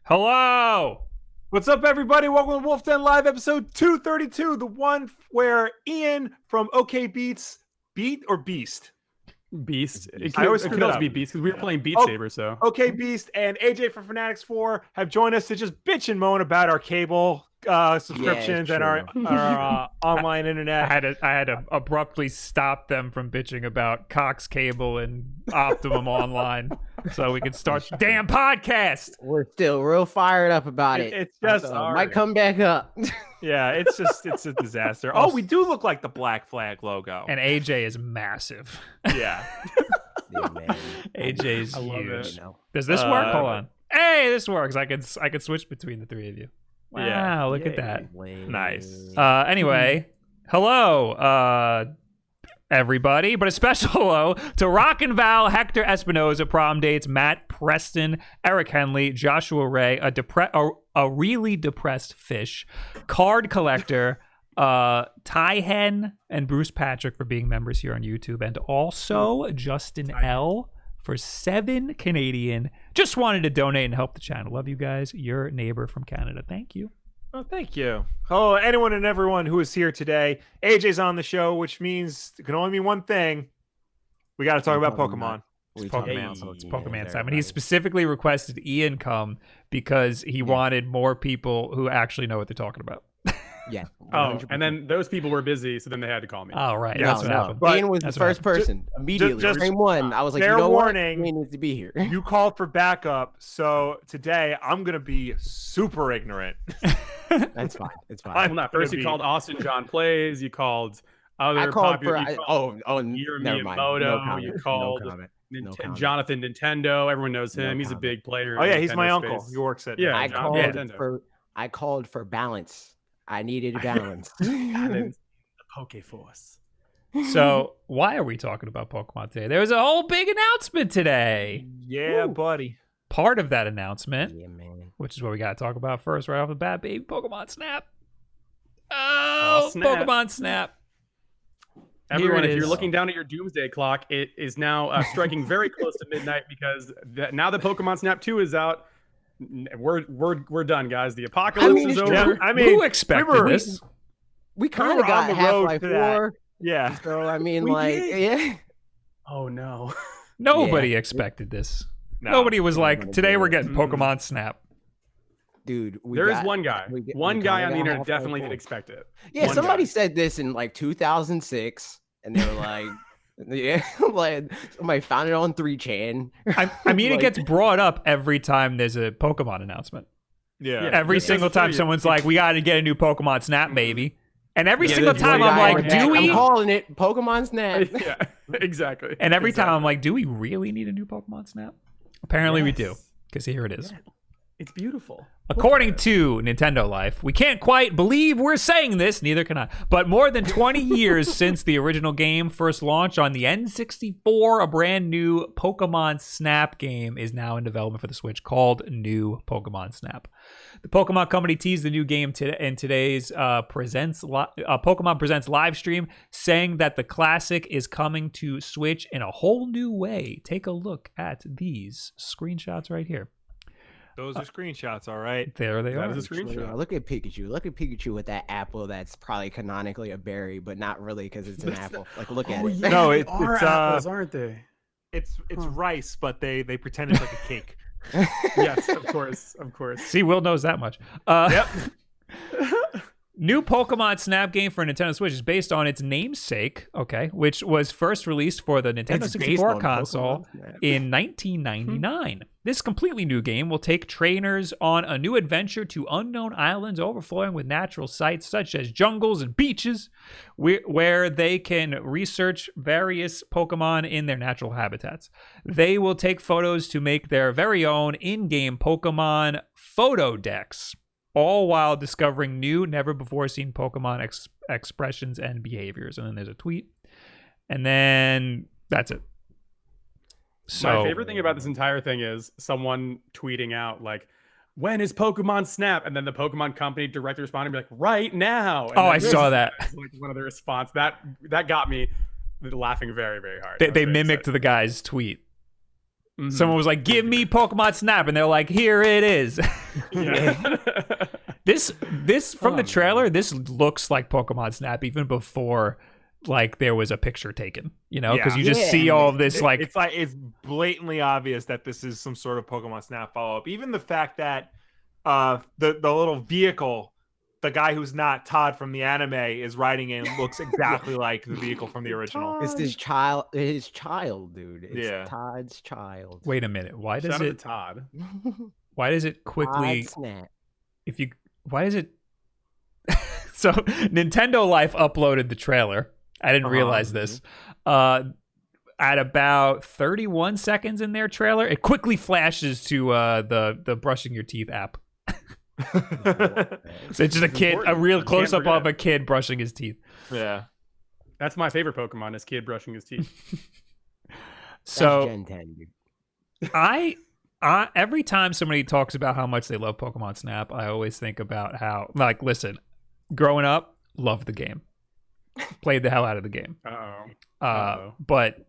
Hello. What's up, everybody? Welcome to Wulff Den Live, episode 232, the one where Ian from OK Beats, Beat or Beast? Beast. It I always could screw that also up. be Beast because we were playing Beat Saber. So OK Beast and AJ from Fanatics 4 have joined us to just bitch and moan about our cable subscriptions and our online internet. I had to abruptly stop them from bitching about Cox Cable and Optimum Online so we could start the damn podcast. We're still real fired up about it. It's just might come back up. Yeah, it's a disaster. Oh, we do look like the Black Flag logo. And AJ is massive. Yeah. Yeah, man. AJ's I love huge. it. You know. Does this work? Hold on. Hey, this works. I could switch between the three of you. Wow, Yeah. look at that. Nice. Anyway, hello, everybody, but a special hello to Rock and Val, Hector Espinoza, Prom Dates, Matt Preston, Eric Henley, Joshua Ray, a really depressed fish, Card Collector, Ty Hen, and Bruce Patrick for being members here on YouTube, and also Justin L. for 7 Canadian. Just wanted to donate and help the channel. Love you guys. Your neighbor from Canada. Thank you. Oh, thank you. Hello, anyone and everyone who is here today. AJ's on the show, which means it can only mean one thing. We got to talk about Pokemon. It's Pokemon Snap. And he specifically requested Ian come because he wanted more people who actually know what they're talking about. Yeah. oh, and then those people were busy, so then they had to call me. Oh, right. Yeah, That's what happened. But Ian was the that's what first person immediately. just- Frame one. I was like, fair you know warning. what? Ian needs to be here. You called for backup, so today I'm going to be super ignorant. That's fine. It's fine. I'm Well, not first gonna you be- called Austin John Plays. You called other I called for. popular. You called Never mind. Miyamoto, No comment. you called No comment. No comment. Jonathan Nintendo. Everyone knows him. No He's a comment. big player. Oh, in yeah, the he's my Nintendo uncle. space. He works at Yeah, I John called Nintendo. for. I called for balance. I needed balance. The Poke Force. So, why are we talking about Pokemon today? There was a whole big announcement today. Yeah, Woo. buddy. Part of that announcement, Yeah, man. which is what we got to talk about first, right off the bat, baby, Pokemon Snap. Oh, Snap. Pokemon Snap. Everyone, Here it if you're is. looking down at your doomsday clock, it is now striking very close to midnight because now that Pokemon Snap 2 is out, we're done, guys. The apocalypse is it's over. true. Yeah, I mean, Who expected we were- this? We kind were of got on the road Half-Life to that. 4. Yeah. So I mean, We like, did. yeah. Oh no. Nobody Yeah. expected this. No. Nobody was like, Nobody today did. we're getting Mm-mm. Pokemon Snap. Dude, There is one guy. we One guy kinda on the got internet Half-Life definitely 4. did expect it. Yeah, One somebody guy. said this in like 2006, and they were like, yeah, like somebody found it on 3chan. I mean, it Like- gets brought up every time there's a Pokemon announcement. Yeah. Yeah. Every that's single true. time someone's like, we got to get a new Pokemon Snap, baby. And every Yeah, single that's time one I'm guy like, with do that. we? I'm calling it Pokemon Snap. Yeah, exactly. And every time I'm Exactly. like, do we really need a new Pokemon Snap? Apparently we do, Yes. because here it is. Yeah. It's beautiful. According to Nintendo Life, we can't quite believe we're saying this, neither can I, but more than 20 years since the original game first launched on the N64, a brand new Pokemon Snap game is now in development for the Switch called New Pokemon Snap. The Pokemon Company teased the new game in today's Pokemon Presents live stream, saying that the classic is coming to Switch in a whole new way. Take a look at these screenshots right here. Those are screenshots, all right. There they That are. is a screenshot. Look at Pikachu. Look at Pikachu with that apple that's probably canonically a berry, but not really because it's an apple. Like, look at Oh, it. yeah, No, they it's, are apples, aren't they? It's Huh. rice, but they pretend it's like a cake. Yes, of course, of course. See, Will knows that much. Yep. New Pokemon Snap game for Nintendo Switch is based on its namesake, which was first released for the Nintendo It's based 64 on console Pokemon Snap. in 1999. This completely new game will take trainers on a new adventure to unknown islands overflowing with natural sights such as jungles and beaches, where they can research various Pokemon in their natural habitats. They will take photos to make their very own in-game Pokemon photo decks, all while discovering new, never-before-seen Pokemon expressions and behaviors. And then there's a tweet. And then that's it. So, My favorite thing about this entire thing is someone tweeting out like, "When is Pokemon Snap?" And then the Pokemon Company directly responding, be like, "Right now." And Oh, then I saw that. that's, like one of their response that got me laughing very, very hard. They I was very mimicked excited. the guy's tweet. Someone was like, "Give me Pokemon Snap," and they're like, "Here it is." Yeah. This from the trailer, this looks like Pokemon Snap even before like there was a picture taken, you know, because you just see all of this like it's blatantly obvious that this is some sort of Pokemon Snap follow-up. Even the fact that the little vehicle, the guy who's not Todd from the anime is riding in, looks exactly like the vehicle from the original. It's his child, dude. It's Todd's child. Wait a minute. Why does Shout out it to Todd. why does it quickly Todd Snap. why is it so Nintendo Life uploaded the trailer. I didn't realize this. At about 31 seconds in their trailer, it quickly flashes to the brushing your teeth app. So it's just a kid, a real close up of a kid brushing his teeth. Yeah. That's my favorite Pokemon, is kid brushing his teeth. So That's Gen 10, dude. I every time somebody talks about how much they love Pokemon Snap, I always think about how, like, listen, growing up, loved the game. Played the hell out of the game. But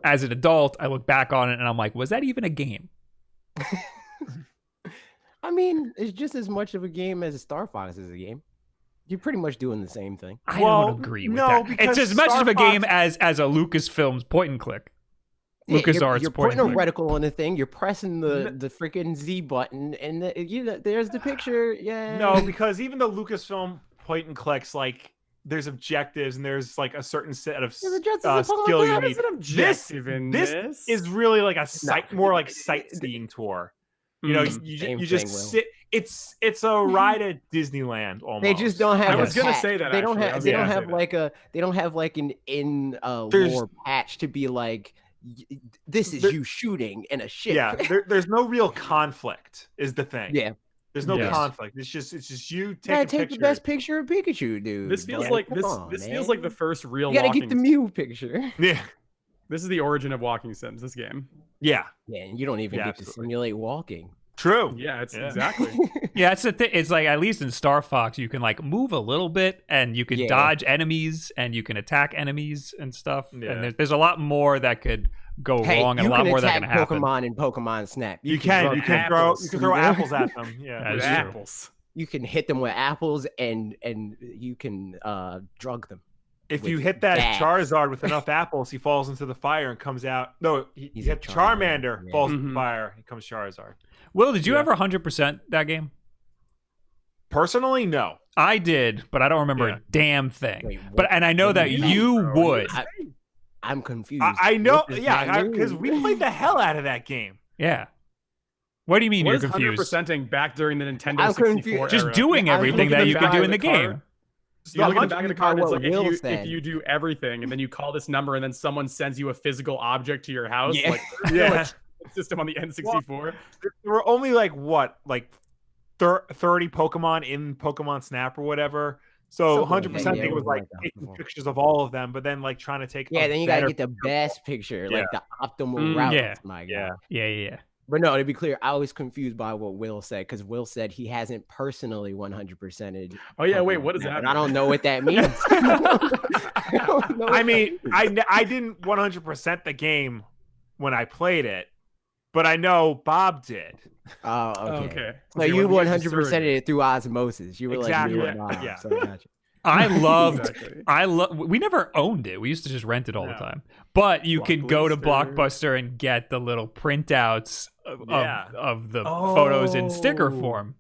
as an adult, I look back on it and I'm like, was that even a game? I mean, it's just as much of a game as Star Fox is a game. You're pretty much doing the same thing. I don't agree with that. It's as much of a game as a Lucasfilm's point and click. LucasArts you're point putting and a click. reticle on the thing. You're pressing the freaking Z button, and there's the picture. Yeah. No, because even though Lucasfilm point and clicks, like, there's objectives and there's like a certain set of skill you need. This is really like a more like sightseeing tour. You know, you just sit. It's a ride at Disneyland almost. They just don't have. I was gonna say that. They don't have. They don't have like an lore patch to be like, this is you shooting in a ship. Yeah, there's no real conflict. Is the thing. Yeah. There's no conflict. It's just you take the best picture of Pikachu, dude. This feels like this feels like the first real. You gotta get the Mew picture. Yeah. This is the origin of walking sims. This game. Yeah. Yeah, and you don't even get to simulate walking. True. Yeah, it's exactly. Yeah, it's the thing. It's like, at least in Star Fox, you can like move a little bit and you can dodge enemies and you can attack enemies and stuff. Yeah. And there's a lot more that could go wrong and a lot more that can happen. Pokemon in Pokemon Snap. You can throw apples at them. Yeah, with apples. You can hit them with apples and you can drug them. If you hit that Charizard with enough apples, he falls into the fire and comes out. No, he hit Charmander, falls into the fire, he comes Charizard. Will, did you ever 100% that game? Personally, no. I did, but I don't remember a damn thing. And I know that you would. I'm confused. I know, because we played the hell out of that game. Yeah. What do you mean you're confused? 100%ing back during the Nintendo 64 Just doing everything that you can do in the game. So you look at the back of the card, it's like if you do everything, and then you call this number, and then someone sends you a physical object to your house, system on the N64. Well, there were only like 30 Pokemon in Pokemon Snap or whatever. So 100% it was like taking pictures of all of them, but then like trying to take then you gotta get the best picture, like the optimal route. Yeah. But no, to be clear, I was confused by what Will said, because Will said he hasn't personally 100%ed. Oh yeah, wait, what is that? And I don't know what that means. I mean, I didn't 100% the game when I played it, but I know Bob did. Oh, okay. So you 100%ed it through osmosis. You were exactly. like, yeah. So gotcha. We never owned it. We used to just rent it all the time. But you could go to Blockbuster and get the little printouts of the photos in sticker form.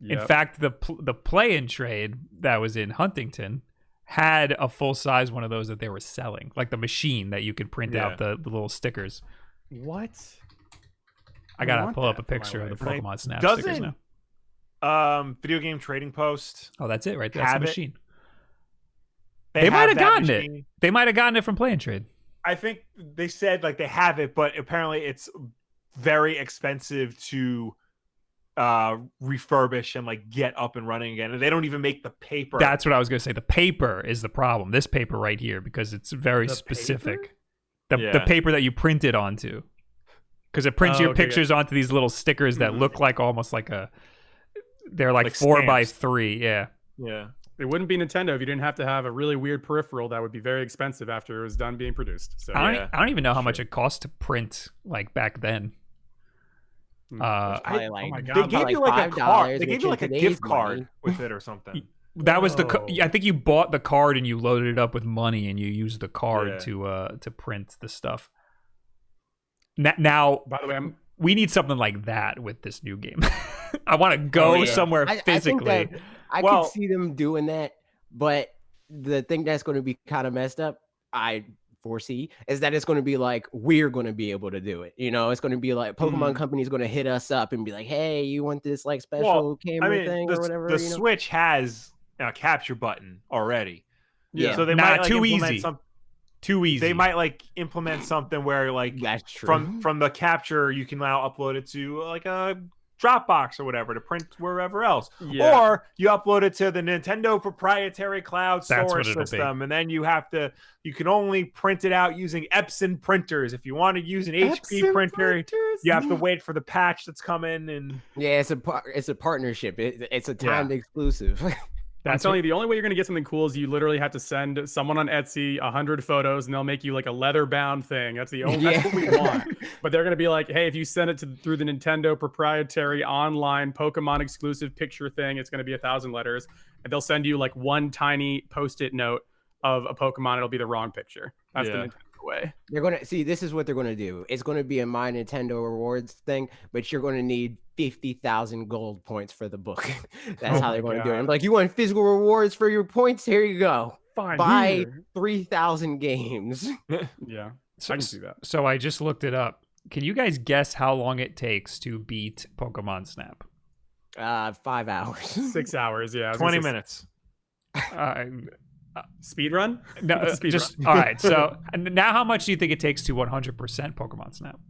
Yep. In fact, the play and trade that was in Huntington had a full size one of those that they were selling, like the machine that you could print out the little stickers. What? I gotta pull up a picture of the Pokemon Snap stickers now. Video Game Trading Post. Oh, that's it right there. That's the machine. They might have gotten it. They might have gotten it from Play and Trade. I think they said like they have it, but apparently it's very expensive to refurbish and like get up and running again. And they don't even make the paper. That's what I was gonna say. The paper is the problem. This paper right here, because it's very specific. The paper that you print it onto. Because it prints your pictures onto these little stickers that look like almost like they're like 4x3. Yeah. It wouldn't be Nintendo if you didn't have to have a really weird peripheral that would be very expensive after it was done being produced. So I don't even know how much it cost to print like back then. Probably oh my like, God. They gave you like a card. They gave you like a gift card money. with it or something. That was I think you bought the card and you loaded it up with money and you used the card to print the stuff. Now, by the way, we need something like that with this new game. I want to go somewhere physically. I could see them doing that, but the thing that's going to be kind of messed up, I foresee, is that it's going to be like, we're going to be able to do it. You know, it's going to be like Pokemon Company is going to hit us up and be like, hey, you want this like special camera thing or whatever? The Switch has a capture button already. Yeah. So they might like, too easy. Too easy. They might like implement something where like that's true. From the capture you can now upload it to like a Dropbox or whatever to print wherever else. Yeah. Or you upload it to the Nintendo proprietary cloud storage system, and then you can only print it out using Epson printers. If you want to use an HP printer, you have to wait for the patch that's coming. And yeah, it's a partnership. It's a timed exclusive. I'm telling you, the only way you're going to get something cool is you literally have to send someone on Etsy 100 photos, and they'll make you like a leather-bound thing. That's the only. That's what we want. But they're going to be like, hey, if you send it through the Nintendo proprietary online Pokemon exclusive picture thing, it's going to be 1,000 letters, and they'll send you like one tiny Post-it note of a Pokemon. It'll be the wrong picture. That's the Nintendo way. They're going to see. This is what they're going to do. It's going to be a My Nintendo Rewards thing, but you're going to need 50,000 gold points for the book. That's how they're going to do it. I'm like, you want physical rewards for your points? Here you go. Fine. Buy 3,000 games. Yeah, I can see that. So I just looked it up. Can you guys guess how long it takes to beat Pokemon Snap? 5 hours. 6 hours. Yeah. 20 minutes. Speed run? No, just all right. So now, how much do you think it takes to 100% Pokemon Snap?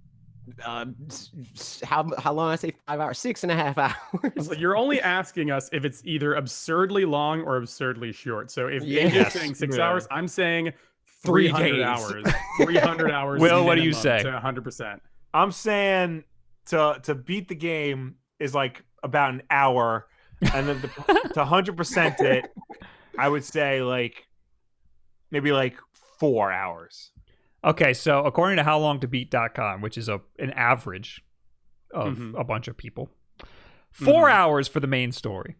How long? I say 5 hours, 6.5 hours. So you're only asking us if it's either absurdly long or absurdly short. So if you're saying 6 hours, I'm saying 300 hours. 300 hours. Will, what do you say? To 100%. I'm saying to beat the game is like about an hour, and then to 100% it, I would say like maybe like 4 hours. Okay, so according to howlongtobeat.com, which is an average of a bunch of people, 4 hours for the main story.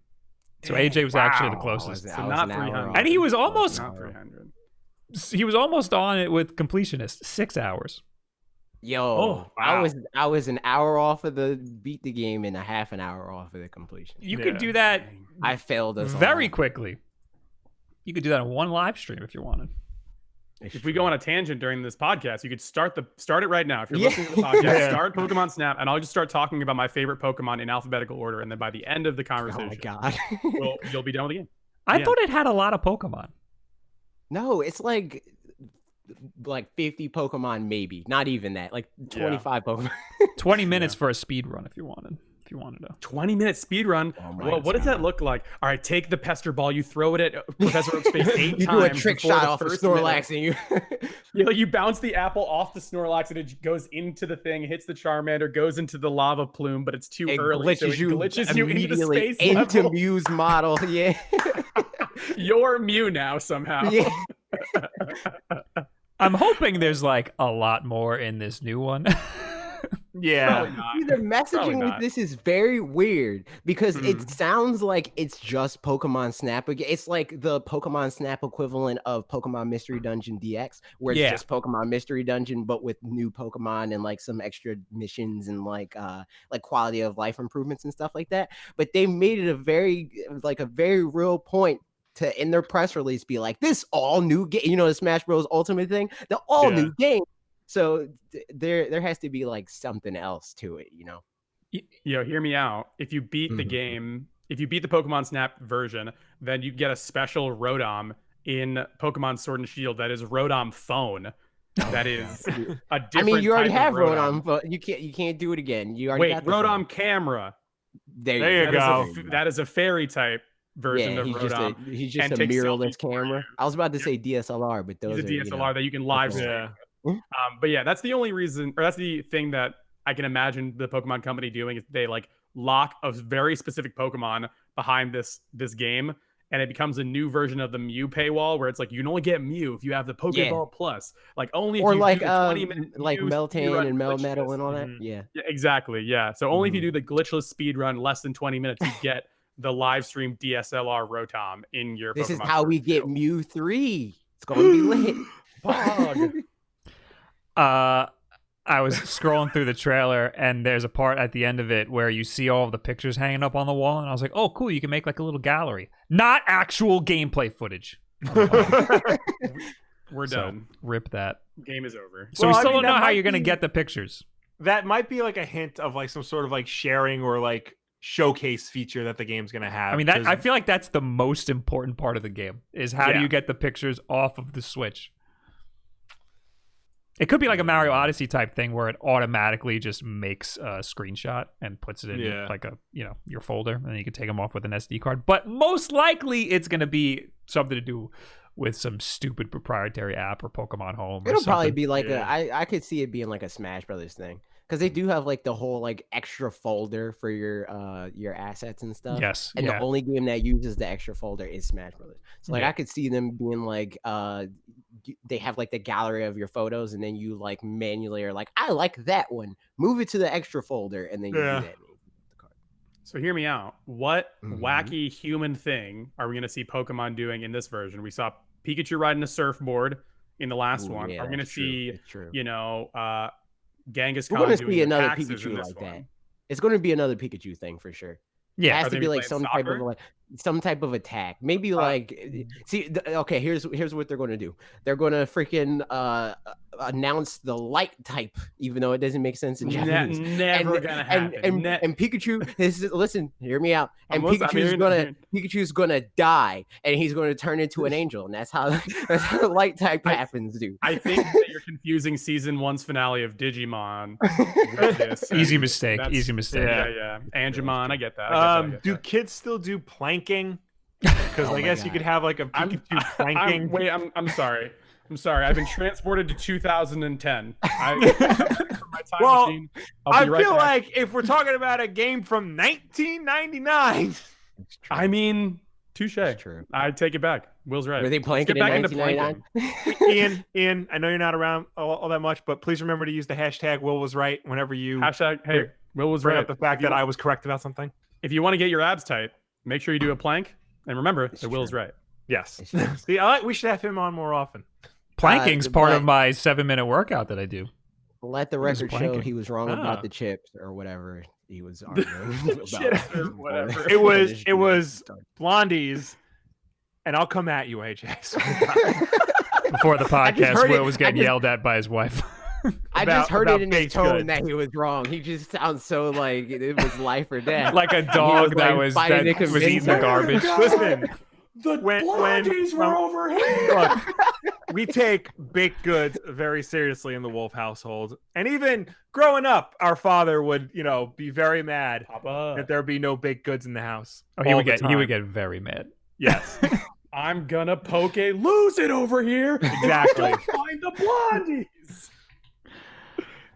So AJ was actually the closest. So not 300. And he was almost not 300. He was almost on it with completionist. 6 hours. Yo, wow. I was an hour off of the beat the game and a half an hour off of the completion. You could do that. I failed us very quickly. You could do that on one live stream if you wanted. If we go on a tangent during this podcast, you could start it right now. If you're listening to the podcast, start Pokemon Snap, and I'll just start talking about my favorite Pokemon in alphabetical order, and then by the end of the conversation, oh my God, you'll be done with the game. I thought it had a lot of Pokemon. No, it's like 50 Pokemon, maybe. Not even that. Like 25 Pokemon. 20 minutes for a speed run if you wanted. If you wanted to. 20-minute speed run. Well, what does that look like? All right, take the pester ball. You throw it at Professor Oak's face 8 times. You do a trick shot off of Snorlax, and you bounce the apple off the Snorlax, and it goes into the thing, hits the Charmander, goes into the lava plume, but it's too early. Glitches so it glitches you into the space into level. Mew's model. Yeah. You're Mew now somehow. Yeah. I'm hoping there's like a lot more in this new one. Yeah. The messaging with this is very weird because it sounds like it's just Pokemon Snap. It's like the Pokemon Snap equivalent of Pokemon Mystery Dungeon DX, where it's just Pokemon Mystery Dungeon, but with new Pokemon and like some extra missions and like quality of life improvements and stuff like that. But they made it a very real point to, in their press release, be like, this all new game, you know, the Smash Bros. Ultimate thing, the all new game. So there has to be like something else to it, you know. Hear me out. If you beat the game, if you beat the Pokemon Snap version, then you get a special Rotom in Pokemon Sword and Shield that is Rotom Phone. That is a different. I mean, you already have Rotom. But you can't do it again. You already got the Rotom phone. Camera. There you go. That is a fairy type version of Rotom. He's just a mirrorless camera. I was about to say DSLR, but those he's a DSLR that you can live stream. Yeah. But yeah, that's the only reason, or that's the thing that I can imagine the Pokemon Company doing, is they like lock a very specific Pokemon behind this game, and it becomes a new version of the Mew paywall where it's like you can only get Mew if you have the Pokeball Plus. Like only if or you like do the 20-minute like Mew Meltan and speedrun Melmetal and all that. glitchless. Yeah. Yeah, exactly. Yeah. So only if you do the glitchless speed run less than 20 minutes, you get the live stream DSLR Rotom in your This Pokemon is how we Sword get field. Mew 3. It's gonna be lit. Bog. I was scrolling through the trailer, and there's a part at the end of it where you see all of the pictures hanging up on the wall, and I was like, oh, cool, you can make like a little gallery. Not actual gameplay footage. We're done. Rip that. Game is over. So we still don't know how you're going to get the pictures. That might be like a hint of like some sort of like sharing or like showcase feature that the game's going to have. I mean, I feel like that's the most important part of the game, is how do you get the pictures off of the Switch? It could be like a Mario Odyssey type thing where it automatically just makes a screenshot and puts it in like a, your folder, and then you can take them off with an SD card. But most likely it's going to be something to do with some stupid proprietary app or Pokemon Home. It'll probably be like I could see it being like a Smash Brothers thing. Because they do have like the whole like extra folder for your assets and stuff. Yes. And the only game that uses the extra folder is Smash Brothers. So like I could see them being like they have like the gallery of your photos, and then you like manually are like, I like that one. Move it to the extra folder, and then you do that. So hear me out. What wacky human thing are we gonna see Pokemon doing in this version? We saw Pikachu riding a surfboard in the last one. Are we gonna see Genghis Khan? We're gonna doing see another taxes Pikachu in this like one? that. It's gonna be another Pikachu thing for sure. Yeah, it has to be like some type of attack. Maybe like okay. Here's what they're gonna do. They're gonna freaking announce the light type, even though it doesn't make sense in Japanese. Never gonna happen. And Pikachu listen, hear me out. And Pikachu's gonna die, and he's gonna turn into an angel, and that's how the light type happens, dude. I think that you're confusing season 1's finale of Digimon with this. Easy mistake. Yeah. Angemon, I get that. Do kids still do planking? Because I guess you could have like a Pikachu planking. Wait, I'm sorry. I've been transported to 2010. Machine. I feel like if we're talking about a game from 1999, I mean, touche. True. I take it back. Will's right. Were they planking in 1999? Ian, I know you're not around all that much, but please remember to use the hashtag Will was right whenever you hey, Will was right. Up the fact that I was correct about something. If you want to get your abs tight, make sure you do a plank, and remember that Will's right. Yes. See, we should have him on more often. Planking's part of my 7-minute workout that I do. Let the record show he was wrong about the chips or whatever he was arguing about. Whatever. It was Blondie's, and I'll come at you, AJ. Before the podcast, Will was getting yelled at by his wife. I just heard it in his tone that he was wrong. He just sounds so like it was life or death. Like a dog that was eating the garbage. Listen, the Blondies were over here. Look, we take baked goods very seriously in the Wulff household. And even growing up, our father would, be very mad that there be no baked goods in the house. Oh, he would get very mad. Yes. I'm gonna lose it over here. Exactly. Find the Blondies.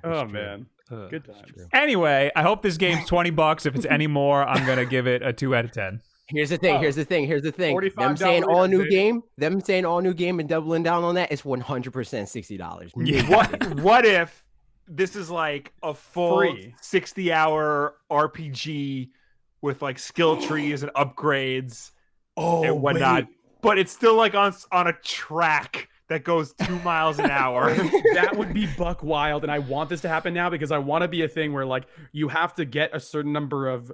Oh man, good times. Anyway, I hope this game's $20. If it's any more, I'm gonna give it a 2 out of 10. Here's the thing. Them saying all new game and doubling down on that is 100% $60. Yeah. What if this is like a full 60-hour RPG with like skill trees and upgrades and whatnot, but it's still like on a track that goes 2 miles an hour. That would be buck wild, and I want this to happen now because I want to be a thing where like you have to get a certain number of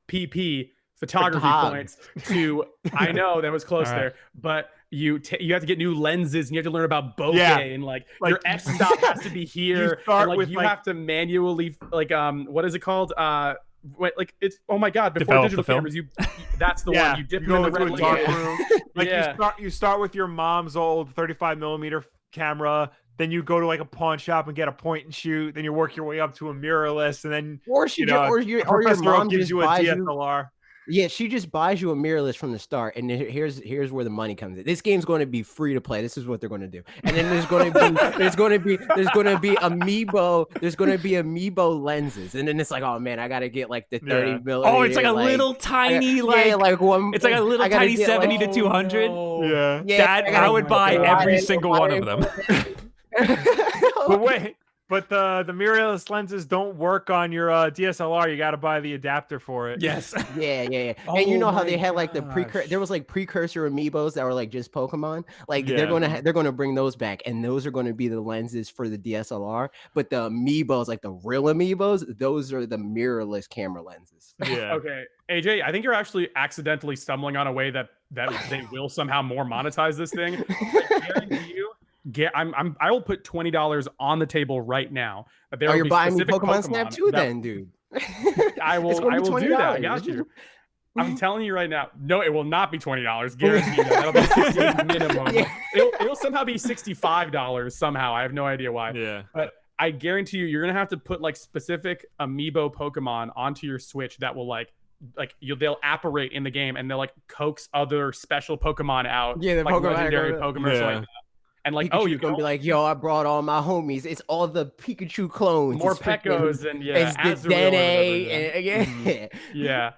PP photography points to. I know that was close there, but you have to get new lenses and you have to learn about bokeh and like your f-stop has to be here. You have to manually what is it called? It's oh my god! Before digital cameras, that's the one you dip in the red dark room. You start with your mom's old 35mm camera, then you go to like a pawn shop and get a point and shoot. Then you work your way up to a mirrorless, and then or your mom gives you a DSLR. Yeah, she just buys you a mirrorless from the start, and here's where the money comes in. This game's going to be free to play. This is what they're going to do, and then there's going to be amiibo lenses, and then it's like, oh man, I got to get like the 30 millimeter. Oh, it's like a little tiny one. It's like a little tiny 70 to 200. Yeah, Dad, I would buy every single one of them. But wait. But the mirrorless lenses don't work on your DSLR. You got to buy the adapter for it. Yes. Yeah. And you know how they had like there was like precursor amiibos that were like just Pokemon. Like they're gonna bring those back, and those are going to be the lenses for the DSLR. But the amiibos, like the real amiibos, those are the mirrorless camera lenses. Yeah. Okay, AJ, I think you're actually accidentally stumbling on a way that they will somehow more monetize this thing. I guarantee you. I will put $20 on the table right now. You're buying me Pokemon Snap too, then, dude. I will do that. I got you. I'm telling you right now. No, it will not be $20. Guaranteed. That'll be $60 minimum. Yeah. It'll somehow be $65 somehow. I have no idea why. Yeah. But I guarantee you're gonna have to put like specific amiibo Pokemon onto your Switch that will they'll apparate in the game, and they'll like coax other special Pokemon out. Yeah, the like Pokemon legendary Pokemon like that. And like, Pikachu, you're gonna be like, yo, I brought all my homies. It's all the Pikachu clones. More Pekos and it's the Dene. Yeah.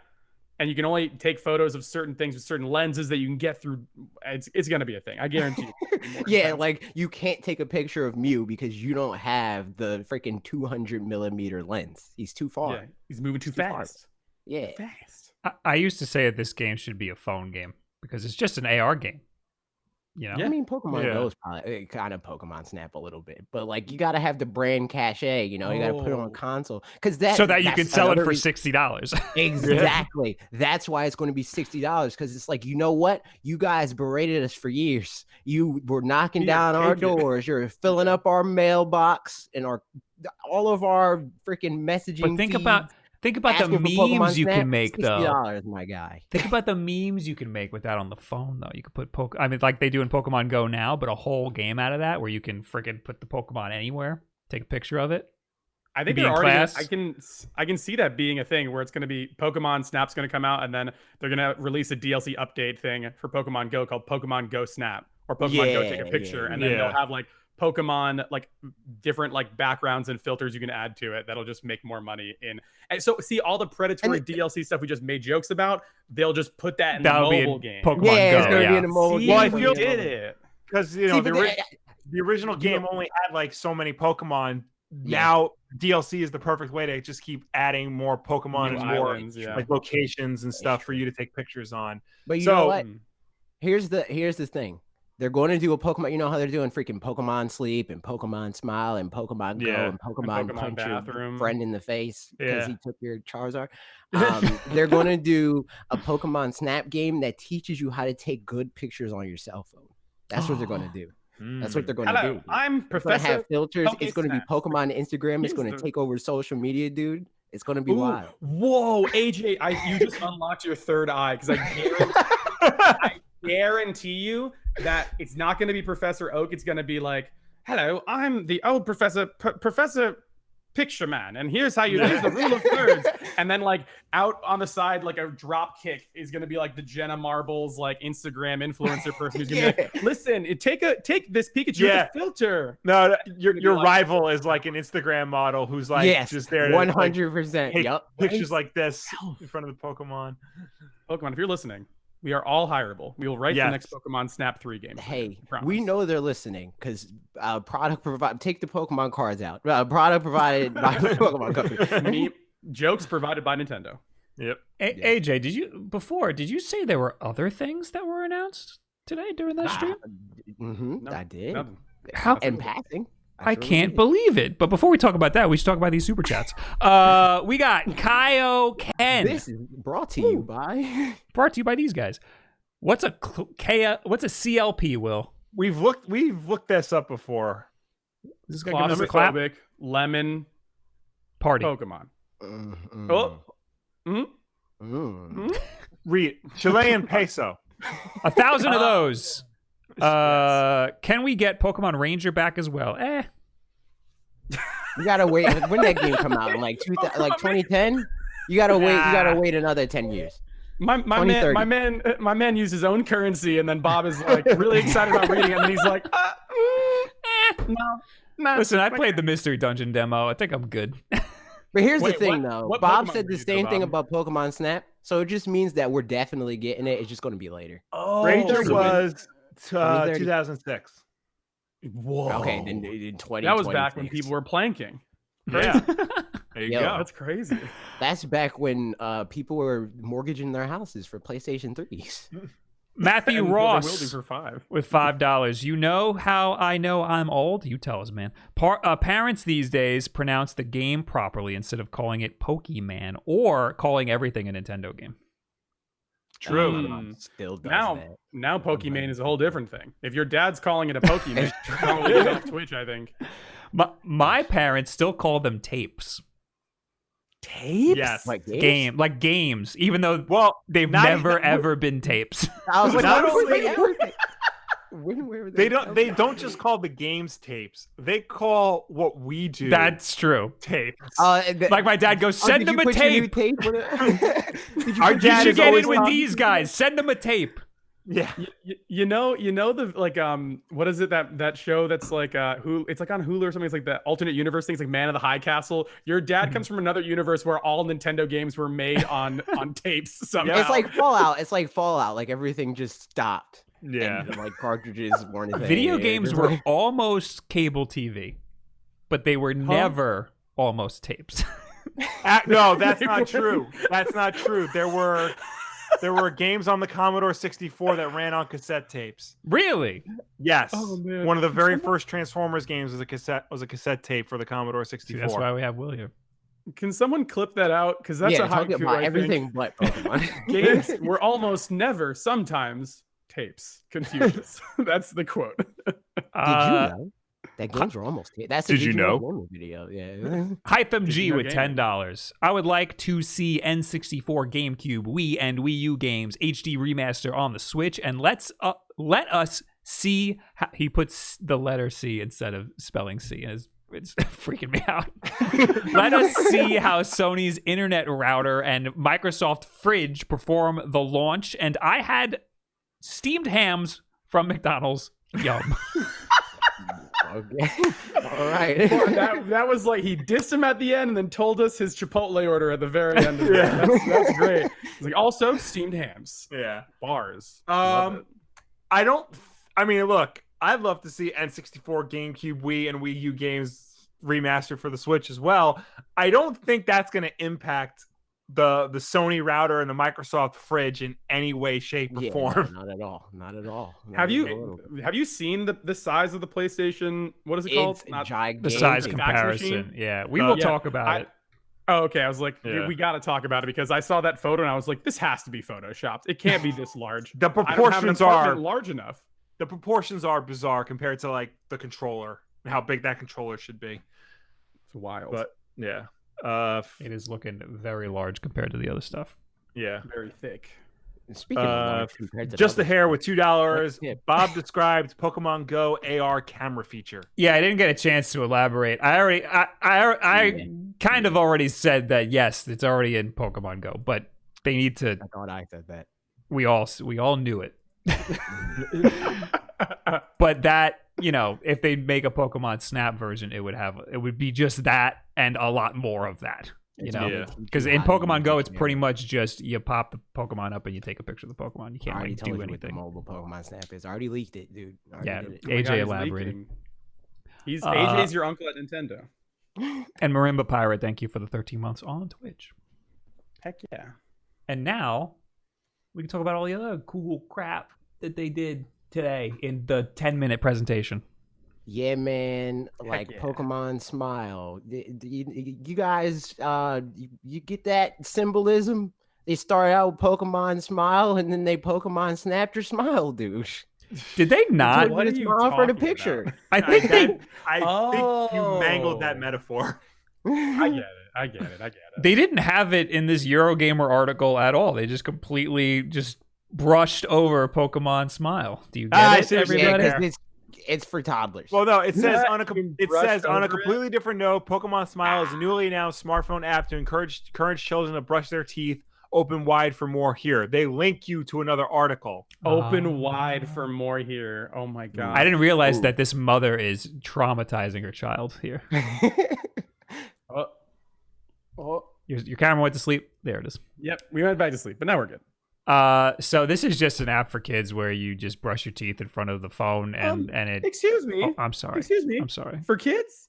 And you can only take photos of certain things with certain lenses that you can get through. It's gonna be a thing. I guarantee you. Yeah, like you can't take a picture of Mew because you don't have the freaking 200 millimeter lens. He's too far. Yeah, he's moving too fast. Yeah. Fast. I used to say that this game should be a phone game because it's just an AR game. You know? Yeah. I mean, Pokemon Go is probably kind of Pokemon Snap a little bit, but like you got to have the brand cachet. You know, you got to put it on console so that you can sell it for $60. Exactly. That's why it's going to be $60 because it's like, you know what? You guys berated us for years. You were knocking down our doors. You're filling up our mailbox and all of our freaking messaging. But think about the memes you can make, though. $60, my guy. Think about the memes you can make with that on the phone, though. You could put I mean, like they do in Pokemon Go now, but a whole game out of that where you can freaking put the Pokemon anywhere, take a picture of it. I think they're already. I can see that being a thing where it's going to be Pokemon Snap's going to come out, and then they're going to release a DLC update thing for Pokemon Go called Pokemon Go Snap or Pokemon Go Take a Picture, and then they'll have like Pokemon like different like backgrounds and filters you can add to it that'll just make more money in. And so see all the predatory DLC stuff we just made jokes about, they'll just put that in the mobile game. Pokemon Go. It's gonna be in the mobile game. Well, I feel did it because the original game only had like so many Pokemon. Now DLC is the perfect way to just keep adding more Pokemon and more like locations and stuff for you to take pictures on. But you know what? Here's the thing. They're going to do a Pokemon. You know how they're doing freaking Pokemon Sleep and Pokemon Smile and Pokemon Go and Pokemon Punch Bathroom. Your friend in the face because he took your Charizard. They're going to do a Pokemon Snap game that teaches you how to take good pictures on your cell phone. That's what they're going to do. That's what they're going to do. I'm Professor. It's going to have filters. It's going to be Pokemon Instagram. It's going to take over social media, dude. It's going to be wild. Whoa, AJ, you just unlocked your third eye because I guarantee you that it's not going to be Professor Oak. It's going to be like, hello, I'm the old Professor Picture Man, and here's how you use the rule of thirds. And then like out on the side, like a drop kick is going to be like the Jenna Marbles, like Instagram influencer person who's going to be like, listen, take this Pikachu with a filter. No, your rival is like an Instagram model who's like just there 100%. Take pictures like this in front of the Pokemon. Pokemon, if you're listening, we are all hireable. We will write the next Pokemon Snap 3 game. Hey, we know they're listening because product provided. Take the Pokemon cards out. Product provided by Pokemon Company. Jokes provided by Nintendo. Yep. AJ, did you say there were other things that were announced today during that stream? No, I did. How and passing. I can't believe it. But before we talk about that, we should talk about these super chats. We got Kaioken. This is brought to you by these guys. What's a CLP, Will? We've looked this up before. This is gonna give us a clap. Lemon Party Pokemon. Read Chilean peso. 1,000 of those. Can we get Pokemon Ranger back as well? You gotta wait. When did that game come out? In like 2010? You gotta wait. You gotta wait another 10 years. My man used his own currency, and then Bob is like really excited about reading it, and then he's like, no. Listen, I played the Mystery Dungeon demo. I think I'm good. But here's the thing, though. what Bob Pokemon said the same thing about Pokemon Snap, so it just means that we're definitely getting it. It's just going to be later. Oh, Ranger was 2006. Whoa. Okay, then in 20. That was back when people were planking. Yeah. There you go. That's crazy. That's back when people were mortgaging their houses for PlayStation 3s. Matthew Ross will do for $5. with $5. You know how I know I'm old? You tell us, man. Parents these days pronounce the game properly instead of calling it Pokemon or calling everything a Nintendo game. True. Still does now Pokemon is a whole different thing. If your dad's calling it a Pokemon, probably is off Twitch, I think. My parents still call them tapes. Tapes? Yes. Like games? Like games, even though they've never ever been tapes. I was like, they don't just call the games tapes. They call what we do. That's true. Tapes. Like my dad goes, send them a tape. Our You dad should is get always in with these guys. Send them a tape. Yeah. You know the like what is it that show that's like it's like on Hulu or something. It's like the alternate universe thing. It's like Man of the High Castle. Your dad comes from another universe where all Nintendo games were made on tapes somehow. It's like Fallout. Like everything just stopped. Yeah. And, like cartridges weren't a thing. Video games were almost cable TV, but they were never almost tapes. No, that's not true. That's not true. There were games on the Commodore 64 that ran on cassette tapes. Really? Yes. Oh, man. One of the very first Transformers games was a cassette tape for the Commodore 64. See, that's why we have Will here. Can someone clip that out? Because that's a haiku. About everything but Pokemon. Games were almost never, sometimes tapes. Confucius. That's the quote. Did you know that games were almost? That's a Did you know video? Yeah. Hytham G with gaming? $10. I would like to see N64, GameCube, Wii, and Wii U games HD remaster on the Switch, and let us see. He puts the letter C instead of spelling C, and it's freaking me out. Let us see how Sony's internet router and Microsoft Fridge perform the launch. And I had steamed hams from McDonald's. Yum. Okay. All right. That was like he dissed him at the end and then told us his Chipotle order at the very end of it. That's great. He's like, also steamed hams. Yeah. Bars. Look, I'd love to see N64, GameCube, Wii, and Wii U games remastered for the Switch as well. I don't think that's going to impact the Sony router and the Microsoft Fridge in any way, shape, or form. Not at all. Have you seen the size of the PlayStation? What is it called? The size comparison. Yeah, we will talk about it. Oh, okay. I was like, we got to talk about it because I saw that photo and I was like, this has to be photoshopped. It can't be this large. The proportions are large enough. The proportions are bizarre compared to like the controller and how big that controller should be. It's wild. But yeah. It is looking very large compared to the other stuff. Yeah. Very thick. Speaking of large compared to just a hair with $2. Bob described Pokemon Go AR camera feature. Yeah, I didn't get a chance to elaborate. I kind of already said that yes, it's already in Pokemon Go, but they need to. I thought I said that. We all knew it. But that, if they make a Pokemon Snap version, it would be just that and a lot more of that. Because in Pokemon Go, it's pretty much just you pop the Pokemon up and you take a picture of the Pokemon. You can't do anything. The mobile Pokemon Snap is. I already leaked it, dude. AJ elaborating. AJ's your uncle at Nintendo. And Marimba Pirate, thank you for the 13 months on Twitch. Heck yeah. And now we can talk about all the other cool crap that they did today in the 10-minute presentation. Yeah, man. Like Pokemon Smile. You guys, you get that symbolism? They start out with Pokemon Smile and then they Pokemon Snapped your smile, douche. Did they not? What is smile for the picture? I think think you mangled that metaphor. I get it. They didn't have it in this Eurogamer article at all. They just completely brushed over Pokemon Smile. Do you get it, everybody? Yeah, it's for toddlers. Well, no, it says on a completely different note, Pokemon Smile is a newly announced smartphone app to encourage children to brush their teeth Open wide for more here. They link you to another article. Open wide for more here. Oh my god. I didn't realize that this mother is traumatizing her child here. Your camera went to sleep. There it is. Yep, we went back to sleep, but now we're good. So this is just an app for kids where you just brush your teeth in front of the phone and it. Excuse me. Oh, I'm sorry. Excuse me. I'm sorry. For kids,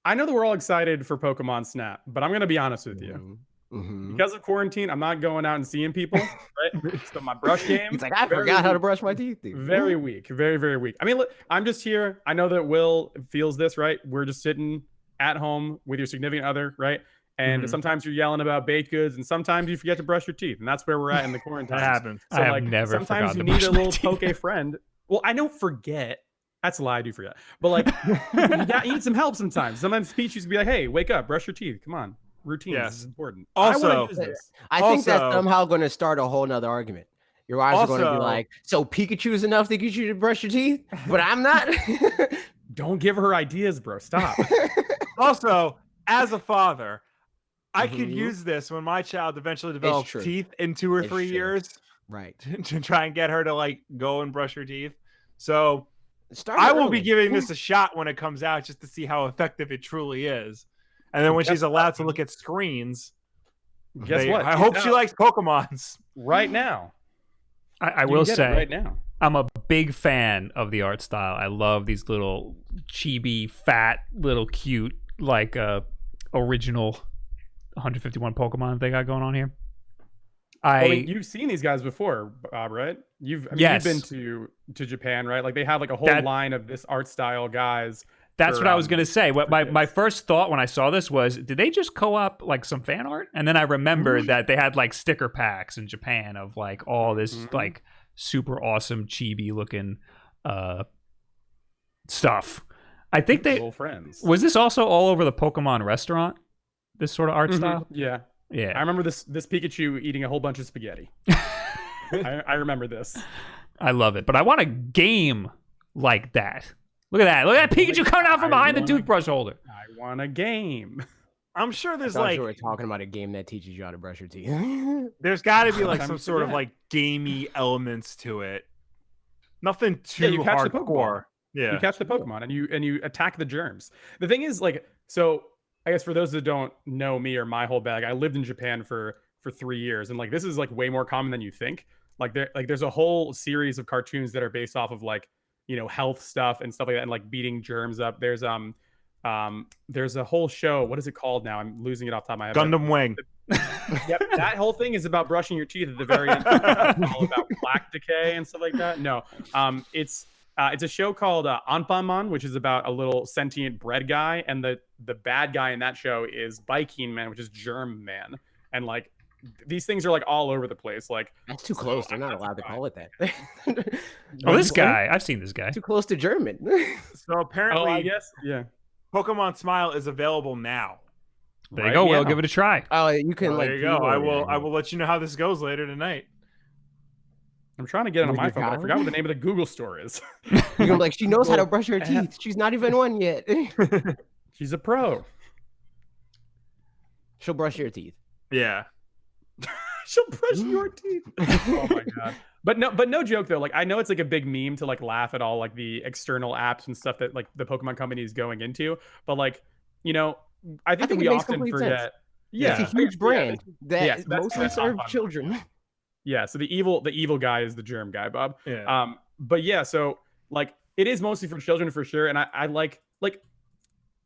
I know that we're all excited for Pokemon Snap, but I'm gonna be honest with you. Because of quarantine, I'm not going out and seeing people. Right? So my brush game. He's like, I forgot how to brush my teeth. Dude. Very weak. Very, very weak. I mean, look, I'm just here. I know that Will feels this, right? We're just sitting at home with your significant other, right? And sometimes you're yelling about baked goods, and sometimes you forget to brush your teeth, and that's where we're at in the quarantine. That happens. So, I have never sometimes you forgotten need a little Poke friend. Well, I don't forget. That's a lie. I do forget. But like, you need some help sometimes. Sometimes Peach used to be like, "Hey, wake up, brush your teeth. Come on, routine. This is important." Also, I think that's somehow going to start a whole nother argument. Your wives are going to be like, "So Pikachu is enough to get you to brush your teeth, but I'm not." Don't give her ideas, bro. Stop. Also, as a father, I could use this when my child eventually develops teeth in 2 or 3 years, right? To try and get her to like go and brush her teeth. So I will be giving this a shot when it comes out, just to see how effective it truly is. And then when she's allowed to look at screens, guess what? I hope she likes Pokemons right now. I will say, right now, I'm a big fan of the art style. I love these little chibi, fat, little cute, like original 151 Pokemon they got going on here. You've seen these guys before, Bob, right? You've been to Japan, right? Like they have like a whole line of this art style guys. That's what I was gonna say. What my first thought when I saw this was, did they just co-op like some fan art? And then I remembered that they had like sticker packs in Japan of like all this like super awesome chibi looking stuff. I think was this also all over the Pokemon restaurant? This sort of art style? Yeah. I remember this Pikachu eating a whole bunch of spaghetti. I remember this. I love it, but I want a game like that. Look at that! Look at that Pikachu coming out from behind the toothbrush holder. I want a game. I'm sure there's we're talking about a game that teaches you how to brush your teeth. There's got to be like some sort of like gamey elements to it. Nothing too hardcore. Yeah, you catch the Pokemon and you attack the germs. The thing is, like, so I guess for those that don't know me or my whole bag, I lived in Japan for 3 years, and like this is like way more common than you think. Like there's a whole series of cartoons that are based off of like, you know, health stuff and stuff like that, and like beating germs up. There's a whole show. What is it called now? I'm losing it off the top of my head. Gundam Wing. Yep, that whole thing is about brushing your teeth at the very end. All about plaque decay and stuff like that. No, it's a show called Anpanman, which is about a little sentient bread guy, and the bad guy in that show is Baikin Man, which is Germ Man, and like these things are like all over the place. Like that's too close. They're not allowed to call it that. This guy, I've seen this guy. Too close to German. So apparently, I guess, yeah. Pokemon Smile is available now. There you go. We'll give it a try. Oh, you can there you go. I will let you know how this goes later tonight. I'm trying to get it on my phone, but I forgot what the name of the Google store is. You're gonna be like, she knows how to brush her teeth. She's not even one yet. She's a pro. She'll brush your teeth. Yeah. She'll brush your teeth. Oh my god. But no joke though. Like I know it's like a big meme to like laugh at all like the external apps and stuff that like the Pokemon Company is going into. But like, you know, I think that we often forget. Sense. Yeah, it's a huge brand that mostly serves children. Yeah, so the evil guy is the germ guy, Bob. Yeah. But yeah, so like it is mostly for children for sure. And I like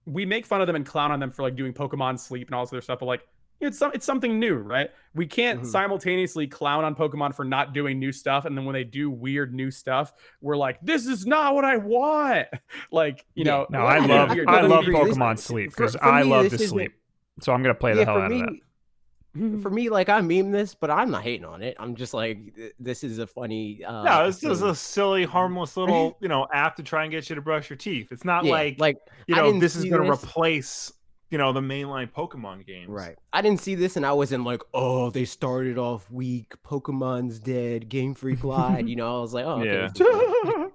we make fun of them and clown on them for like doing Pokemon Sleep and all this other stuff, but like it's something new, right? We can't simultaneously clown on Pokemon for not doing new stuff, and then when they do weird new stuff, we're like, "This is not what I want." Like, you know. No, I love Pokemon Sleep because I love to sleep, so I'm gonna play the hell out of that. For me, like I meme this, but I'm not hating on it. I'm just like, this is a funny. No, this is a silly, harmless little, app to try and get you to brush your teeth. It's not like this is going to replace. The mainline Pokemon games. Right. I didn't see this and I wasn't like, oh, they started off weak. Pokemon's dead. Game Freak lied. I was like, oh, okay. Yeah.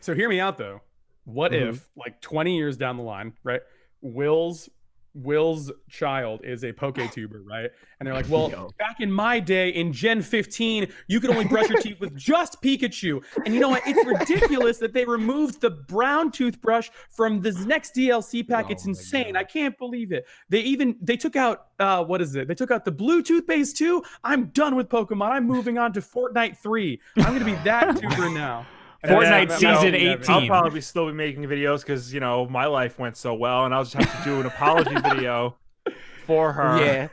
So hear me out though. What if like 20 years down the line, right? Will's Will's child is a PokeTuber, right? And they're like, well, back in my day in Gen 15, you could only brush your teeth with just Pikachu. And you know what? It's ridiculous that they removed the brown toothbrush from this next DLC pack. It's insane. I can't believe it. They took out, what is it? They took out the blue toothpaste too. I'm done with Pokemon. I'm moving on to Fortnite 3. I'm going to be that tuber now. Fortnite season 18. I'll probably still be making videos because, you know, my life went so well, and I'll just have to do an apology video for her. Yeah.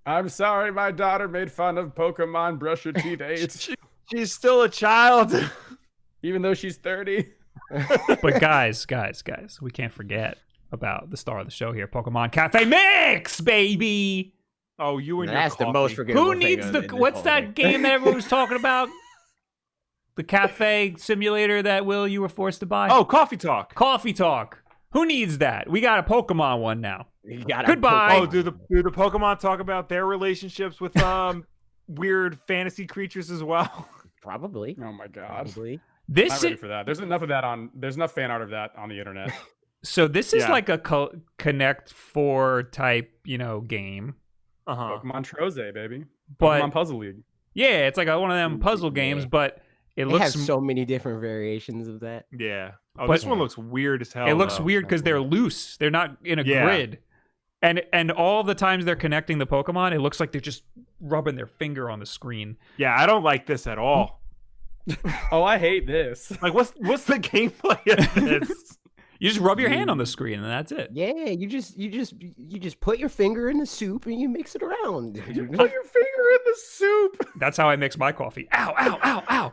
I'm sorry my daughter made fun of Pokemon Brush Your Teeth 8. She's still a child. Even though she's 30. But guys, we can't forget about the star of the show here, Pokemon Café Mix, baby! Oh, you and That's your the most forgettable Who needs what's that game that everyone was talking about? The cafe simulator that you were forced to buy? Oh, Coffee Talk. Coffee Talk. Who needs that? We got a Pokemon one now. Goodbye. Do the Pokemon talk about their relationships with weird fantasy creatures as well? Probably. Oh my god. Probably. I'm not ready for that. There's enough fan art of that on the internet. So this is like a Connect 4 type, game. Pokemon Troze, baby. But, Pokemon Puzzle League. Yeah, it's like one of them puzzle games, but it has so many different variations of that. Yeah. Oh, this one looks weird as hell. It looks weird because they're loose. They're not in a grid. And all the times they're connecting the Pokemon, it looks like they're just rubbing their finger on the screen. Yeah, I don't like this at all. Oh, I hate this. Like, what's the gameplay of this? You just rub your hand on the screen and that's it. Yeah, you just put your finger in the soup and you mix it around. You put your finger in the soup. That's how I mix my coffee. Ow, ow, ow, ow.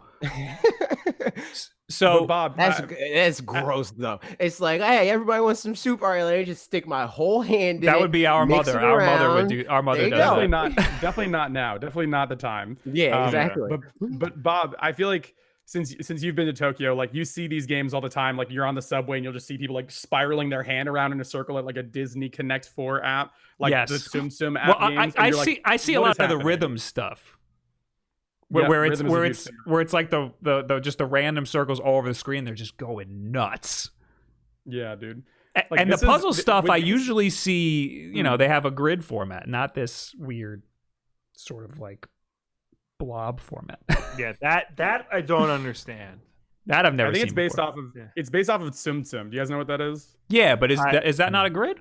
So Bob, that's gross though. It's like, hey, everybody wants some soup. All right, let me just stick my whole hand in it. That would be our mother. Our mother would do. Our mother does definitely that. Definitely not now. Definitely not the time. Yeah, exactly. But Bob, I feel like since you've been to Tokyo, like you see these games all the time. Like you're on the subway and you'll just see people like spiraling their hand around in a circle at like a Disney Connect 4 app, like the Tsum Tsum app games. I see a lot of the rhythm stuff. Where it's like the just the random circles all over the screen, they're just going nuts. Yeah, dude. Like, and the puzzle stuff, I usually see, they have a grid format, not this weird sort of like blob format. Yeah, that I don't understand. That I've never seen. I think it's based off of Tsum Tsum. Do you guys know what that is? Yeah, but is that not a grid?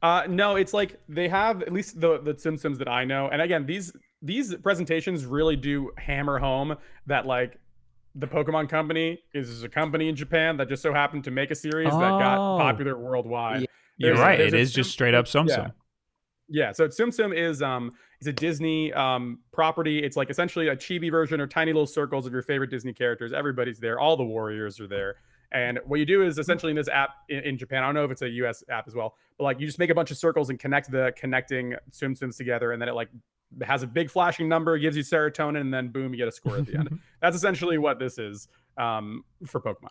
No, it's like they have at least the Tsum Tsums that I know. And again, these presentations really do hammer home that like the Pokemon Company is a company in Japan that just so happened to make a series that got popular worldwide. You're right. It is just straight up Tsum Tsum. Yeah. So Tsum Tsum is a Disney property. It's like essentially a chibi version or tiny little circles of your favorite Disney characters. Everybody's there. All the warriors are there. And what you do is essentially in this app in Japan, I don't know if it's a US app as well, but like you just make a bunch of circles and connect the connecting Tsum Tsums together, and then it like has a big flashing number, gives you serotonin, and then boom, you get a score at the end. That's essentially what this is for Pokemon.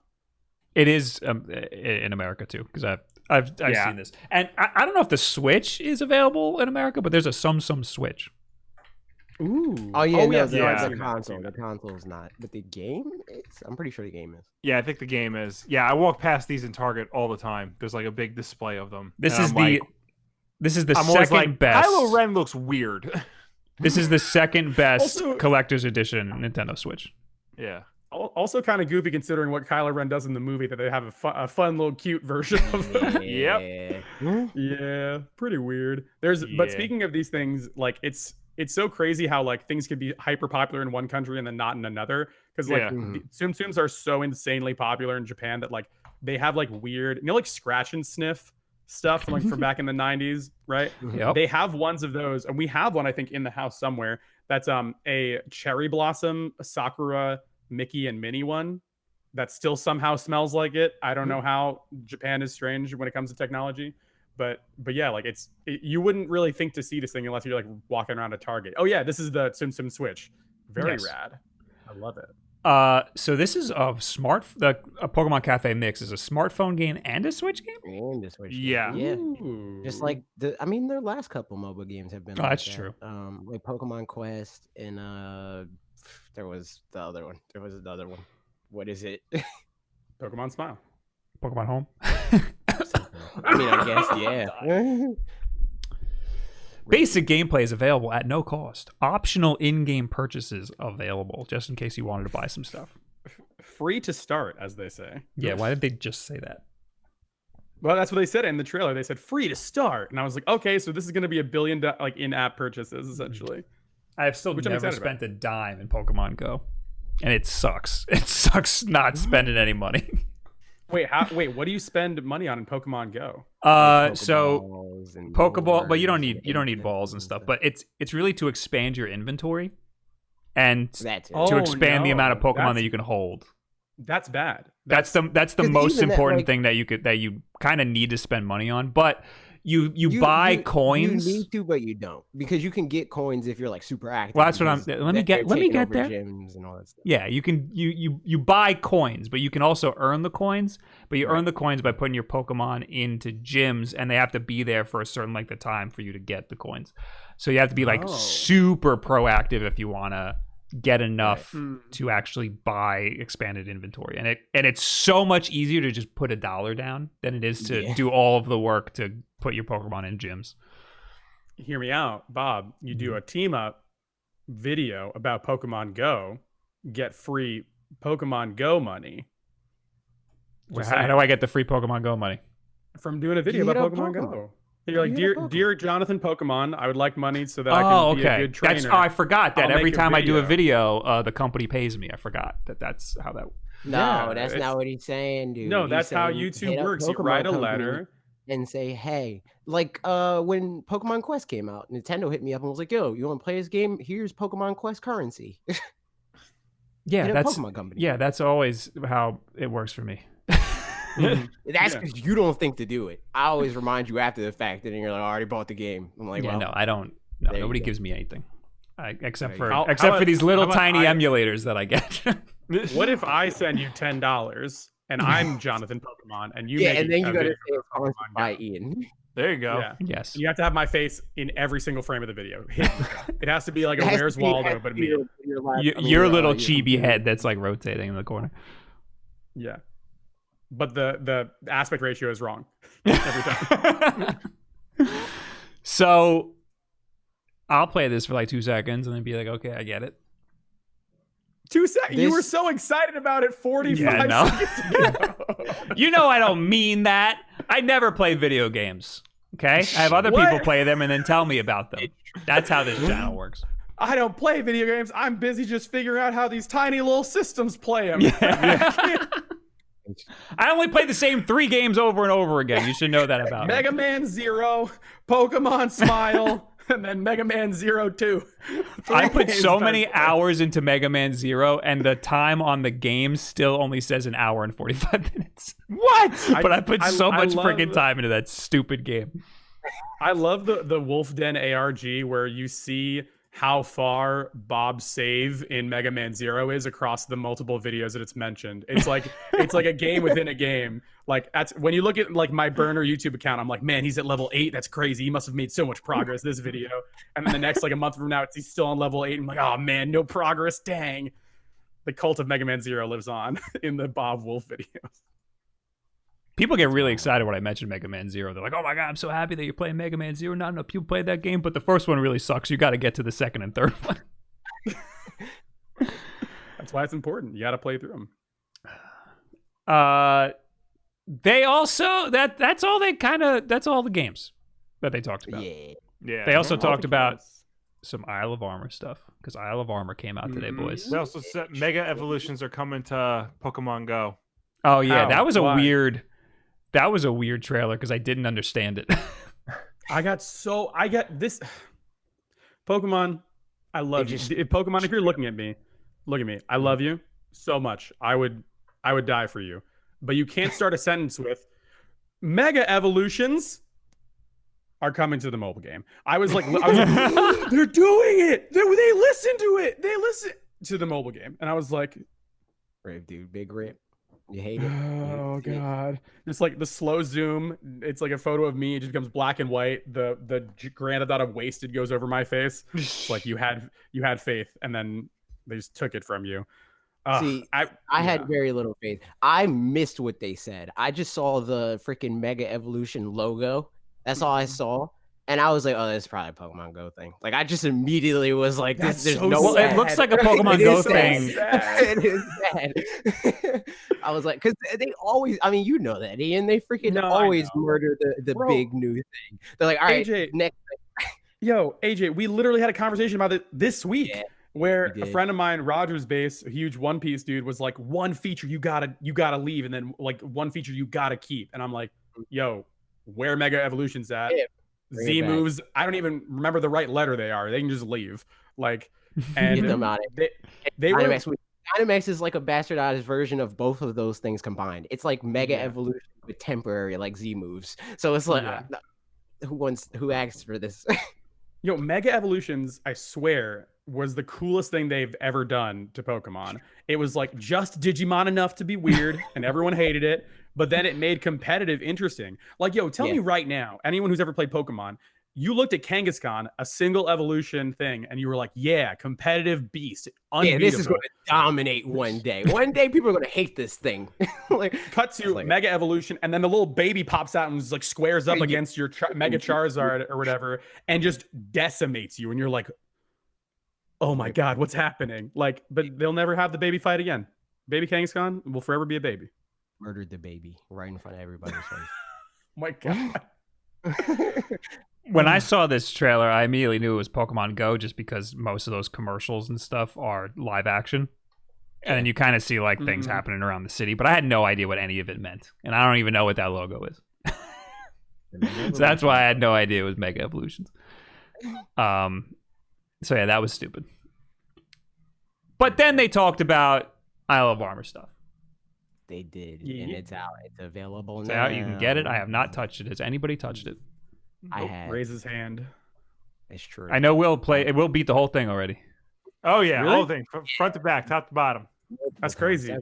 It is in America too, because I've seen this, and I don't know if the Switch is available in America, but there's a Tsum Tsum Switch. Ooh. Oh yeah, the console. The console's not, but the game is. I'm pretty sure the game is. Yeah, I think the game is. Yeah, I walk past these in Target all the time. There's like a big display of them. This is the second best. Kylo Ren looks weird. This is the second best collector's edition Nintendo Switch. Yeah. Also kind of goofy considering what Kylo Ren does in the movie, that they have a fun little cute version of it. Yep. Yeah, pretty weird. But speaking of these things, like it's so crazy how like things can be hyper popular in one country and then not in another. Because like Tsum Tsums are so insanely popular in Japan that like they have like weird, like scratch and sniff stuff from back in the 90s, right? Yep. They have ones of those, and we have one I think in the house somewhere. That's a cherry blossom Sakura Mickey and Minnie one that still somehow smells like it. I don't know how. Japan is strange when it comes to technology, but yeah, like you wouldn't really think to see this thing unless you're like walking around a Target. Oh yeah, this is the Tsum Tsum Switch. Very rad. I love it. So this is a Pokemon Cafe Mix is a smartphone game and a Switch game. And a Switch game. Yeah. Ooh. Just like their last couple mobile games have been. Oh, that's true. Like Pokemon Quest and there was the other one. There was another one. What is it? Pokemon Smile. Pokemon Home. mean, I guess, yeah. Basic gameplay is available at no cost. Optional in-game purchases available, just in case you wanted to buy some stuff. Free to start, as they say. Yeah, why did they just say that? Well, that's what they said in the trailer. They said free to start, and I was like, okay, so this is going to be $1 billion like in-app purchases essentially. I've still never spent a dime in Pokemon Go, and it sucks. It sucks not spending any money. Wait, what do you spend money on in Pokemon Go? So Pokeball, but you don't need balls and stuff. But it's really to expand your inventory and to expand the amount of Pokemon that you can hold. That's bad. That's the most important thing that you kind of need to spend money on. But you buy coins. You need to, but you don't, because you can get coins if you're like super active. Well, that's what I'm. Let me get there. Gyms and all that stuff. Yeah, you buy coins, but you can also earn the coins. But you earn the coins by putting your Pokemon into gyms, and they have to be there for a certain length of time for you to get the coins. So you have to be like super proactive if you want to get enough to actually buy expanded inventory. And it's so much easier to just put $1 down than it is to do all of the work to put your Pokemon in gyms. Hear me out, Bob. You do a team up video about Pokemon Go, get free Pokemon Go money. How do I get the free Pokemon Go money? From doing a video about Pokemon Go. You're like, dear Jonathan Pokemon, I would like money so that I can be a good trainer. I forgot that every time I do a video, the company pays me. I forgot that's how that. No, that's not what he's saying, dude. No, that's how YouTube works. You write a letter and say, hey, like when Pokemon Quest came out, Nintendo hit me up and was like, yo, you want to play this game? Here's Pokemon Quest currency. Yeah, that's Pokemon Company. Yeah, that's always how it works for me. That's because you don't think to do it. I always remind you after the fact, and you're like, I already bought the game. I'm like, no, I don't. No, nobody gives me anything, except for these little tiny emulators that I get. What if I send you $10 and I'm Jonathan Pokemon, and you make and then you gotta say it's Pokemon by Ian. There you go. Yeah. Yes. You have to have my face in every single frame of the video. It has to be like a Where's Waldo, but me. Your little chibi head that's like rotating in the corner. Yeah. But the aspect ratio is wrong every time. So I'll play this for like 2 seconds and then be like, okay, I get it. 2 seconds? You were so excited about it 45 seconds ago. You know I don't mean that. I never play video games. Okay? I have other people play them and then tell me about them. That's how this channel works. I don't play video games. I'm busy just figuring out how these tiny little systems play them. Yeah. I only play the same 3 games over and over again. You should know that about me. Mega Man 0, Pokemon Smile, and then Mega Man 02. I put so many hours into Mega Man 0, and the time on the game still only says 1 hour and 45 minutes. What? But I put so much freaking time into that stupid game. I love the Wulff Den ARG where you see how far Bob's save in Mega Man 0 is across the multiple videos that it's mentioned. It's like a game within a game. Like when you look at like my burner YouTube account, I'm like, man, he's at level 8. That's crazy. He must have made so much progress this video. And then the next like a month from now, he's still on level 8. I'm like, oh man, no progress. Dang. The cult of Mega Man 0 lives on in the Bob Wulff videos. People get really excited when I mention Mega Man 0. They're like, oh my God, I'm so happy that you're playing Mega Man 0. Not enough people played that game, but the first one really sucks. You got to get to the second and third one. That's why it's important. You got to play through them. They also, that's all the games that they talked about. Yeah. They also talked about some Isle of Armor stuff, because Isle of Armor came out today, boys. They also said Mega Evolutions are coming to Pokemon Go. Oh, yeah. That was a weird trailer because I didn't understand it. I get this Pokemon. I love you. Pokemon, if you're looking at me, look at me. I love you so much. I would die for you. But you can't start a sentence with Mega Evolutions are coming to the mobile game. I was like they're doing it. They listen to it. They listen to the mobile game. And I was like, Rip, dude, big rip. You hate it. Oh God! Just like the slow zoom, it's like a photo of me. It just becomes black and white. The Grand Theft Auto wasted goes over my face. It's like you had faith, and then they just took it from you. See, I had very little faith. I missed what they said. I just saw the freaking Mega Evolution logo. That's all I saw. And I was like, oh, that's probably a Pokemon Go thing. Like, I just immediately was like, there's so no Well, it looks like a Pokemon Go thing. It is bad. I was like, because they always, I mean, you know that, Ian. They freaking always murder the big new thing. They're like, all right, AJ, next. Yo, AJ, we literally had a conversation about it this week. Yeah. Where a friend of mine, Rogers Base, a huge One Piece dude, was like, one feature you gotta leave, and then like one feature you gotta keep. And I'm like, yo, where Mega Evolution's at? Yeah, Z moves, I don't even remember the right letter they are. They can just leave. Like, and get them out of it. They were Dynamax is like a bastardized version of both of those things combined. It's like Mega Evolution with temporary like Z moves. So it's like who asked for this? Yo, Mega Evolutions, I swear, was the coolest thing they've ever done to Pokemon. It was like just Digimon enough to be weird, and everyone hated it, but then it made competitive interesting. Like, yo, tell me right now, anyone who's ever played Pokemon, you looked at Kangaskhan, a single evolution thing, and you were like, yeah, competitive beast. Unbeatable. Yeah, this is going to dominate one day. One day people are going to hate this thing. Like, cut to Mega Evolution, and then the little baby pops out and just like squares up against your Mega Charizard or whatever, and just decimates you, and you're like, oh my God, what's happening? Like, but they'll never have the baby fight again. Baby Kangaskhan will forever be a baby. Murdered the baby right in front of everybody's face. My God. When I saw this trailer, I immediately knew it was Pokemon Go just because most of those commercials and stuff are live action. And then you kind of see like things happening around the city, but I had no idea what any of it meant. And I don't even know what that logo is. So that's why I had no idea it was Mega Evolutions. So yeah, that was stupid. But then they talked about Isle of Armor stuff. They did, and it's out. It's available It's now. out. You can get it. I have not touched it. Has anybody touched it? I have. Raise his hand. It's true. I know Will play. It will beat the whole thing already. Oh yeah, really? whole thing, front to back, top to bottom. That's crazy.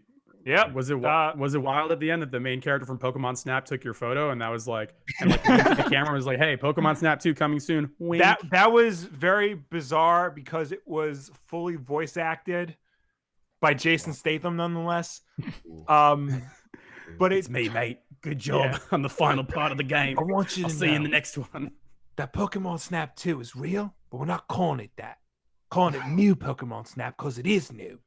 Yeah. Was it wild at the end that the main character from Pokemon Snap took your photo and that was like, and like the camera was like, hey, Pokemon Snap 2 coming soon. Wink. That was very bizarre because it was fully voice acted by Jason Statham, nonetheless. But it's me, mate. Good job on the final part of the game. I want you to I'll see you in the next one. That Pokemon Snap 2 is real, but we're not calling it that. Calling it new Pokemon Snap because it is new.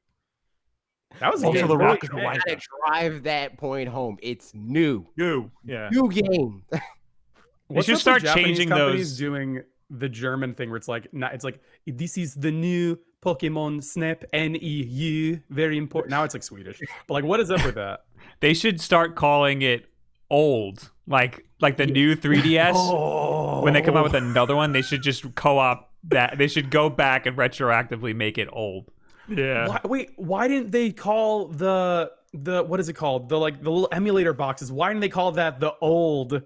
That was also the Rock is the I white. gotta drive that point home. It's new. New game. They should start changing those. Doing the German thing where it's like this is the new Pokemon Snap NEU. Very important. Now it's like Swedish. But like, what is up with that? They should start calling it old, like the new 3DS. When they come out with another one, they should just co-op that. They should go back and retroactively make it old. Yeah. Why didn't they call the what is it called? The little emulator boxes. Why didn't they call that the old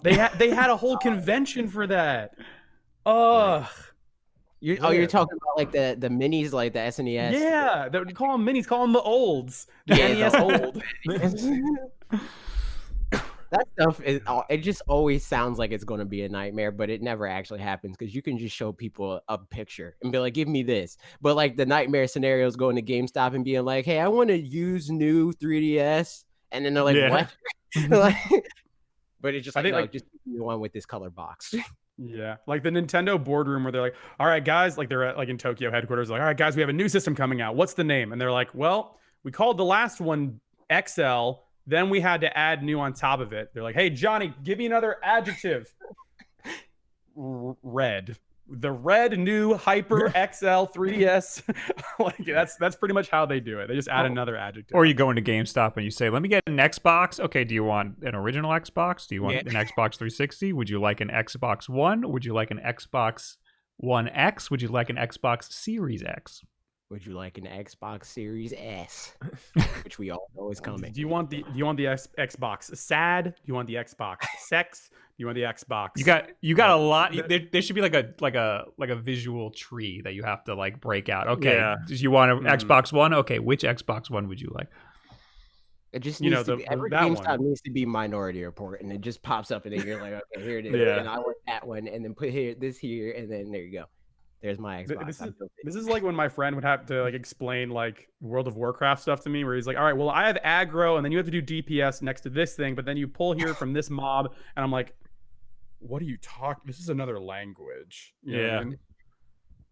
they had a whole convention for that. Ugh. You're talking about like the minis, like the SNES. Yeah, they call them minis, call them the olds. The NES old. That stuff it just always sounds like it's going to be a nightmare, but it never actually happens because you can just show people a picture and be like, give me this. But like the nightmare scenarios going to GameStop and being like, hey, I want to use new 3DS. And then they're like, what? But it's just like, no, just give me the one with this color box. Yeah, like the Nintendo boardroom where they're like, all right, guys, like they're at like in Tokyo headquarters, like, all right, guys, we have a new system coming out. What's the name? And they're like, well, we called the last one XL. Then we had to add new on top of it. They're like, hey, Johnny, give me another adjective. Red. The red new Hyper XL 3DS. Like that's pretty much how they do it. They just add another adjective. Or you go into GameStop and you say, let me get an Xbox. Okay, do you want an original Xbox? Do you want an Xbox 360? Would you like an Xbox One? Would you like an Xbox One X? Would you like an Xbox Series X? Would you like an Xbox Series S, which we all know is coming? Do you want the Xbox sad? Do you want the Xbox sex? Do you want the Xbox? You got a lot. There should be like a visual tree that you have to like break out. Okay, do you want an Xbox One? Okay, which Xbox One would you like? It just needs to be, every GameStop needs to be Minority Report, and it just pops up, and then you're like, okay, here it is, and I want that one, and then put this here, and then there you go. There's my Xbox. This is like when my friend would have to like explain like World of Warcraft stuff to me, where he's like, all right, well, I have aggro, and then you have to do DPS next to this thing, but then you pull here from this mob, and I'm like, what are you talking? This is another language. You know what I mean?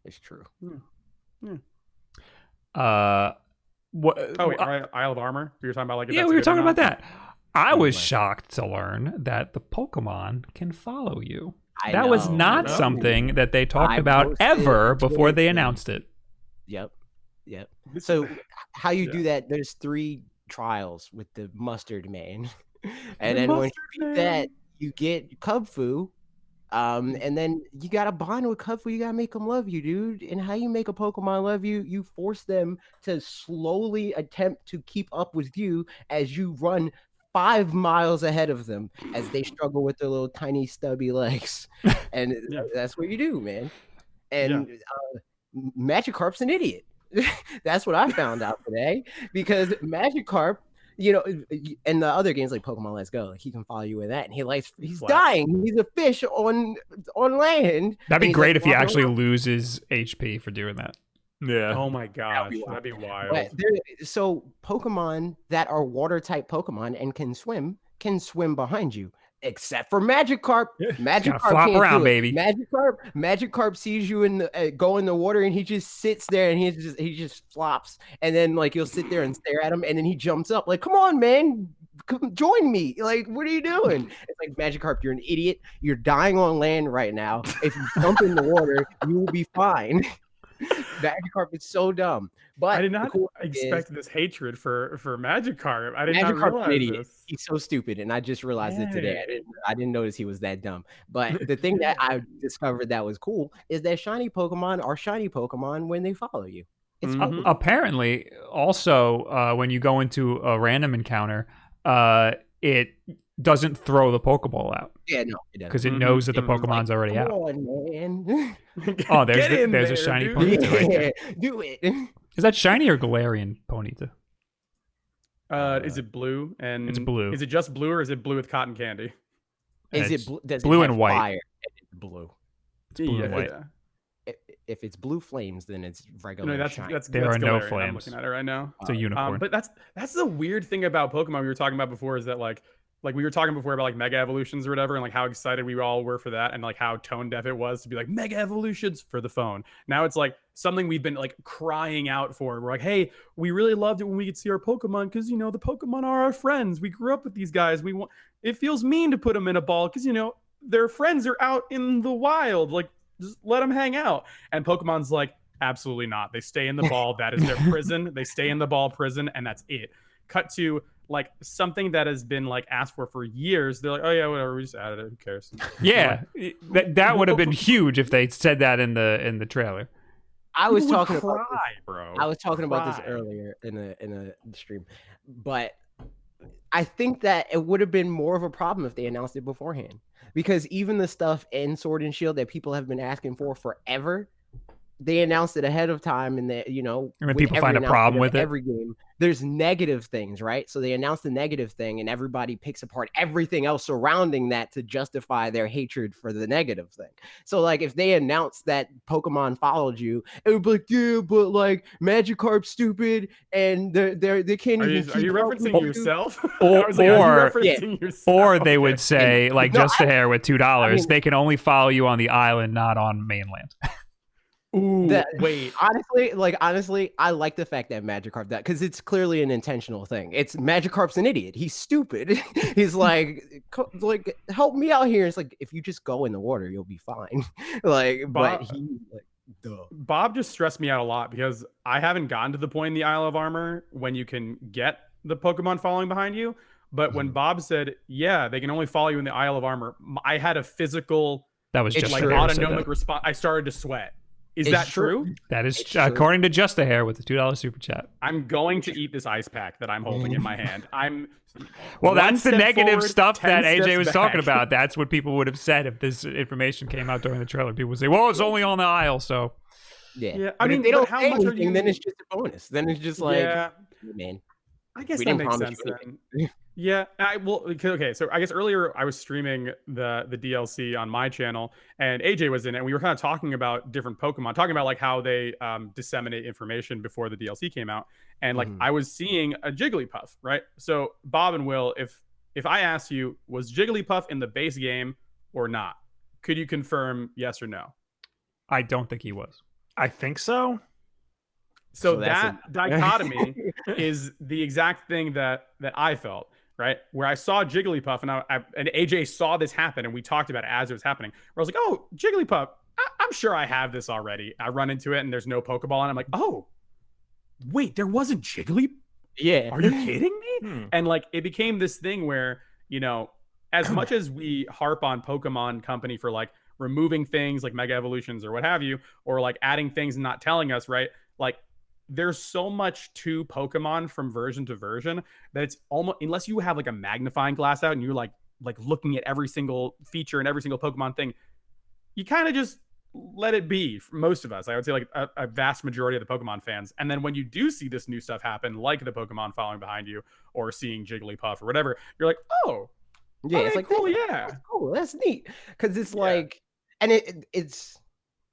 It's true. What? Oh, wait, Isle of Armor. We were talking about like. Yeah, we were talking about that. I was shocked to learn that the Pokemon can follow you. That was not something that they talked about ever before they announced it. Yep. So how you do that, there's 3 trials with the mustard man. And then once you beat that, you get Kubfu. And then you gotta bond with Kubfu. You gotta make them love you, dude. And how you make a Pokemon love you, you force them to slowly attempt to keep up with you as you run 5 miles ahead of them as they struggle with their little tiny stubby legs. And that's what you do, man. And Magikarp's an idiot. That's what I found out today, because Magikarp, you know, in the other games like Pokemon Let's Go, like he can follow you with that, and he's dying. He's a fish on land. That'd be great if he actually loses HP for doing that. Yeah. Oh my gosh, that'd be wild. So Pokemon that are water type Pokemon and can swim behind you, except for Magikarp. Magikarp flop can't around, do it. baby. Magikarp sees you in the go in the water, and he just sits there and he just flops, and then like you'll sit there and stare at him, and then he jumps up like, "Come on, man, come join me!" Like, what are you doing? It's like, Magikarp, you're an idiot. You're dying on land right now. If you jump in the water, you will be fine. Magikarp is so dumb. But I did not expect this hatred for Magikarp. I did not realize this. He's so stupid, and I just realized it today. I didn't notice he was that dumb. But the thing that I discovered that was cool is that shiny Pokemon are shiny Pokemon when they follow you. It's cool. Apparently, also when you go into a random encounter, it doesn't throw the Pokeball out. Yeah, no, it doesn't. Because it knows that the Pokemon's already out. Come on, man. Oh, there's a shiny Ponyta right there. Do it. Is that shiny or Galarian Ponyta? Is it blue? And it's blue. Is it just blue, or is it blue with cotton candy? Is it blue? Does blue it and white? Fire? It's blue. It's blue and white. If it's blue flames, then it's regular. No, shiny. There are no Galarian. flames. I'm looking at it right now. It's a unicorn. But that's the weird thing about Pokemon we were talking about before, is that like we were talking before about like mega evolutions or whatever, and like how excited we all were for that, and like how tone deaf it was to be like mega evolutions for the phone. Now it's like something we've been like crying out for. We're like, hey, we really loved it when we could see our Pokemon, because you know the Pokemon are our friends. We grew up with these guys. We want. It feels mean to put them in a ball because you know their friends are out in the wild. Like, just let them hang out. And Pokemon's like, absolutely not. They stay in the ball. That is their prison. They stay in the ball prison, and that's it. Cut to like something that has been like asked for years. They're like, oh yeah, whatever, we just added it. Who cares? Yeah, that would have been huge if they said that in the trailer. I was talking about this earlier in a stream, but I think that it would have been more of a problem if they announced it beforehand, because even the stuff in Sword and Shield that people have been asking for forever, they announced it ahead of time, and that, you know, and when people find a problem with it, every game there's negative things, right? So they announced the negative thing, and everybody picks apart everything else surrounding that to justify their hatred for the negative thing. So like if they announced that Pokemon followed you, it would be like, yeah, but like Magikarp's stupid, and they can't even. Are you referencing yourself? Or they would say like just a hair with $2. They can only follow you on the island, not on mainland. Ooh, wait. Honestly, I like the fact that Magikarp that, because it's clearly an intentional thing. It's Magikarp's an idiot. He's stupid. He's like help me out here. It's like, if you just go in the water, you'll be fine. Bob just stressed me out a lot, because I haven't gotten to the point in the Isle of Armor when you can get the Pokemon following behind you. But when Bob said, yeah, they can only follow you in the Isle of Armor, I had a physical autonomic response. I started to sweat. Is that true? That is according to Just a Hair with the $2 super chat. I'm going to eat this ice pack that I'm holding in my hand. Well, that's the negative stuff that AJ was talking about. That's what people would have said if this information came out during the trailer. People would say, well, it's only on the aisle, so. Yeah. I mean, if they don't say anything, then it's just a bonus. Then it's just like, man. I guess that makes sense then. Yeah, okay. So I guess earlier I was streaming the DLC on my channel, and AJ was in it, and we were kind of talking about different Pokemon, talking about like how they disseminate information before the DLC came out, and like I was seeing a Jigglypuff, right? So Bob and Will, if I asked you, was Jigglypuff in the base game or not, could you confirm yes or no? I don't think he was. I think so. So that dichotomy is the exact thing that I felt. Right, where I saw Jigglypuff, and AJ saw this happen, and we talked about it as it was happening. Where I was like, "Oh, Jigglypuff, I'm sure I have this already." I run into it, and there's no Pokeball, and I'm like, "Oh, wait, there wasn't Jiggly? Yeah, are you kidding me?" And like, it became this thing where, you know, as much as we harp on Pokemon Company for like removing things like Mega Evolutions or what have you, or like adding things and not telling us, right? Like, there's so much to Pokemon from version to version that it's almost, unless you have like a magnifying glass out and you're like looking at every single feature and every single Pokemon thing, you kind of just let it be. For most of us, I would say like a vast majority of the Pokemon fans. And then when you do see this new stuff happen, like the Pokemon following behind you or seeing Jigglypuff or whatever, you're like, oh, yeah, it's like, cool, yeah, that's cool, that's neat, because it's like, and it's.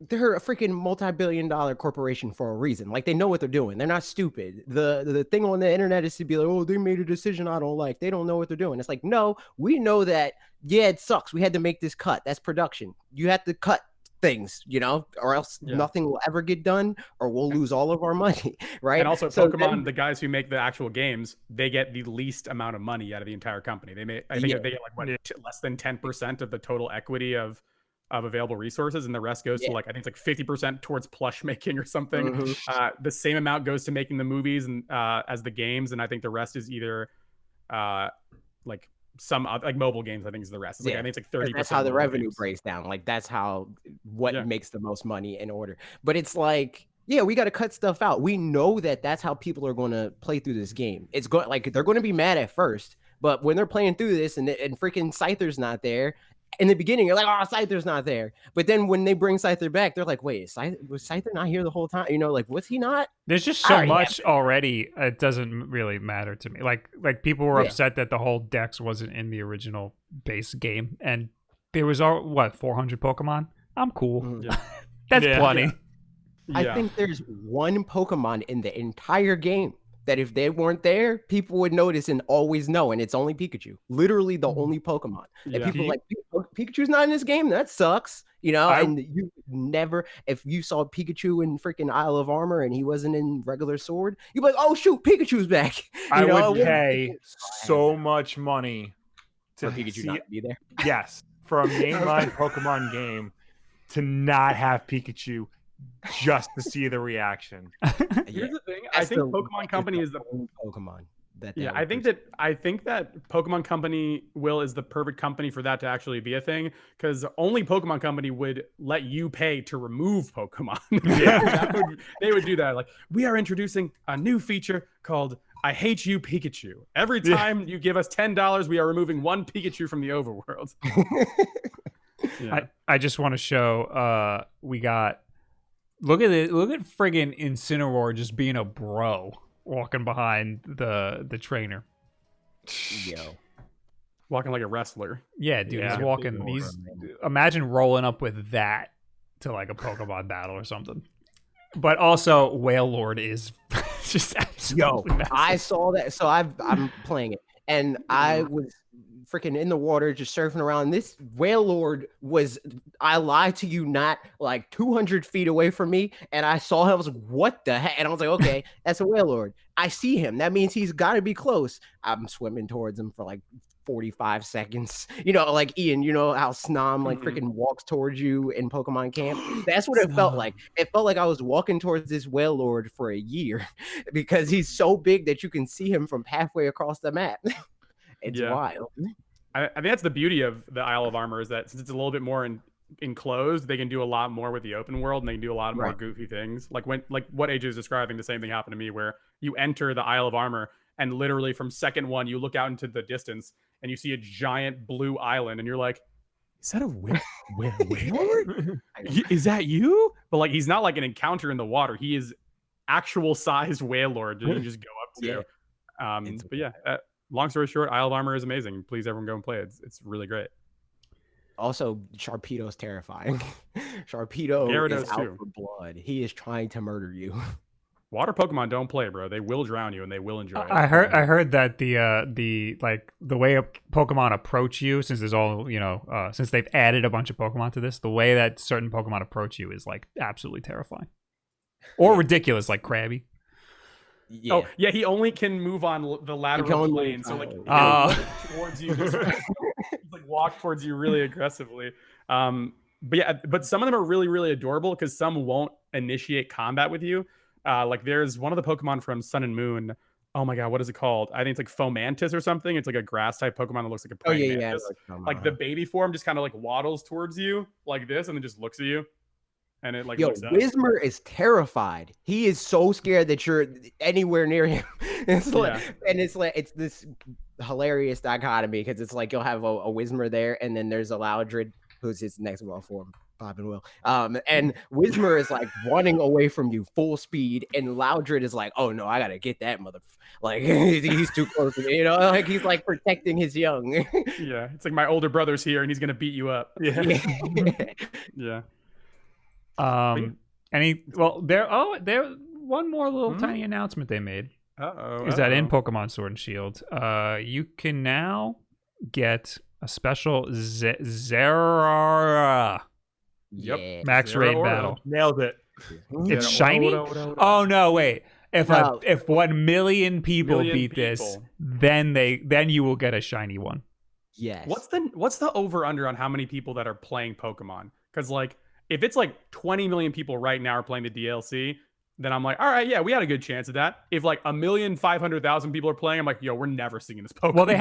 They're a freaking multi-billion-dollar corporation for a reason. Like, they know what they're doing. They're not stupid. The thing on the internet is to be like, oh, they made a decision I don't like. They don't know what they're doing. It's like, no, we know that, yeah, it sucks. We had to make this cut. That's production. You have to cut things, you know, or else nothing will ever get done, or we'll lose all of our money, right? And also, so Pokemon, the guys who make the actual games, they get the least amount of money out of the entire company. I think they get like less than 10% of the total equity of available resources, and the rest goes to like, I think it's like 50% towards plush making or something. The same amount goes to making the movies and as the games, and I think the rest is either like some like mobile games. I think is the rest. It's like, I think it's like 30%. That's how the revenue breaks down. Like, that's how what makes the most money in order. But it's like, yeah, we got to cut stuff out. We know that that's how people are going to play through this game. It's going, like, they're going to be mad at first, but when they're playing through this and freaking Scyther's not there, in the beginning, you're like, oh, Scyther's not there. But then when they bring Scyther back, they're like, wait, was Scyther not here the whole time? You know, like, was he not? There's just so much already. It doesn't really matter to me. Like people were upset that the whole Dex wasn't in the original base game, and there was 400 Pokemon. I'm cool. That's plenty. I think there's one Pokemon in the entire game that if they weren't there, people would notice and always know, and it's only Pikachu. Literally the only Pokemon. And people are like, Pikachu's not in this game? That sucks. You know, and you never, if you saw Pikachu in freaking Isle of Armor and he wasn't in regular Sword, you'd be like, oh shoot, Pikachu's back. I would pay so much money for Pikachu not to be there. Yes, for a mainline Pokemon game to not have Pikachu, just to see the reaction. Here's the thing. I think Pokemon Company is the Pokemon. I think that Pokemon Company is the perfect company for that to actually be a thing, because only Pokemon Company would let you pay to remove Pokemon. They would do that. Like, we are introducing a new feature called I Hate You Pikachu. Every time you give us $10, we are removing one Pikachu from the overworld. I just want to show we got. Look at it! Look at friggin' Incineroar just being a bro, walking behind the trainer. Yo, walking like a wrestler. Yeah, dude, he's walking. Imagine rolling up with that to like a Pokemon battle or something. But also, Wailord is just absolutely massive. I saw that, so I'm playing it, and I was freaking in the water just surfing around. This Wailord was, I lied to you not, like 200 feet away from me, and I saw him. I was like, what the heck? And I was like, okay, that's a Wailord. I see him. That means he's got to be close. I'm swimming towards him for like 45 seconds. You know, like Ian, you know how Snom like freaking walks towards you in Pokemon Camp? That's what it felt like. It felt like I was walking towards this Wailord for a year because he's so big that you can see him from halfway across the map. It's wild. I think that's the beauty of the Isle of Armor, is that since it's a little bit more enclosed, they can do a lot more with the open world, and they can do a lot more goofy things. Like what AJ is describing, the same thing happened to me, where you enter the Isle of Armor, and literally from second one, you look out into the distance, and you see a giant blue island, and you're like, is that a Wailord? Is that you? But like, he's not like an encounter in the water. He is actual sized Wailord that you can just go up to. But yeah, long story short, Isle of Armor is amazing. Please, everyone go and play it. It's really great. Also, Sharpedo's terrifying. Sharpedo is out for blood. He is trying to murder you. Water Pokemon don't play, bro. They will drown you and they will enjoy it. I heard that the way Pokemon approach you, since there's all since they've added a bunch of Pokemon to this, the way that certain Pokemon approach you is like absolutely terrifying, or ridiculous, like Krabby. Yeah. Oh yeah, he only can move on the lateral plane, so like towards you, just like walk towards you really aggressively. But some of them are really, really adorable because some won't initiate combat with you. Like there's one of the Pokemon from Sun and Moon. Oh my god, what is it called? I think it's like Fomantis or something. It's like a grass type Pokemon that looks like a praying mantis. Like the baby form just kind of like waddles towards you like this and then just looks at you. And it like looks up. Whismer is terrified. He is so scared that you're anywhere near him. It's it's this hilarious dichotomy because it's like you'll have a Whismer there, and then there's a Loudred who's his next well form, Bob and Will. And Whismer is like running away from you full speed, and Loudred is like, oh no, I gotta get that like he's too close to me, like he's like protecting his young. Yeah, it's like my older brother's here and he's gonna beat you up. Yeah. Yeah. There one more little tiny announcement they made. Is that in Pokemon Sword and Shield, you can now get a special Zerara max raid battle. Nailed it. It's shiny. Oh no, wait. If 1 million people beat this, then you will get a shiny one. Yes. What's the over under on how many people that are playing Pokemon? Because like if it's like 20 million people right now are playing the DLC, then I'm like, all right, yeah, we had a good chance of that. If like 1,500,000 people are playing, I'm like, yo, we're never seeing this Pokemon. Well, they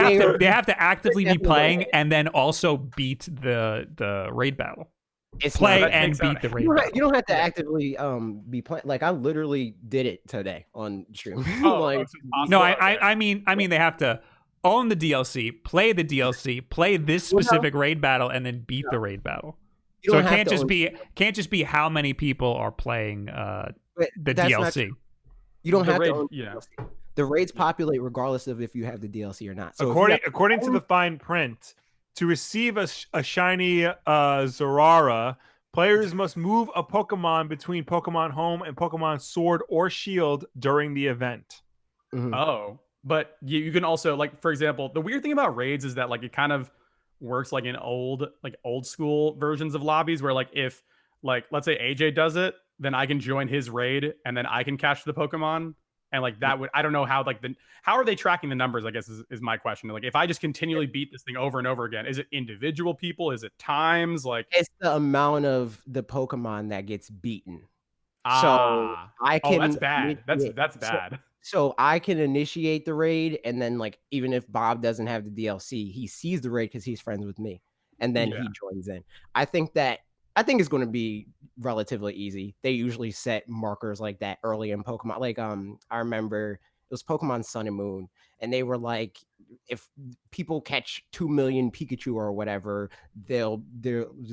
have to actively be playing and then also beat the raid battle. Play and beat the raid battle. You don't have to actively be playing. Like I literally did it today on stream. I mean they have to own the DLC, play this specific raid battle, and then beat the raid battle. So it can't just be how many people are playing the DLC. You don't have to own the DLC. The raids populate regardless of if you have the DLC or not. So according to the fine print, to receive a shiny Zerara, players must move a Pokemon between Pokemon Home and Pokemon Sword or Shield during the event. Mm-hmm. Oh, but you can also, like, for example, the weird thing about raids is that like it kind of works like in old school versions of lobbies where like if like let's say AJ does it, then I can join his raid and then I can catch the Pokemon. And like that would, I don't know how how are they tracking the numbers, I guess is my question. Like if I just continually beat this thing over and over again, is it individual people? Is it times? Like it's the amount of the Pokemon that gets beaten. So I can. Oh, that's bad. That's bad. So I can initiate the raid, and then like even if Bob doesn't have the DLC, he sees the raid because he's friends with me, and then he joins in. I think it's going to be relatively easy. They usually set markers like that early in Pokemon. Like I remember it was Pokemon Sun and Moon, and they were like, if people catch 2 million Pikachu or whatever, they'll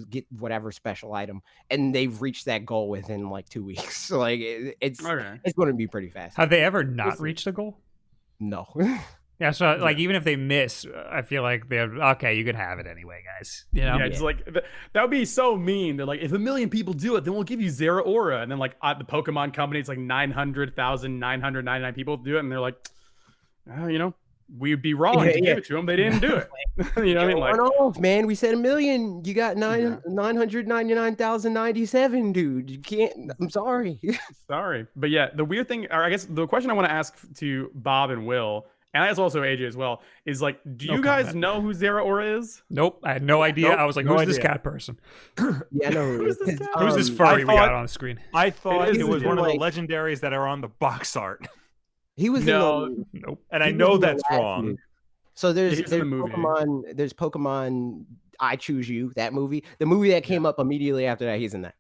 get whatever special item, and they've reached that goal within like 2 weeks. So like it's going to be pretty fast. Have they ever not reached the goal? No. Yeah, so like even if they miss, I feel like they're okay. You can have it anyway, guys. You know, it's like that would be so mean. They're like, if 1 million people do it, then we'll give you Zero Aura, and then like the Pokemon Company, it's like 900,999 people do it, and they're like, we'd be wrong to give it to them. They didn't do it. You know what I mean? Like, off, man. We said 1 million. You got 999,097, dude. You can't. I'm sorry. Sorry, but yeah, the weird thing, or I guess the question I want to ask to Bob and Will. And that's also AJ as well. Is like, do you guys know who Zera Aura is? Nope, I had no idea. I was like, who's this cat person? Yeah, no. Who's this cat? Who's this furry we got on the screen? I thought it was one of the legendaries that are on the box art. He was nope. And I know that's wrong. Movie. So there's Pokemon. There's Pokemon I Choose You. That movie. The movie that came up immediately after that. He's in that.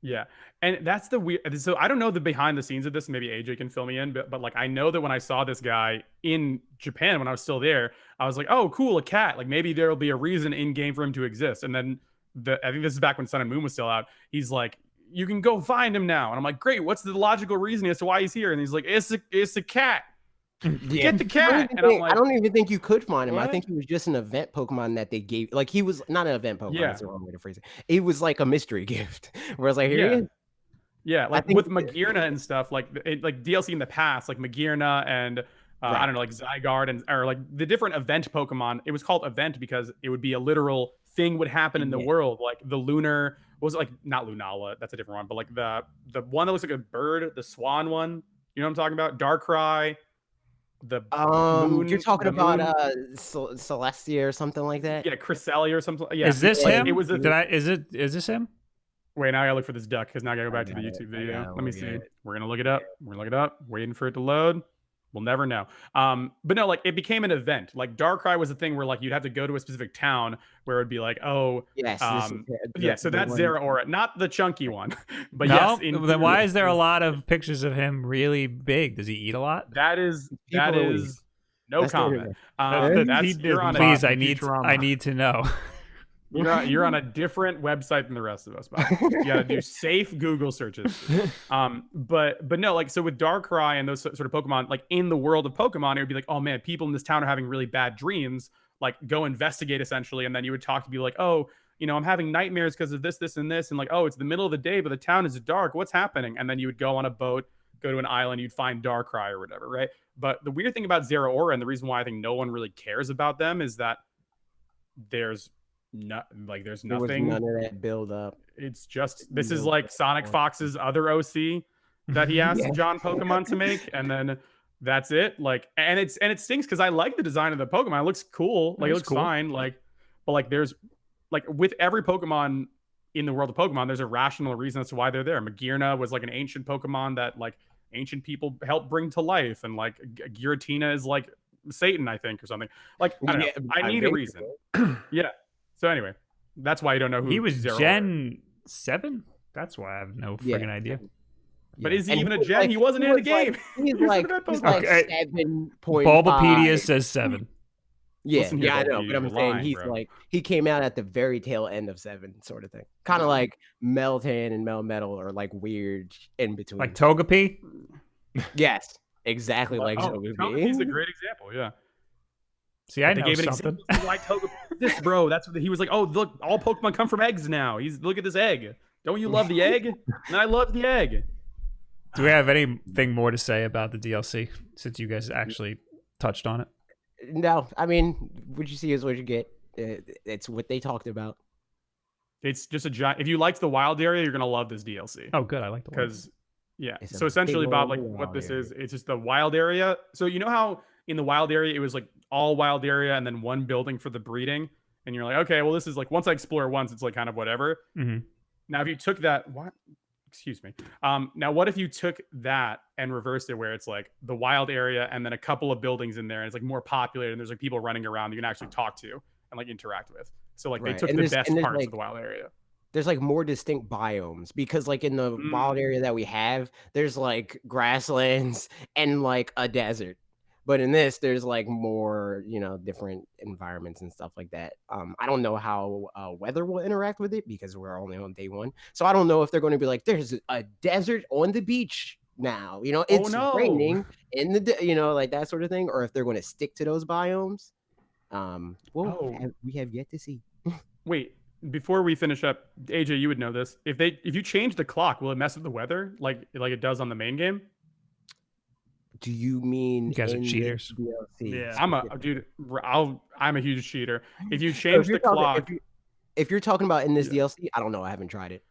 Yeah. And that's the weird. So I don't know the behind the scenes of this. Maybe AJ can fill me in. But like I know that when I saw this guy in Japan when I was still there, I was like, oh, cool, a cat. Like maybe there'll be a reason in game for him to exist. And then I think this is back when Sun and Moon was still out. He's like, you can go find him now. And I'm like, great. What's the logical reasoning as to why he's here? And he's like, it's a cat. Get the cat. I don't even think you could find him. What? I think he was just an event Pokemon that they gave. Like he was not an event Pokemon. That's the wrong way to phrase it. It was like a mystery gift. Where I was like, here he is. Yeah, like with Magearna and stuff, like DLC in the past, like Magearna and I don't know, like Zygarde and or like the different event Pokemon. It was called event because it would be a literal thing would happen in the world, like the lunar. What was it, like not Lunala? That's a different one, but like the one that looks like a bird, the swan one. You know what I'm talking about? Darkrai. The moon, you're talking about Celestia or something like that. Yeah, Cresselia or something. Yeah, is this him? It was. Is this him? Wait, now I gotta look for this duck because now I gotta go back to the YouTube video. Let me see. We're gonna look it up. We're gonna look it up. Waiting for it to load. We'll never know. But no, like it became an event. Like Darkrai was a thing where like you'd have to go to a specific town where it would be like, oh, yes, so that's Zeraora, not the chunky one. But no, yes. Then why is there a lot of pictures of him really big? Does he eat a lot? That is no comment. Please, I need to know. You're on a different website than the rest of us. You got to do safe Google searches. But no, like so with Darkrai and those sort of Pokemon, like in the world of Pokemon, it would be like, oh man, people in this town are having really bad dreams. Like go investigate essentially, and then you would talk to be like, oh, you know, I'm having nightmares because of this, this, and this, and like, oh, it's the middle of the day, but the town is dark. What's happening? And then you would go on a boat, go to an island, you'd find Darkrai or whatever, right? But the weird thing about Zeraora and the reason why I think no one really cares about them is that there's there's nothing. None of that build up. It's just this is like Sonic Fox's other OC that he asked John Pokemon to make, and then that's it. Like, and it stinks because I like the design of the Pokemon. It looks cool. Like it looks fine. Like, but like there's like with every Pokemon in the world of Pokemon, there's a rational reason as to why they're there. Magearna was like an ancient Pokemon that like ancient people helped bring to life, and like Giratina is like Satan, I think, or something. Like I don't know. I need a reason. Yeah. So anyway, that's why you don't know who he was. Zeraora. Gen 7. That's why I have no friggin' idea. But is he even a gen? He wasn't in the game. He's like 7.5. Bulbapedia says 7. Yeah, I know, but I'm saying he's like he came out at the very tail end of 7, sort of thing. Kind of like Meltan and Melmetal are like weird in between. Like Togepi? Yes, exactly like Togepi. He's a great example. Yeah. See, I know something. Like this, bro. That's what he was like. Oh, look, all Pokemon come from eggs now. Look at this egg. Don't you love the egg? And I love the egg. Do we have anything more to say about the DLC since you guys actually touched on it? No, I mean, what you see is what you get. It's what they talked about. It's just a giant. If you liked the wild area, you're gonna love this DLC. Oh, good. I like the because so essentially, Bob, like what this is, it's just the wild area. So you know how in the wild area it was like all wild area and then one building for the breeding, and you're like, okay, well this is like once I explore once, it's like kind of whatever. Mm-hmm. Now if you took that, excuse me. Now what if you took that and reversed it where it's like the wild area and then a couple of buildings in there and it's like more populated and there's like people running around you can actually talk to and like interact with. So like they took the best parts of the wild area. There's like more distinct biomes because like in the wild area that we have, there's like grasslands and like a desert. But in this, there's like more, different environments and stuff like that. I don't know how weather will interact with it because we're only on day 1. So I don't know if they're going to be like, there's a desert on the beach now. It's raining in the, like that sort of thing. Or if they're going to stick to those biomes. We have yet to see. Wait, before we finish up, AJ, you would know this. If you change the clock, will it mess with the weather like it does on the main game? Do you mean you guys are cheaters? Yeah, I'm a huge cheater. If you change the clock, if you're talking about in this DLC, I don't know. I haven't tried it.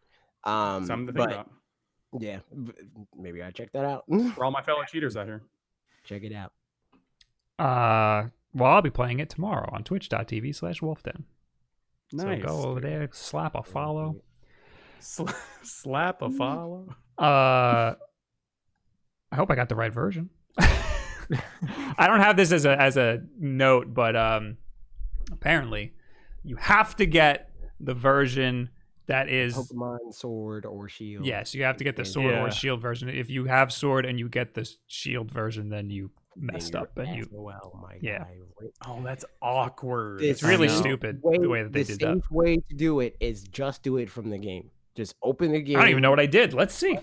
Something to think about. Yeah, maybe I check that out. For all my fellow cheaters out here, check it out. Well, I'll be playing it tomorrow on twitch.tv/wolfden. Nice. So go over there, slap a follow. Slap a follow. I hope I got the right version. I don't have this as a note, but apparently you have to get the version that is Pokemon Sword or Shield. Yes, you have to get the Sword or Shield version. If you have Sword and you get the Shield version, then you messed up and you. Oh, that's awkward. It's really stupid the way that they did that. The safe way to do it is just do it from the game. Just open the game. I don't even know what I did. Let's see.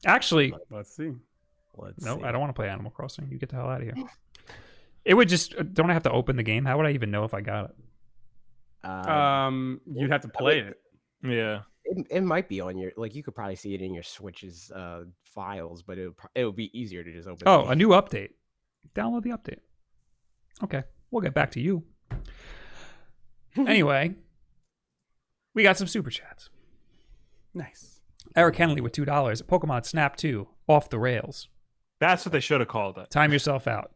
Actually, let's see. No, I don't want to play Animal Crossing. You get the hell out of here. It would just don't I have to open the game? How would I even know if I got it? You'd have to play it. Yeah. It might be on your you could probably see it in your Switch's files, but it would be easier to just open. Oh, a new update. Download the update. Okay, we'll get back to you. Anyway, we got some super chats. Nice. Eric Henley with $2. Pokemon Snap 2 off the rails. That's what they should have called it. Time yourself out.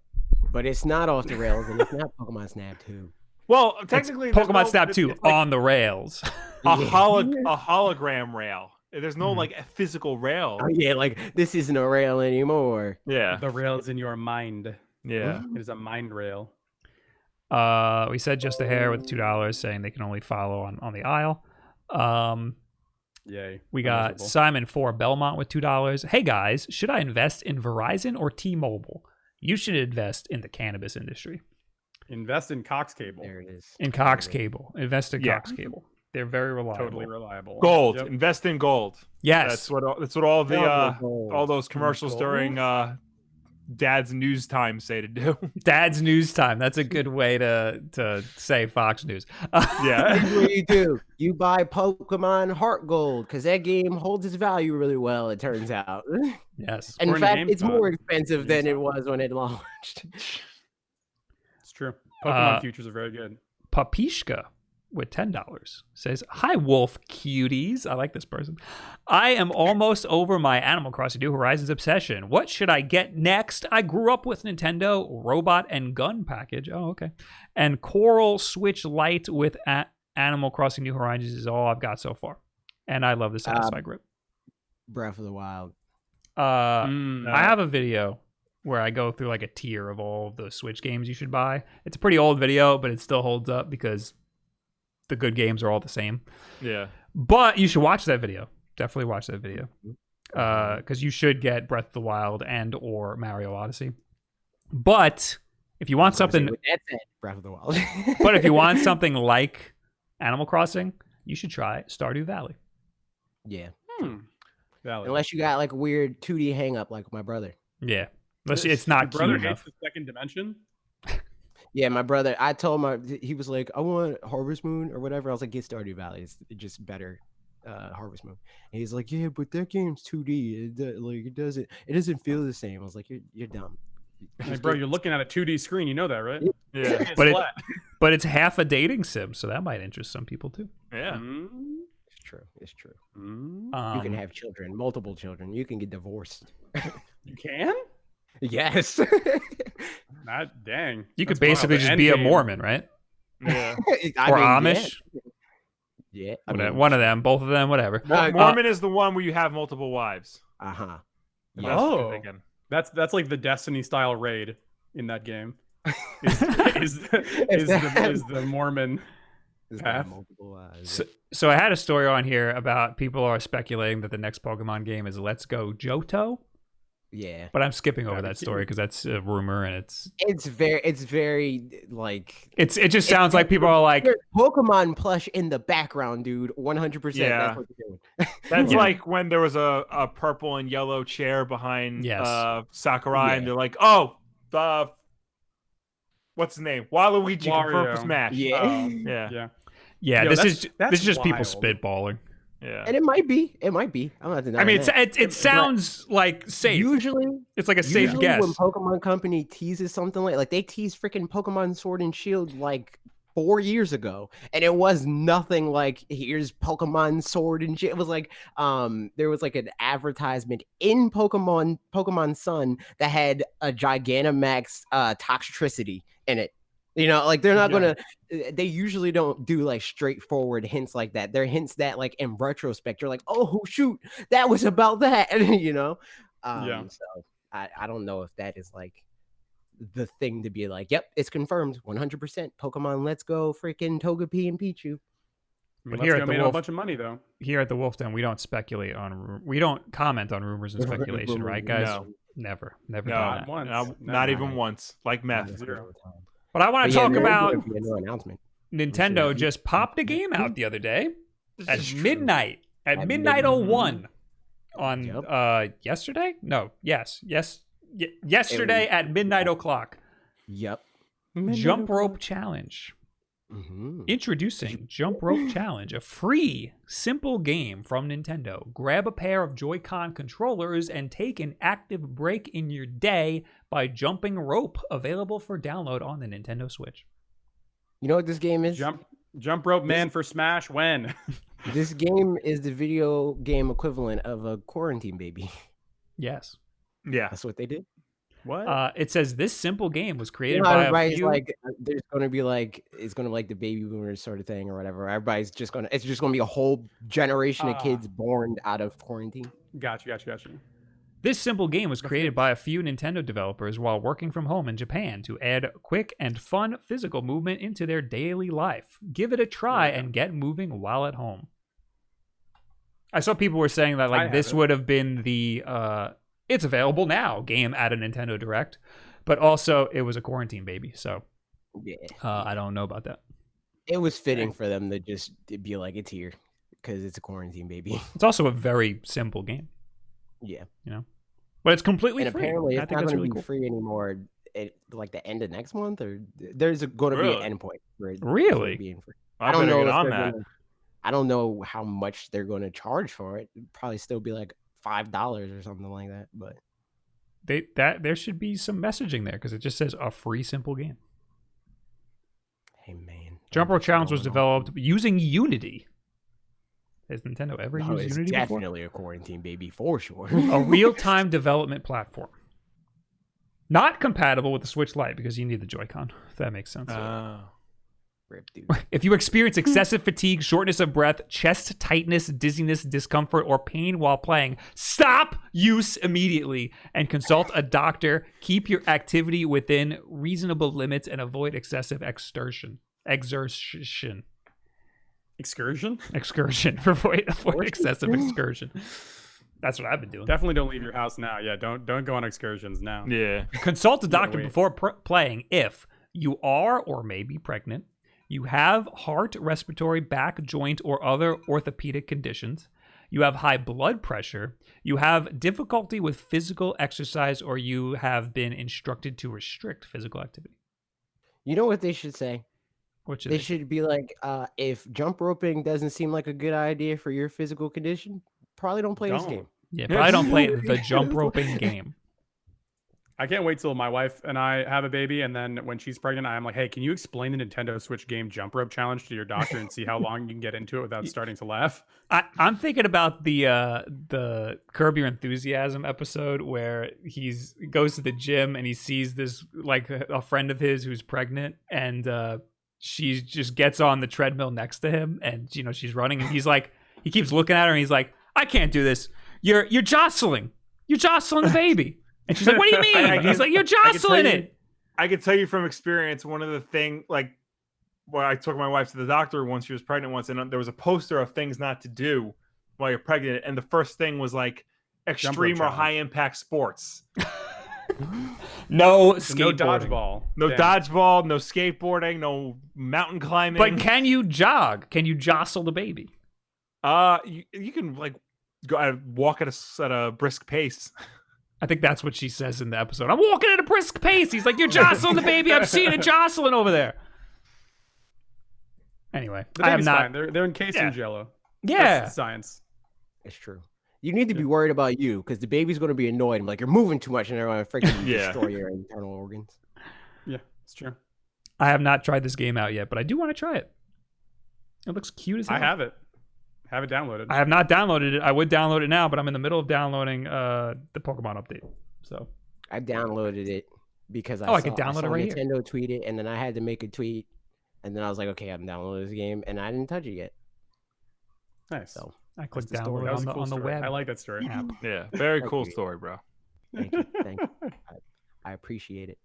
But it's not off the rails, and it's not Pokemon Snap 2. Well, technically, it's Pokemon Snap 2 on the rails. A hologram rail. There's no a physical rail. Oh, yeah, this isn't a rail anymore. Yeah, the rail's in your mind. Yeah, it is a mind rail. We said just a hair with $2, saying they can only follow on the aisle. Yay. We got Simon 4 Belmont with $2. Hey guys, should I invest in Verizon or T-Mobile? You should invest in the cannabis industry. Invest in Cox Cable. There it is. In Cox Cable. Invest in Cox Cable. They're very reliable. Totally reliable. Gold. Yep. Invest in gold. Yes. That's what all the all those commercials during Dad's News Time say to do. Dad's News Time. That's a good way to say Fox News. Yeah. That's what you do. You buy Pokemon Heart Gold because that game holds its value really well, it turns out. Yes. In fact, it's more expensive than it was when it launched. It's true. Pokemon futures are very good. Papishka with $10 says, "Hi Wulff cuties." I like this person. "I am almost over my Animal Crossing New Horizons obsession. What should I get next? I grew up with Nintendo Robot and Gun package." Oh, okay. "And Coral Switch Lite with Animal Crossing New Horizons is all I've got so far. And I love the Satisfy grip." Breath of the Wild. I have a video where I go through a tier of all of the Switch games you should buy. It's a pretty old video, but it still holds up because the good games are all the same. Yeah. But you should watch that video. Definitely watch that video. Because you should get Breath of the Wild and or Mario Odyssey. But if you want something... Breath of the Wild. But if you want something like Animal Crossing, you should try Stardew Valley. Yeah. Valley. Unless you got a weird 2D hang up like my brother. Yeah. Unless it's not cute enough. Hates the second dimension? Yeah, my brother, I told him, he was like, "I want Harvest Moon or whatever." I was like, "Get Stardew Valley. It's just better Harvest Moon." And he's like, "Yeah, but that game's 2D. It doesn't feel the same." I was like, "You're dumb." Hey, bro, you're looking at a 2D screen. You know that, right? Yeah. But it's half a dating sim, so that might interest some people too. Yeah. It's true. It's true. Mm-hmm. You can have children, multiple children. You can get divorced. You can? Yes. Not dang. You could basically just be a Mormon, right? Yeah. Or Amish. Yeah. One of them, both of them, whatever. Mormon is the one where you have multiple wives. Uh-huh. Yeah. Oh. That's like the Destiny style raid in that game. Is the Mormon path. So I had a story on here about people are speculating that the next Pokemon game is Let's Go Johto. Yeah, but I'm skipping over that story because that's a rumor and it's very it just sounds like people are like Pokemon plush in the background, dude. 100%. Yeah, that's what they're doing. That's like when there was a purple and yellow chair behind Sakurai, and they're like, "Oh, what's his name? Waluigi confirmed for Smash." Yeah. Yo, this is just people spitballing. Yeah, and it might be. I'm not denying. I mean, it sounds like safe. Usually, it's like a safe guess. When Pokemon Company teases something like they teased freaking Pokemon Sword and Shield 4 years ago, and it was nothing like here's Pokemon Sword and Shield. It was like there was an advertisement in Pokemon Sun that had a Gigantamax Toxtricity in it. You know, they're not gonna. They usually don't do straightforward hints like that. They're hints that in retrospect you're like, "Oh shoot, that was about that." You know. So I don't know if that is the thing to be like, "Yep, it's confirmed, 100%. Pokemon Let's Go, freaking Togepi and Pichu." But here at the made Wulff, a bunch of money though. Here at the Wulff Den, we don't speculate on. We don't comment on rumors and speculation, right, guys? No. Never. Not once. Not even once. Like meth. But I want to talk about announcement. Nintendo just popped a game out the other day at midnight. At midnight 01 on yesterday? No, yes. yesterday at midnight o'clock. Yep. Jump Rope Challenge. Introducing Jump Rope Challenge, a free, simple game from Nintendo. Grab a pair of Joy-Con controllers and take an active break in your day by jumping rope. Available for download on the Nintendo Switch. You know what this game is? Jump Rope Man for Smash. When? This game is the video game equivalent of a quarantine baby. Yes. Yeah. That's what they did. What? It says this simple game was created by a few... like, there's going to be like, it's going to be like the baby boomers sort of thing or whatever. It's just going to be a whole generation of kids born out of quarantine. Gotcha. This simple game was created by a few Nintendo developers while working from home in Japan to add quick and fun physical movement into their daily life. Give it a try and get moving while at home. I saw people were saying that like this would have been the it's available now game at a Nintendo Direct, but also it was a quarantine baby, so I don't know about that. It was fitting for them to just be like, it's here because it's a quarantine baby. It's also a very simple game. Yeah, you know, but it's completely and free. Apparently, I it's think not that's going to really be cool. free anymore. Like the end of next month, or there's going to be an endpoint for it. Really? For being free. I don't know on that. I don't know how much they're going to charge for it. It'd probably still be like $5 or something like that. But there should be some messaging there because it just says a free simple game. Hey man, Jump Rope Challenge was developed using Unity. Has Nintendo ever used Unity before? Definitely a quarantine baby for sure. A real-time development platform. Not compatible with the Switch Lite because you need the Joy-Con. If that makes sense. Rip, dude. If you experience excessive fatigue, shortness of breath, chest tightness, dizziness, discomfort, or pain while playing, stop use immediately and consult a doctor. Keep your activity within reasonable limits and avoid excessive exertion. Excursion? Avoid excessive excursion. That's what I've been doing. Definitely don't leave your house now. Yeah, don't go on excursions now. Yeah. Consult a doctor before playing if you are or may be pregnant, you have heart, respiratory, back, joint, or other orthopedic conditions, you have high blood pressure, you have difficulty with physical exercise, or you have been instructed to restrict physical activity. You know what they should say? They should be like, if jump roping doesn't seem like a good idea for your physical condition, probably don't play this game. Yeah, probably don't play the jump roping game. I can't wait till my wife and I have a baby, and then when she's pregnant, I'm like, hey, can you explain the Nintendo Switch game Jump Rope Challenge to your doctor and see how long you can get into it without starting to laugh? I'm thinking about the Curb Your Enthusiasm episode where he goes to the gym and he sees this like a friend of his who's pregnant, and she just gets on the treadmill next to him, and you know she's running, and he keeps looking at her, and he's like, I can't do this. You're jostling the baby. And she's like, what do you mean? He's like, you're jostling it. I can tell you from experience, one of the things, like, I took my wife to the doctor once she was pregnant once, and there was a poster of things not to do while you're pregnant. And the first thing was like extreme or high impact sports. No dodgeball. No dodgeball, no skateboarding, no mountain climbing. But can you jog? Can you jostle the baby? You can like go walk at a brisk pace. I think that's what she says in the episode. I'm walking at a brisk pace. He's like, you're jostling the baby. I'm seeing it jostling over there. Anyway, I am not. Fine. They're encased in Jello. Yeah, that's science. It's true. You need to be worried about you because the baby's going to be annoyed. I'm like, you're moving too much, and they're going to freaking destroy your internal organs. Yeah, it's true. I have not tried this game out yet, but I do want to try it. It looks cute as hell. I have it. Have it downloaded. I have not downloaded it. I would download it now, but I'm in the middle of downloading the Pokemon update. So I downloaded it because I could download it right Nintendo tweet it, and then I had to make a tweet, and then I was like, okay, I'm downloading this game, and I didn't touch it yet. Nice. So I clicked download on the web. I like that story. App. Yeah, very cool story, bro. Thank you. I appreciate it.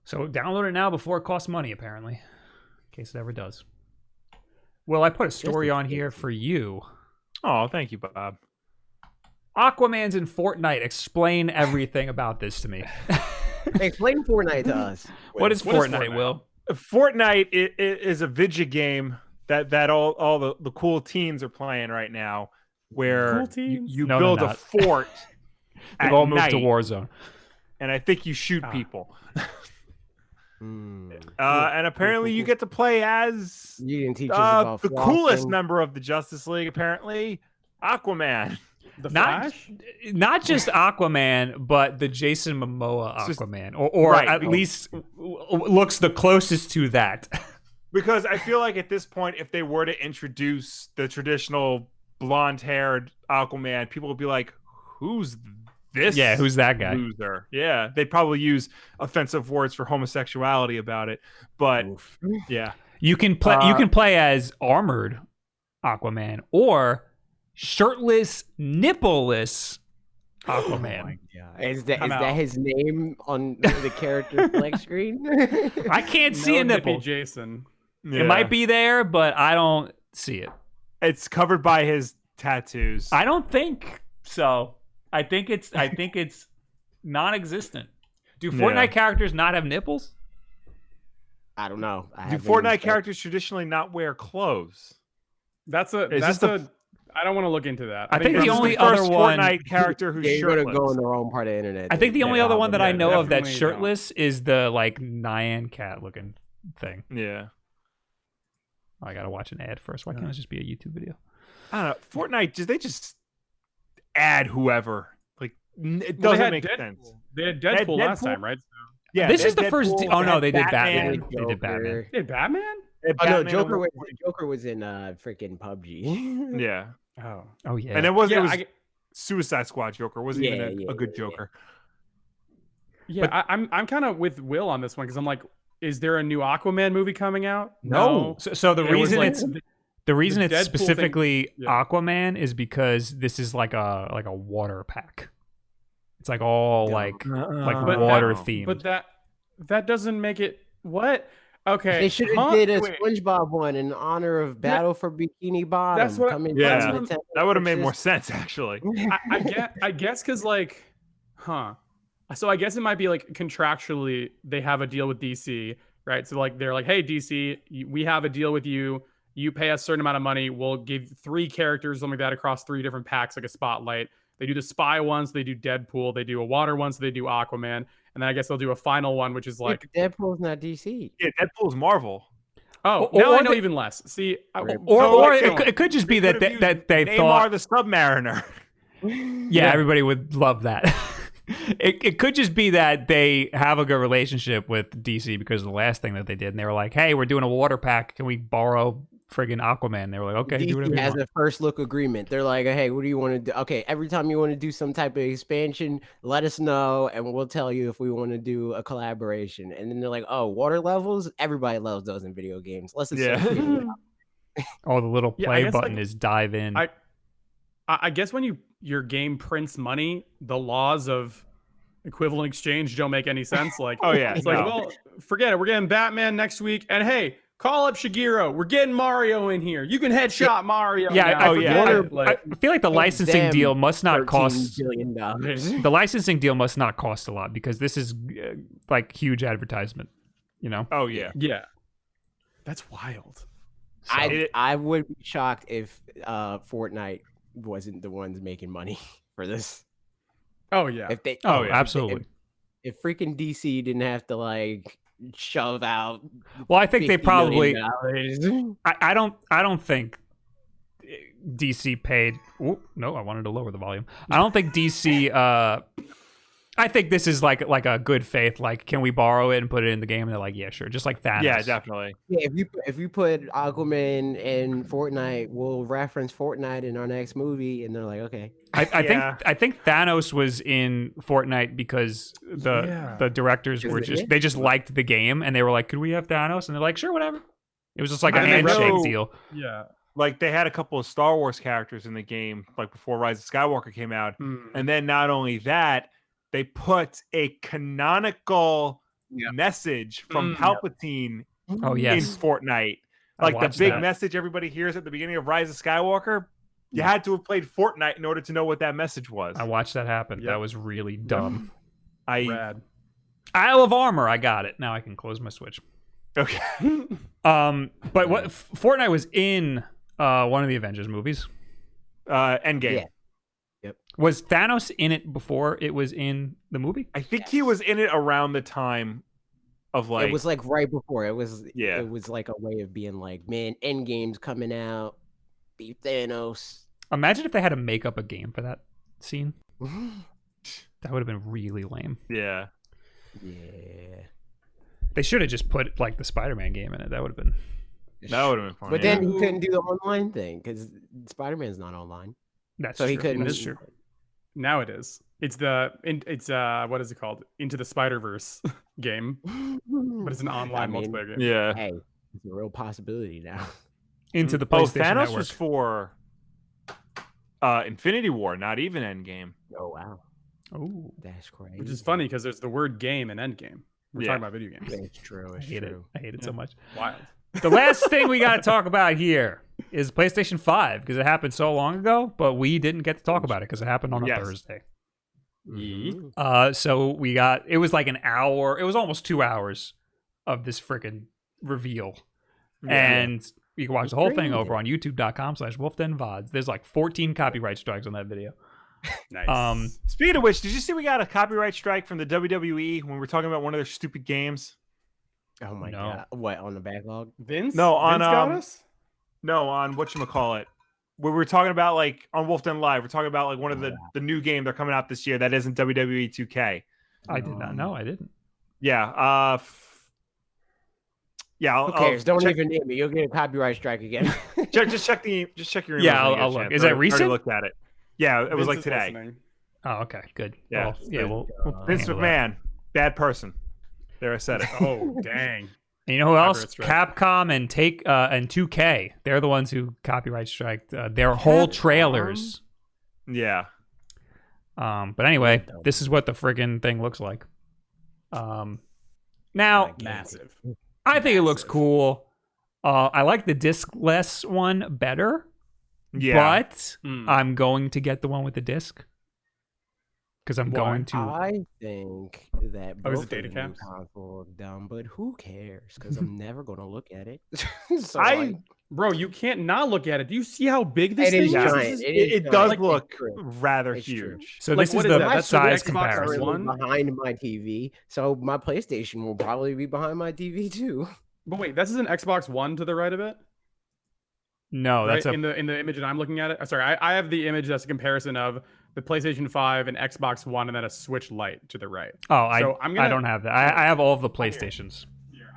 So download it now before it costs money, apparently, in case it ever does. Well, I put a story on here for you. Oh, thank you, Bob. Aquaman's in Fortnite. Explain everything about this to me. Explain Fortnite to us. What is Fortnite, Will? Fortnite is a video game that all the cool teens are playing right now, where you build a fort. They've all moved to Warzone. and I think you shoot people. And apparently you get to play as you didn't teach us about the coolest member of the Justice League, apparently, Aquaman. The Flash? Not just Aquaman, but the Jason Momoa Aquaman, or at least looks the closest to that. Because I feel like at this point, if they were to introduce the traditional blonde-haired Aquaman, people would be like, "Who's this? Yeah, who's that guy?" Loser. Yeah, they'd probably use offensive words for homosexuality about it. But yeah, you can play as armored Aquaman or shirtless, nippleless Aquaman. Is that his name on the character flex screen? I can't see a nipple. Jason. It might be there, but I don't see it. It's covered by his tattoos. I don't think so. I think it's non-existent. Do Fortnite characters not have nipples? I don't know. Do Fortnite characters traditionally not wear clothes? I don't want to look into that. I think the only other one Fortnite character who's you're shirtless. gonna go in the wrong part of the internet. I think the only other one that I know of that's shirtless is the like Nyan Cat looking thing. Yeah. I gotta watch an ad first. Why can't it just be a YouTube video? I don't know. Fortnite they just add whoever. Like it doesn't make sense. They had Deadpool last time, right? Yeah. This is the first. Oh no, they did Batman. They did Batman. Did Batman? No, Joker was in freaking PUBG. Yeah. Oh yeah. And it was Suicide Squad Joker. Wasn't even a good Joker. Yeah, but I'm kind of with Will on this one because I'm like, is there a new Aquaman movie coming out? No. So the reason it's specifically Aquaman is because this is like a water pack. It's like all like water themed. But that doesn't make it what? Okay. They should have did a SpongeBob one in honor of Battle for Bikini Bottom. That's what. That would have made more sense actually. I guess because like, So I guess it might be like contractually they have a deal with DC, right? So like they're like, hey DC, we have a deal with you. You pay us a certain amount of money. We'll give 3 characters, something like that, across 3 different packs, like a spotlight. They do the spy one, so they do Deadpool. They do a water one, so they do Aquaman. And then I guess they'll do a final one, which is like Deadpool's not DC. Yeah, Deadpool's Marvel. Oh, now I know even less. See, it could just be that they thought the Submariner. Yeah, everybody would love that. It could just be that they have a good relationship with DC because of the last thing that they did, and they were like, "Hey, we're doing a water pack. Can we borrow friggin' Aquaman?" They were like, "Okay, DC do whatever you has want." a first look agreement. They're like, "Hey, what do you want to do? Okay, every time you want to do some type of expansion, let us know, and we'll tell you if we want to do a collaboration." And then they're like, "Oh, water levels. Everybody loves those in video games. Let's just Oh, the little play button is dive in. I guess when your game prints money, the laws of equivalent exchange don't make any sense. Like, it's like, well, forget it. We're getting Batman next week, and hey, call up Shigeru. We're getting Mario in here. You can headshot Mario. Yeah, I feel like the licensing deal must not cost $13 billion. The licensing deal must not cost a lot because this is like huge advertisement. You know? Oh yeah, yeah. That's wild. So, I would be shocked if Fortnite wasn't the ones making money for this. Oh yeah. If they, absolutely. If freaking DC didn't have to like shove out. Well, I think they probably. I don't think DC paid. Oh, no, I wanted to lower the volume. I don't think DC. I think this is like a good faith. Like, can we borrow it and put it in the game? And they're like, yeah, sure. Just like Thanos. Yeah, definitely. Yeah, if you put Aquaman in Fortnite, we'll reference Fortnite in our next movie, and they're like, okay. I think Thanos was in Fortnite because the directors were they just liked the game and they were like, could we have Thanos? And they're like, sure, whatever. It was just like a handshake deal. Yeah. Like they had a couple of Star Wars characters in the game, like before Rise of Skywalker came out, and then not only that. They put a canonical message from Palpatine in Fortnite. Like the big message everybody hears at the beginning of Rise of Skywalker. You had to have played Fortnite in order to know what that message was. I watched that happen. Yep. That was really dumb. Rad. Isle of Armor. I got it. Now I can close my Switch. Okay. But what Fortnite was in one of the Avengers movies. Endgame. Yeah. Yep. Was Thanos in it before it was in the movie? I think he was in it around the time of like. It was like right before. It was Yeah. It was like a way of being like, man, Endgame's coming out. Beat Thanos. Imagine if they had to make up a game for that scene. That would have been really lame. Yeah. Yeah. They should have just put like the Spider-Man game in it. That would have been. That would have been fun. But then he couldn't do the online thing because Spider-Man's not online. That's so true. he couldn't. That's true. Now it is. It's what is it called? Into the Spider-Verse game, but it's an online multiplayer game. Yeah. Hey, it's a real possibility now. Into the PlayStation Thanos Network. was for Infinity War, not even Endgame. Oh wow. Oh, that's crazy. Which is funny because there's the word game and Endgame. We're talking about video games. It's true. It's I hate true. it. I hate it so much. Wild. The last thing we got to talk about here is PlayStation 5 because it happened so long ago, but we didn't get to talk about it because it happened on a Thursday. So it was like an hour. It was almost 2 hours of this freaking reveal. Yeah. And you can watch the whole thing over on youtube.com/wolfdenvods. There's like 14 copyright strikes on that video. Nice. Speaking of which, did you see we got a copyright strike from the WWE when we're talking about one of their stupid games? Oh my god! What, on the backlog? Vince? No, on Vince got us? No, on whatchamacallit. Where we're talking about like on Wolf Den Live, we're talking about like one of the new game they're coming out this year that isn't WWE 2K. I did not know. I didn't. Yeah. Yeah. Who cares? Don't even name it. You'll get a copyright strike again. Just check your email. Yeah, I'll look. Is that recent? I looked at it. Yeah, it was like today. Listening. Oh, okay, good. Yeah, we'll Vince McMahon, bad person. There, I said it. Oh, dang. And you know who else? Capcom and 2K. They're the ones who copyright striked their whole trailers. Yeah. But anyway, this is what the friggin' thing looks like. Now, massive. I think it looks cool. I like the disc-less one better. Yeah. But I'm going to get the one with the disc. Because I'm going to. I think that both is it of data the caps? new console are dumb, but who cares? Because I'm never going to look at it. Bro, you can't not look at it. Do you see how big this thing is? Giant. It does look rather it's huge. True. So this is the size comparison. One behind my TV, so my PlayStation will probably be behind my TV too. But wait, this is an Xbox One to the right of it. No, that's in the image that I'm looking at it. Sorry, I have the image that's a comparison of the PlayStation 5 and Xbox One, and then a Switch Lite to the right. Oh, I don't have that. I have all of the PlayStations.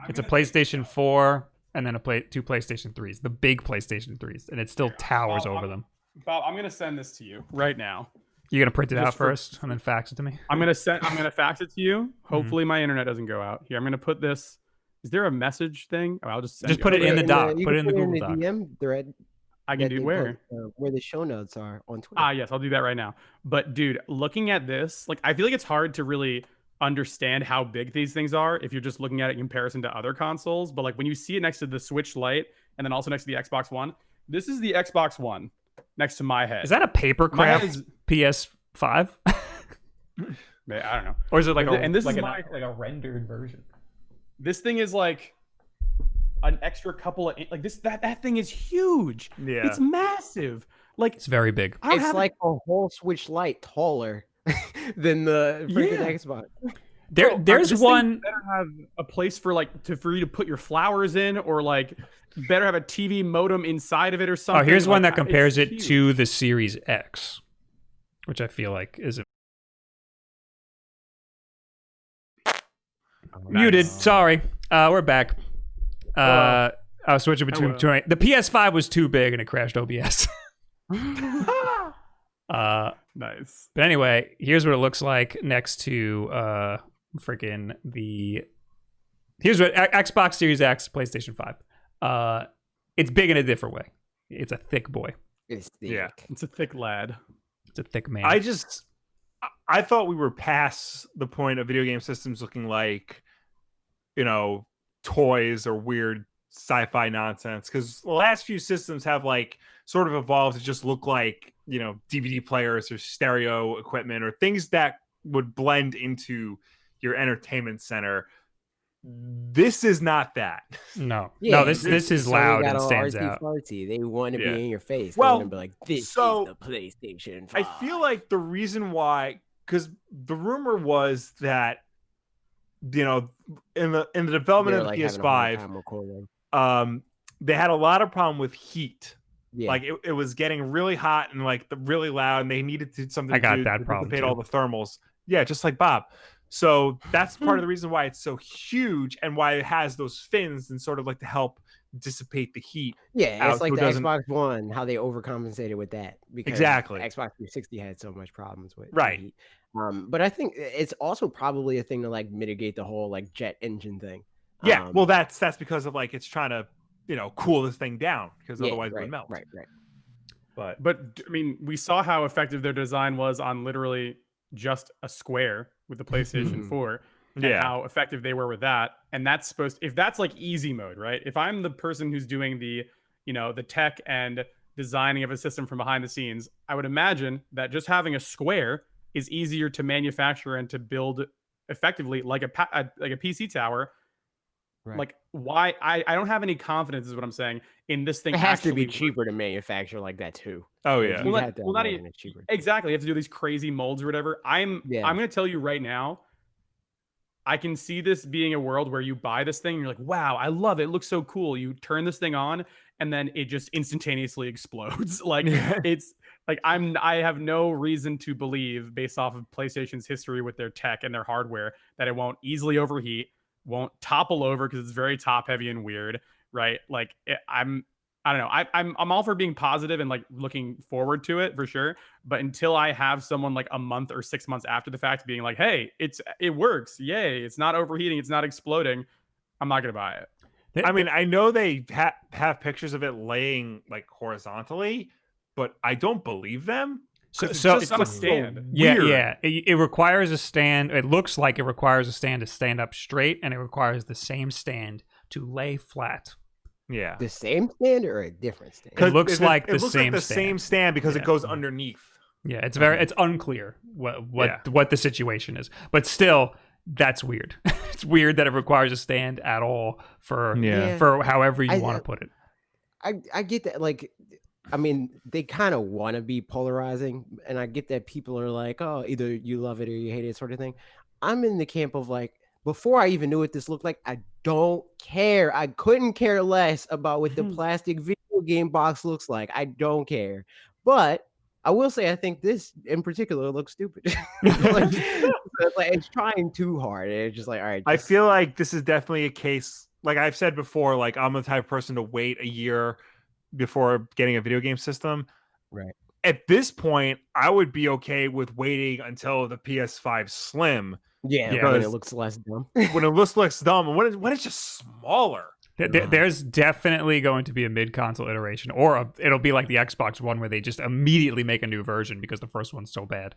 It's a PlayStation 4 and then two PlayStation 3s, the big PlayStation 3s, and it still towers over them. Bob, I'm gonna send this to you right now. You gonna print it out first and then fax it to me? I'm gonna fax it to you. Hopefully my internet doesn't go out. Here, I'm gonna put this. Is there a message thing? Oh, I'll just put it in the doc. Put it in the Google Doc. DM thread. I can do where the show notes are on Twitter. Yes, I'll do that right now. But dude, looking at this, like I feel like it's hard to really understand how big these things are if you're just looking at it in comparison to other consoles. But like when you see it next to the Switch Lite and then also next to the Xbox One, this is the Xbox One next to my head. Is that a papercraft PS5? I don't know. Or is it like a rendered version? This thing is like an extra couple of like this that thing is huge. Yeah, it's massive. Like it's very big. It's like a whole Switch Lite taller than the freaking Xbox. There's one. Better have a place for for you to put your flowers in, or like better have a TV modem inside of it or something. Oh, here's one that compares it to the Series X, which I feel like is muted. Sorry, we're back. I was switching between the PS5 was too big and it crashed OBS. Nice. But anyway, here's what it looks like next to freaking here's what Xbox Series X, PlayStation 5. It's big in a different way. It's a thick boy. It's thick. Yeah, it's a thick lad. It's a thick man. I thought we were past the point of video game systems looking like, toys or weird sci-fi nonsense, because the last few systems have like sort of evolved to just look like DVD players or stereo equipment or things that would blend into your entertainment center. This is not that. No, Yeah, no, this is loud and all stands artsy out. fartsy. They want to Yeah. be in your face. They Well, want to be like, this so is the PlayStation 5. I feel like the reason why, because the rumor was that, you know, in the development they're of the like having a hard time PS5, recording. they had a lot of problem with heat. Yeah. Like it was getting really hot and like really loud, and they needed to something I got to that problem dissipate too. all the thermals. Yeah, just like Bob. So that's part of the reason why it's so huge and why it has those fins and sort of like to help dissipate the heat. Yeah, it's out, like so the it Xbox One, how they overcompensated with that because Exactly. Xbox 360 had so much problems with Right. heat. But I think it's also probably a thing to like mitigate the whole like jet engine thing. Yeah, well, that's because of like it's trying to, you know, cool this thing down because yeah, otherwise it right, would melt. right. But I mean, we saw how effective their design was on literally just a square with the PlayStation 4. And Yeah. how effective they were with that. And that's supposed to, if that's like easy mode, right? If I'm the person who's doing the, you know, the tech and designing of a system from behind the scenes, I would imagine that just having a square is easier to manufacture and to build effectively like a PC tower. Right. Like why I don't have any confidence is what I'm saying in this thing. It has actually to be cheaper to manufacture like that too. Oh Like, yeah. you Well, have to well, not imagine even, it's cheaper. exactly. You have to do these crazy molds or whatever. I'm going to tell you right now, I can see this being a world where you buy this thing and you're like, wow, I love it. It looks so cool. You turn this thing on and then it just instantaneously explodes. Like it's like I have no reason to believe based off of PlayStation's history with their tech and their hardware that it won't easily overheat, won't topple over because it's very top heavy and weird, right? Like I don't know. I'm all for being positive and like looking forward to it for sure. But until I have someone like a month or 6 months after the fact being like, hey, it works. Yay. It's not overheating. It's not exploding. I'm not going to buy it. I mean, I know they have pictures of it laying like horizontally, but I don't believe them. So it's on a stand. Yeah. It requires a stand. It looks like it requires a stand to stand up straight, and it requires the same stand to lay flat. Yeah. The same stand or a different stand? It looks like the same same stand because it goes underneath. Yeah, it's unclear what the situation is, but still, that's weird. It's weird that it requires a stand at all for however you want to put it. I get that. Like, I mean, they kind of want to be polarizing, and I get that people are like, oh, either you love it or you hate it, sort of thing. I'm in the camp of like, before I even knew what this looked like, I don't care. I couldn't care less about what the plastic video game box looks like. I don't care. But I will say, I think this in particular looks stupid. like, it's trying too hard. It's just like, all right. I feel like this is definitely a case. Like I've said before, like I'm the type of person to wait a year before getting a video game system. Right. At this point, I would be okay with waiting until the PS5 Slim. Yeah, when it looks less dumb. When it looks dumb, and when it's just smaller. There's definitely going to be a mid-console iteration, or it'll be like the Xbox One where they just immediately make a new version because the first one's so bad.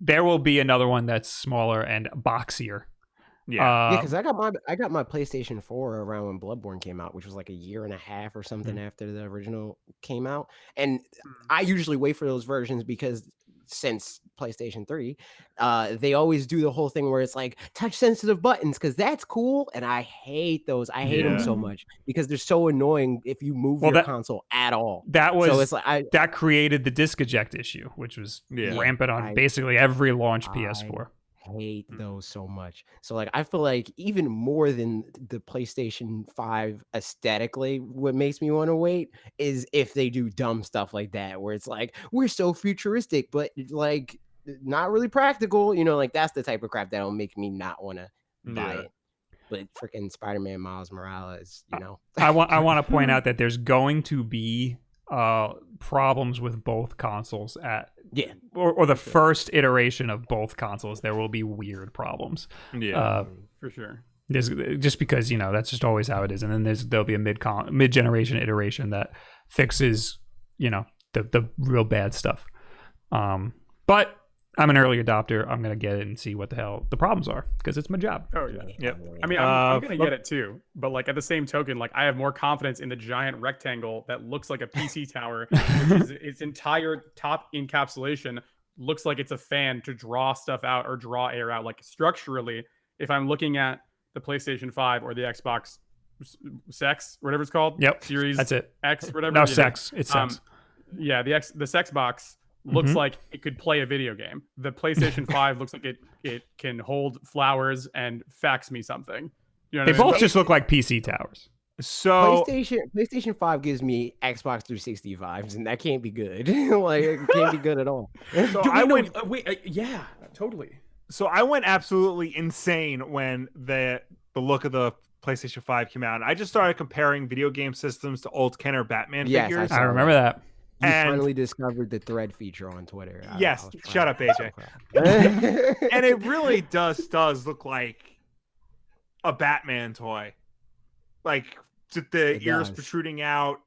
There will be another one that's smaller and boxier. Because I got my PlayStation 4 around when Bloodborne came out, which was like a year and a half or something after the original came out. And I usually wait for those versions because since PlayStation 3, they always do the whole thing where it's like touch sensitive buttons because that's cool. And I hate those. I hate them so much because they're so annoying if you move your console at all. That created the disc eject issue, which was rampant on basically every launch PS4. Hate those so much. So like I feel like even more than the PlayStation 5 aesthetically, what makes me want to wait is if they do dumb stuff like that where it's like we're so futuristic but like not really practical, you know, like that's the type of crap that'll make me not want to buy it. But freaking Spider-Man Miles Morales, you know. I want to point out that there's going to be problems with both consoles or the first iteration of both consoles. There will be weird problems for sure. Just because, you know, that's just always how it is. And then there'll be a mid-generation iteration that fixes, you know, the real bad stuff. But I'm an early adopter. I'm going to get it and see what the hell the problems are because it's my job. Oh, yeah. Yep. I mean, I'm going to get it too. But like at the same token, like I have more confidence in the giant rectangle that looks like a PC tower, which is its entire top encapsulation looks like it's a fan to draw stuff out or draw air out. Like structurally, if I'm looking at the PlayStation 5 or the Xbox Sex, whatever it's called. Yep. Series That's it. X, whatever. No, Sex. It's Sex. Yeah, the Sex box looks like it could play a video game. The PlayStation 5 looks like it can hold flowers and fax me something. You know they what I mean? both just look like PC towers. So PlayStation 5 gives me Xbox 360 vibes, and that can't be good. Like, it can't be good at all. So yeah, totally. So I went absolutely insane when the look of the PlayStation 5 came out. And I just started comparing video game systems to old Kenner Batman figures. I remember that. You finally discovered the thread feature on Twitter. Yes, shut up, AJ. And it really does look like a Batman toy. Like the ears protruding out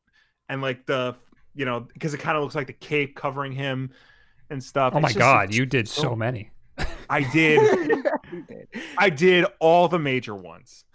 and like because it kind of looks like the cape covering him and stuff. Oh my God, you did so many. I did. I did all the major ones.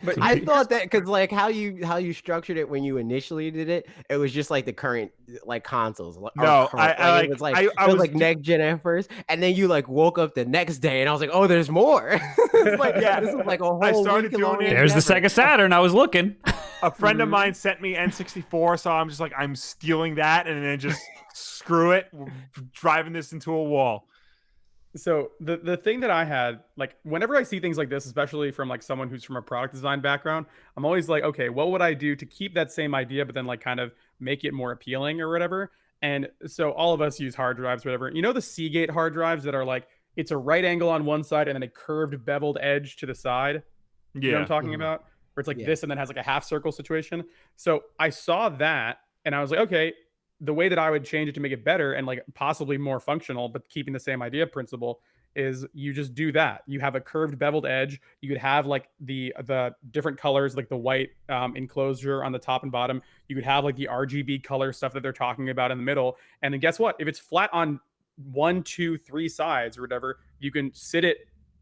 But I thought that because like how you structured it when you initially did it, it was just like the current like consoles. No, it was like next gen at first, and then you like woke up the next day and I was like, oh, there's more. This is like a whole. I started doing it. There's the Sega Saturn. I was looking. A friend of mine sent me N64, so I'm just like, I'm stealing that, and then just screw it, we're driving this into a wall. So the thing that I had, like, whenever I see things like this, especially from like someone who's from a product design background, I'm always like, okay, what would I do to keep that same idea, but then like kind of make it more appealing or whatever? And so all of us use hard drives, whatever. You know, the Seagate hard drives that are like, it's a right angle on one side and then a curved beveled edge to the side. Yeah. You know what I'm talking about? Where it's like this and then has like a half circle situation. So I saw that and I was like, okay, the way that I would change it to make it better and like possibly more functional, but keeping the same idea principle, is you just do that. You have a curved beveled edge. You could have like the different colors, like the white enclosure on the top and bottom. You could have like the RGB color stuff that they're talking about in the middle. And then guess what? If it's flat on 1, 2, 3 sides or whatever, you can sit it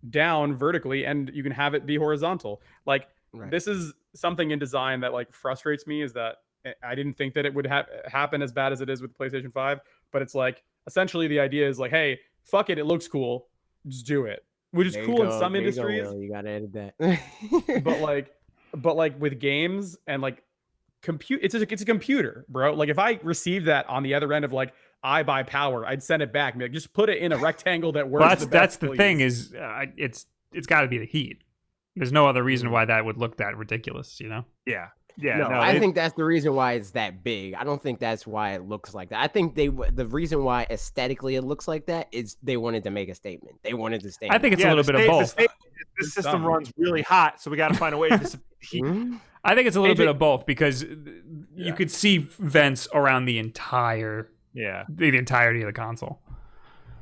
down vertically and you can have it be horizontal. Like this is something in design that like frustrates me, is that I didn't think that it would happen as bad as it is with PlayStation 5, but it's like essentially the idea is like, hey, fuck it, it looks cool, just do it. Which is cool in some industries. You gotta edit that. but like with games and like it's a computer, bro. Like if I received that on the other end of like I buy power, I'd send it back and be like, just put it in a rectangle that works. Well, that's the thing is it's got to be the heat. There's no other reason why that would look that ridiculous, you know? Yeah. I think that's the reason why it's that big. I don't think that's why it looks like that. I think the reason why aesthetically it looks like that is they wanted to make a statement. They wanted to stand. I think it's a little bit of both. This system runs really hot, so we got to find a way to dissipate heat. I think it's a little bit of both because you could see vents around the entirety of the console.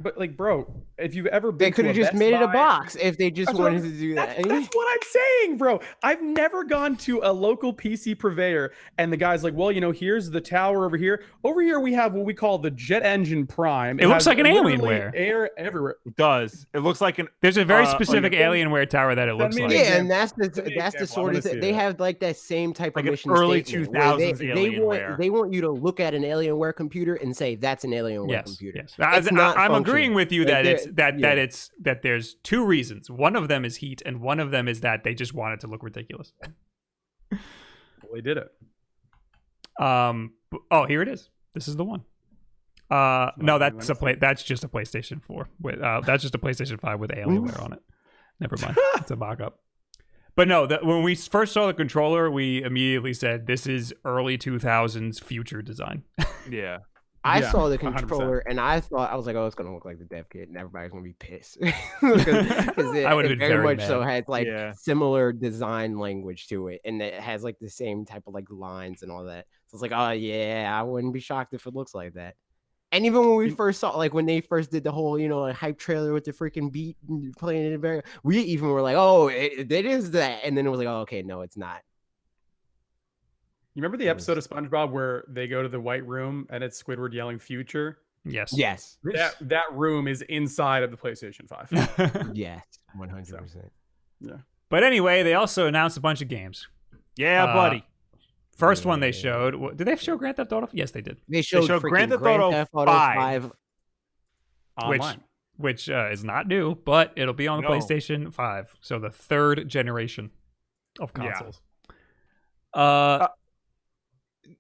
But like, bro, if you've ever been, they could have just made it a box if they just wanted to do that. That's what I'm saying, bro. I've never gone to a local PC purveyor and the guy's like, well, you know, here's the tower over here. Over here we have what we call the Jet Engine Prime. It looks like an Alienware. Air everywhere. It does. It looks like There's a very specific Alienware tower that it looks like. Yeah, and that's the sort of thing. They have like that same type of mission early statement 2000s Alienware. They want you to look at an Alienware computer and say that's an Alienware computer. Yes. I'm agreeing with you that that there's two reasons. One of them is heat, and one of them is that they just want it to look ridiculous. Well, they did it. Oh, here it is. This is the one. No, that's just a PlayStation 4 with that's just a PlayStation 5 with Alienware on it. Never mind. It's a mock-up. But no, when we first saw the controller, we immediately said this is early 2000s future design. Yeah. I saw the controller 100%. And I was like, oh, it's gonna look like the Dev Kit, and everybody's gonna be pissed because it very much so has like similar design language to it, and it has like the same type of like lines and all that. So it's like, oh yeah, I wouldn't be shocked if it looks like that. And even when we first saw, like when they first did the whole, you know, like, hype trailer with the freaking beat playing in the very, we even were like, oh, it is that, and then it was like, oh, okay, no, it's not. You remember the episode of SpongeBob where they go to the White Room and it's Squidward yelling "future"? Yes. Yes. That room is inside of the PlayStation 5. Yes, 100%. Yeah. But anyway, they also announced a bunch of games. Yeah, buddy. First one they showed. Did they show Grand Theft Auto? Yes, they did. They showed Grand Theft Auto 5 online. which is not new, but it'll be on the PlayStation 5. So the third generation of consoles.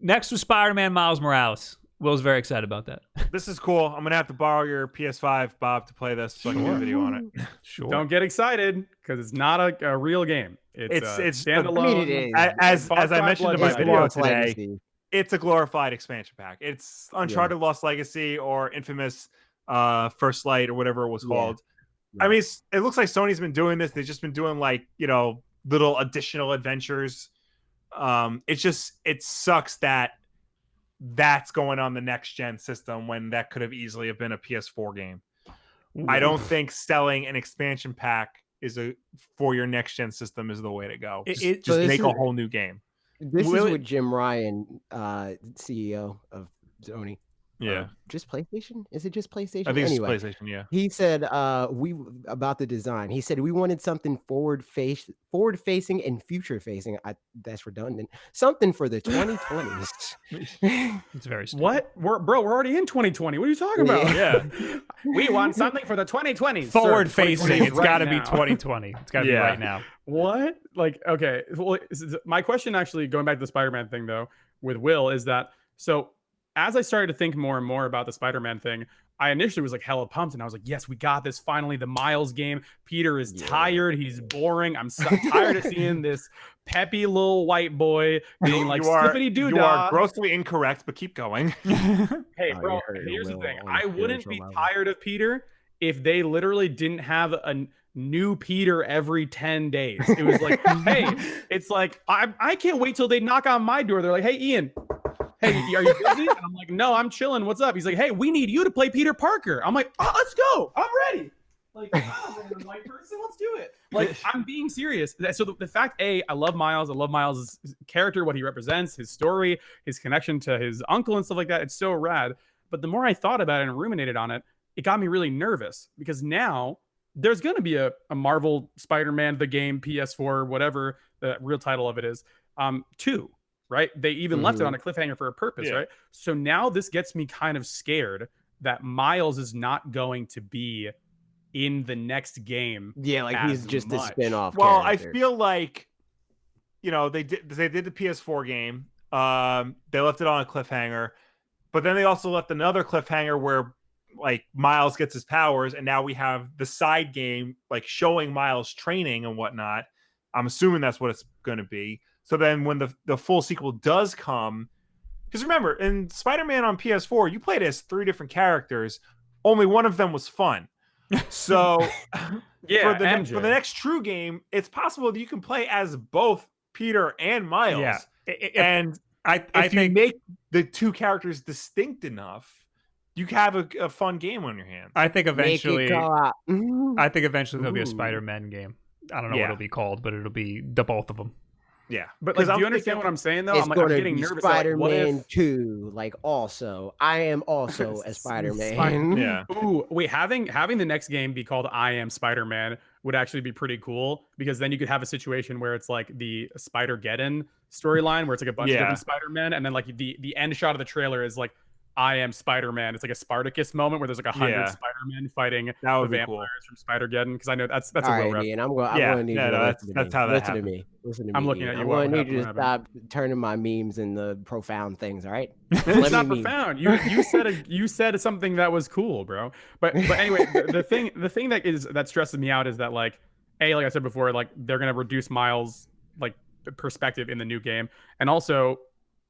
Next was Spider-Man Miles Morales. Will's very excited about that. This is cool. I'm going to have to borrow your PS5, Bob, to play this so I can do a video on it. Sure. Don't get excited because it's not a real game. It's standalone. I mean, it is. As I mentioned in my video today, Legacy. it's a glorified expansion pack. It's Uncharted Lost Legacy or Infamous First Light or whatever it was called. Yeah. I mean, it looks like Sony's been doing this. They've just been doing like, little additional adventures. It sucks that that's going on the next gen system when that could have easily have been a PS4 game. Ooh. I don't think selling an expansion pack for your next gen system is the way to go. Just make a whole new game. This is what Jim Ryan, CEO of Sony. Yeah. Just PlayStation? Is it just PlayStation? I think it's PlayStation, yeah. He said about the design. He said we wanted something forward facing and future facing. That's redundant. Something for the 2020s. It's very stupid. What? We're already in 2020. What are you talking about? Yeah. We want something for the 2020s. Forward facing. It's got to be 2020. It's got to be right now. What? Like, okay. Well, my question actually, going back to the Spider-Man thing though, with Will, is that as I started to think more and more about the Spider-Man thing, I initially was like hella pumped and I was like, yes, we got this. Finally, the Miles game. Peter is tired. He's boring. I'm so tired of seeing this peppy little white boy being like skippity-doo-dah. You are grossly incorrect, but keep going. Hey, bro, here's the thing. I wouldn't be tired of Peter if they literally didn't have a new Peter every 10 days. It was like, hey, it's like, I can't wait till they knock on my door. They're like, hey, Ian. Hey, are you busy? And I'm like, no, I'm chilling. What's up? He's like, hey, we need you to play Peter Parker. I'm like, oh, let's go. I'm ready. Like, I'm a random white person. Let's do it. Like, I'm being serious. So the fact, I love Miles. I love Miles' character, what he represents, his story, his connection to his uncle and stuff like that. It's so rad. But the more I thought about it and ruminated on it, it got me really nervous because now there's going to be a Marvel Spider-Man, the game, PS4, whatever the real title of it is, 2. Right? They even left it on a cliffhanger for a purpose, right? So now this gets me kind of scared that Miles is not going to be in the next game. Yeah, like he's just a spin-off Well, character. I feel like, they did the PS4 game. They left it on a cliffhanger, but then they also left another cliffhanger where like Miles gets his powers, and now we have the side game like showing Miles training and whatnot. I'm assuming that's what it's going to be. So then when the full sequel does come, because remember, in Spider-Man on PS4, you played as 3 different characters. Only one of them was fun. So for the next true game, it's possible that you can play as both Peter and Miles. Yeah. And if you make the 2 characters distinct enough, you have a fun game on your hands. I think eventually there'll be a Spider-Man game. I don't know what it'll be called, but it'll be the both of them. Yeah, but like, do you understand what I'm saying though? I'm getting nervous. Spider-Man 2, like also, I am also a Spider-Man. Yeah. Ooh, wait, having the next game be called I Am Spider-Man would actually be pretty cool because then you could have a situation where it's like the Spider-Geddon storyline where it's like a bunch of different Spider-Men, and then like the end shot of the trailer is like I Am Spider-Man. It's like a Spartacus moment where there's like 100 Spider-Men fighting the vampires from Spider-Geddon. Because I know that's a real reference. And I'm going to need you to that's how that listen to me. Listen to me. I'm looking at you. I'm going to need you to stop turning my memes into profound things. All right? It's not profound. You said something that was cool, bro. But anyway, the thing that stresses me out is that like I said before, like they're gonna reduce Miles' like perspective in the new game, and also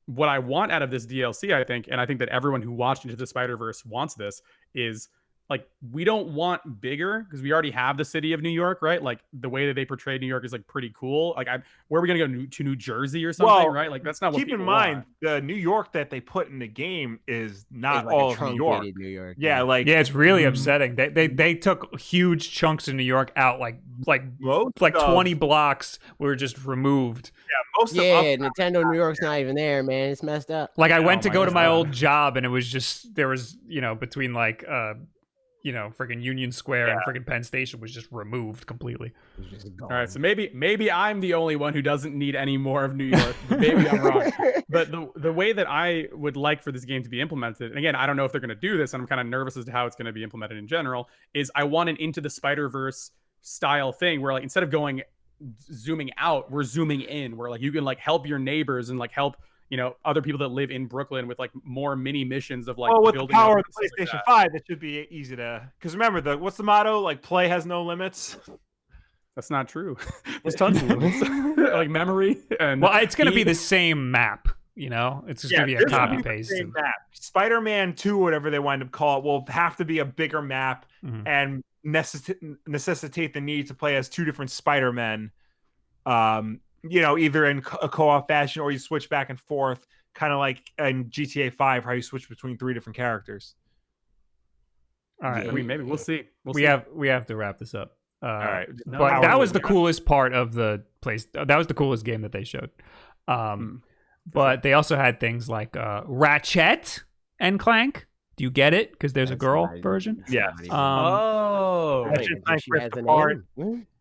what I want out of this DLC, I think, and I think that everyone who watched Into the Spider-Verse wants this, is like, we don't want bigger because we already have the city of New York, right? Like the way that they portray New York is like pretty cool. Like, where are we gonna go to New Jersey or something, right? Like that's not what. Keep in mind, the New York that they put in the game is not like all of New York. Yeah, it's really upsetting. They took huge chunks of New York out, like 20 blocks were just removed. Yeah, Nintendo New York's not even there, man. It's messed up. Like I went to go to my old job, and it was just there was between like freaking Union Square and freaking Penn Station was just removed completely. All right, so maybe I'm the only one who doesn't need any more of New York. Maybe I'm wrong. But the way that I would like for this game to be implemented, and again, I don't know if they're going to do this, and I'm kind of nervous as to how it's going to be implemented in general, is I want an Into the Spider-Verse style thing where, like, instead of going zooming out, we're zooming in, where like you can like help your neighbors and like help other people that live in Brooklyn with like more mini missions of like with building the power of the like PlayStation 5, it should be easy to, because remember what's the motto, like play has no limits. That's not true. There's tons of limits. Like memory and it's going to be the same map, it's just going to be a copy paste. Map. Spider-Man 2, whatever they wind up call it, will have to be a bigger map and necessitate the need to play as two different Spider-Men, either in a co-op fashion or you switch back and forth, kind of like in GTA 5, how you switch between 3 different characters. All right. I mean, maybe we'll see. We have to wrap this up. All right. But that was the coolest part of the place. That was the coolest game that they showed. But they also had things like Ratchet and Clank. Do you get it? Because there's a girl version. Yeah.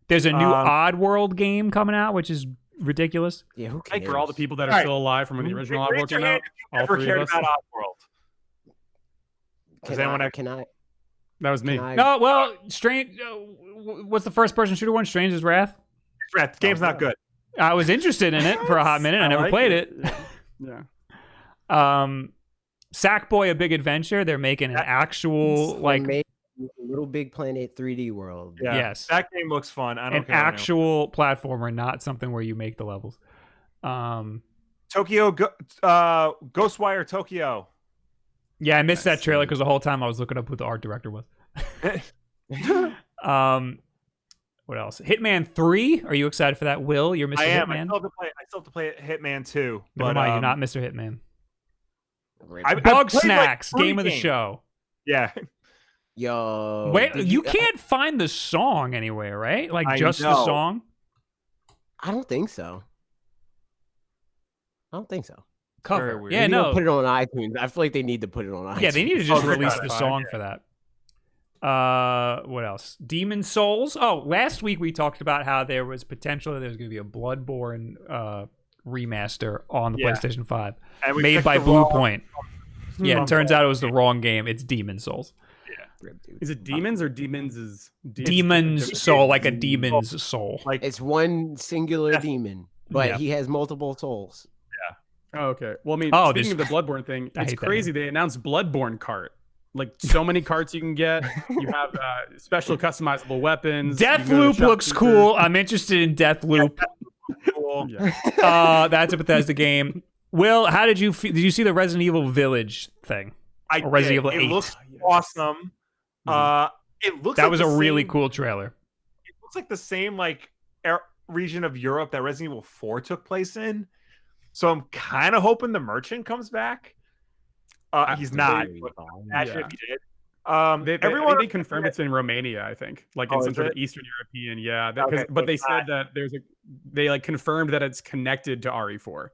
There's a new Oddworld game coming out, which is ridiculous. Yeah, who cares? For all the people that are still alive from when the original Oddworld came out, all three of us. About Oddworld? Can I? That was me. No, well, Strange. What's the first-person shooter one? Strange's Wrath. The game's not good. I was interested in it for a hot minute. I never played it. Yeah. Sackboy: A Big Adventure. They're making an actual Little Big Planet 3D world. Yeah. Yes, that game looks fun. I don't care. An actual platformer, not something where you make the levels. Tokyo Ghostwire Tokyo. Yeah, I missed that trailer because the whole time I was looking up who the art director was. What else? Hitman 3. Are you excited for that, Will? You're Mr. Hitman? I still have to play Hitman 2. Never mind, you're not Mr. Hitman. I've Bug Snacks, game of the show. Yeah. Yo. Wait, you can't find the song anywhere, right? Like just the song? I don't think so. Cover. Yeah, no. Put it on iTunes. I feel like they need to put it on iTunes. Yeah, they need to just release the song for that. What else? Demon Souls. Oh, last week we talked about how there was potential that there was going to be a Bloodborne remaster on the PlayStation 5 made by Bluepoint. Yeah, it turns out it was the wrong game. It's Demon Souls. Yeah. Is it demons or demons? Demon's soul, like a demon's soul. Like it's one singular demon, but he has multiple souls. Yeah. Oh, okay. Well, I mean, speaking of the Bloodborne thing, it's crazy. They announced Bloodborne cart. Like so many carts you can get. You have special customizable weapons. Deathloop looks cool. I'm interested in Deathloop. Cool. That's a Bethesda game. Will, how did you you see the Resident Evil Village thing? Resident Evil 8. It looks awesome. It looks that was a really cool trailer. It looks like the same region of Europe that Resident Evil 4 took place in. So I'm kind of hoping the merchant comes back. He's not. Imagine if he did. Everyone confirmed it's in Romania, I think, like in some sort of Eastern European. Yeah, but they said that they confirmed that it's connected to RE4.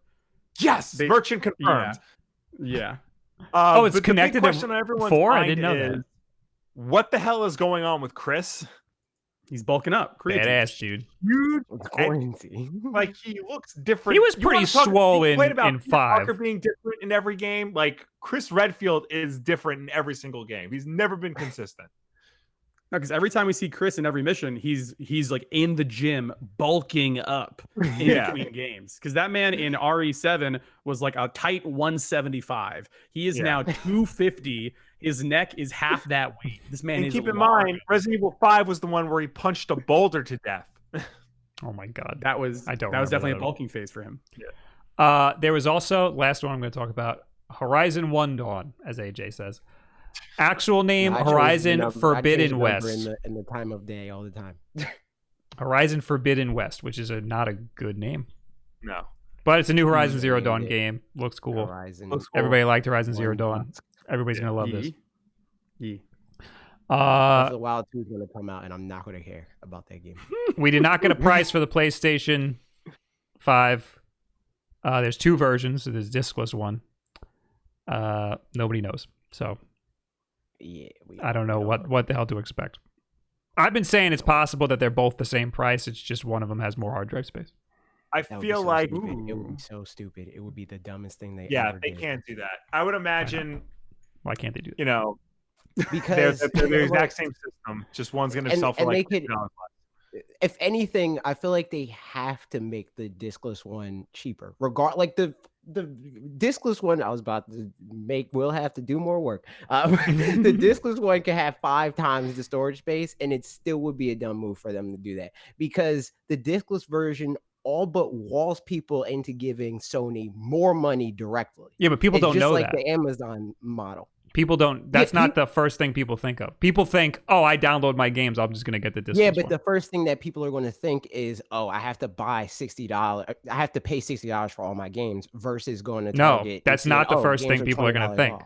Yes, merchant confirmed. Yeah. It's connected to 4. I didn't know that. What the hell is going on with Chris? He's bulking up. Badass, dude. Like he looks different. He was pretty swollen in 5. Parker being different in every game. Like Chris Redfield is different in every single game. He's never been consistent. No, because every time we see Chris in every mission, he's like in the gym bulking up in between games. Because that man in RE7 was like a tight 175. He is now 250. His neck is half that weight. This man is. Keep in mind, Resident Evil 5 was the one where he punched a boulder to death. Oh my god, that was definitely a bulking phase for him. Yeah. There was also last one I'm going to talk about, Horizon One Dawn, as AJ says. Actual name Horizon Forbidden West. In the time of day all the time. Horizon Forbidden West, which is not a good name. No. But it's a new Horizon Zero Dawn game. Looks cool. Everybody liked Horizon Zero Dawn. Everybody's gonna love this. The Wild 2 is gonna come out, and I'm not gonna care about that game. We did not get a price for the PlayStation 5. There's 2 versions. So there's a discless one. Nobody knows. So I don't know what the hell to expect. I've been saying it's possible that they're both the same price. It's just one of them has more hard drive space. I feel like it would be so stupid. It would be the dumbest thing they ever did. Can't do that. I would imagine. Why can't they do that? You know, because they're the exact same system. Just one's going to sell for like $50 less. If anything, I feel like they have to make the discless one cheaper. Like the discless one I was about to make will have to do more work. The discless one can have 5 times the storage space, and it still would be a dumb move for them to do that, because the discless version all but walls people into giving Sony more money directly. Yeah, but people don't know that. Just like the Amazon model. People don't. That's not the first thing people think of. People think, "Oh, I download my games. I'm just gonna get the disc." Yeah, but the first thing that people are going to think is, "Oh, I have to buy $60. I have to pay $60 for all my games," versus going to Target. No, that's not the first thing people are going to think.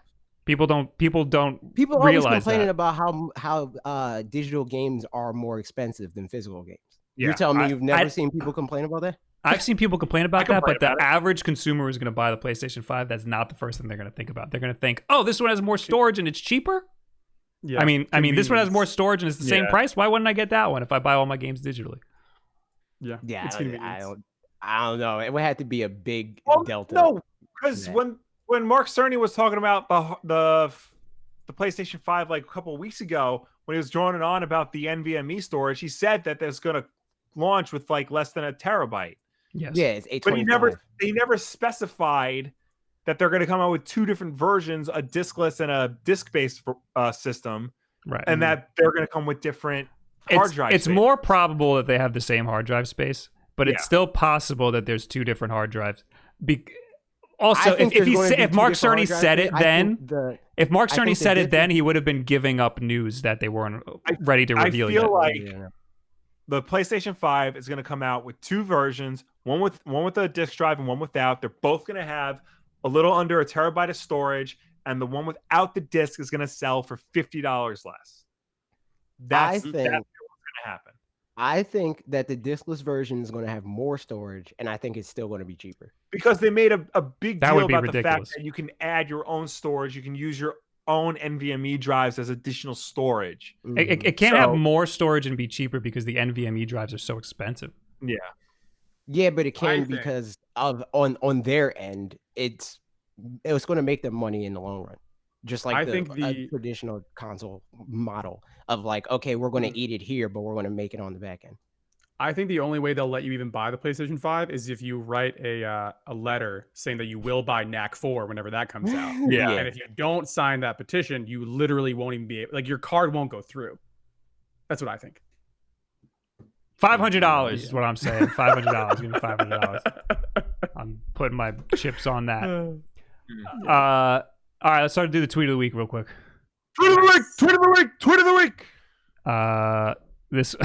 People don't. People are always complaining that. about how digital games are more expensive than physical games. Yeah, You're telling me you've never seen people complain about that? I've seen people complain about that, but the average consumer is going to buy the PlayStation 5. That's not the first thing they're going to think about. They're going to think, "Oh, this one has more storage and it's cheaper." Yeah, I mean, this one has more storage and it's the same price. Why wouldn't I get that one if I buy all my games digitally? Yeah, I don't know. It would have to be a big delta. No, because when Mark Cerny was talking about the PlayStation 5 like a couple of weeks ago, when he was droning on about the NVMe storage, he said that there's going to launch with like less than a terabyte. Yes. Yeah, it's 825. But they never specified that they're going to come out with 2 different versions, a diskless and a disk-based system, right? And that they're going to come with different hard drive It's space. more probable that they have the same hard drive space, but it's still possible that there's 2 different hard drives. Also, if Mark Cerny said it then, if Mark Cerny said it then, he would have been giving up news that they weren't ready to reveal yet. I feel like the PlayStation 5 is going to come out with 2 versions, one with a disk drive and one without. They're both going to have a little under a terabyte of storage, and the one without the disc is going to sell for $50 less. That's what's going to happen. I think that the diskless version is going to have more storage, and I think it's still going to be cheaper. Because they made a big deal about the fact that you can add your own storage. You can use your own NVMe drives as additional storage. It can't have more storage and be cheaper because the NVMe drives are so expensive. Yeah, but it can because of on their end, it's going to make them money in the long run. Just like the traditional console model of like, okay, we're going to eat it here, but we're going to make it on the back end. I think the only way they'll let you even buy the PlayStation 5 is if you write a letter saying that you will buy NAC 4 whenever that comes out. Yeah. And if you don't sign that petition, you literally won't even be able, like, your card won't go through. That's what I think. $500 is what I'm saying. $500. Give me $500. I'm putting my chips on that. All right, let's start to do the tweet of the week real quick. Tweet of the week! Tweet of the week! Tweet of the week! This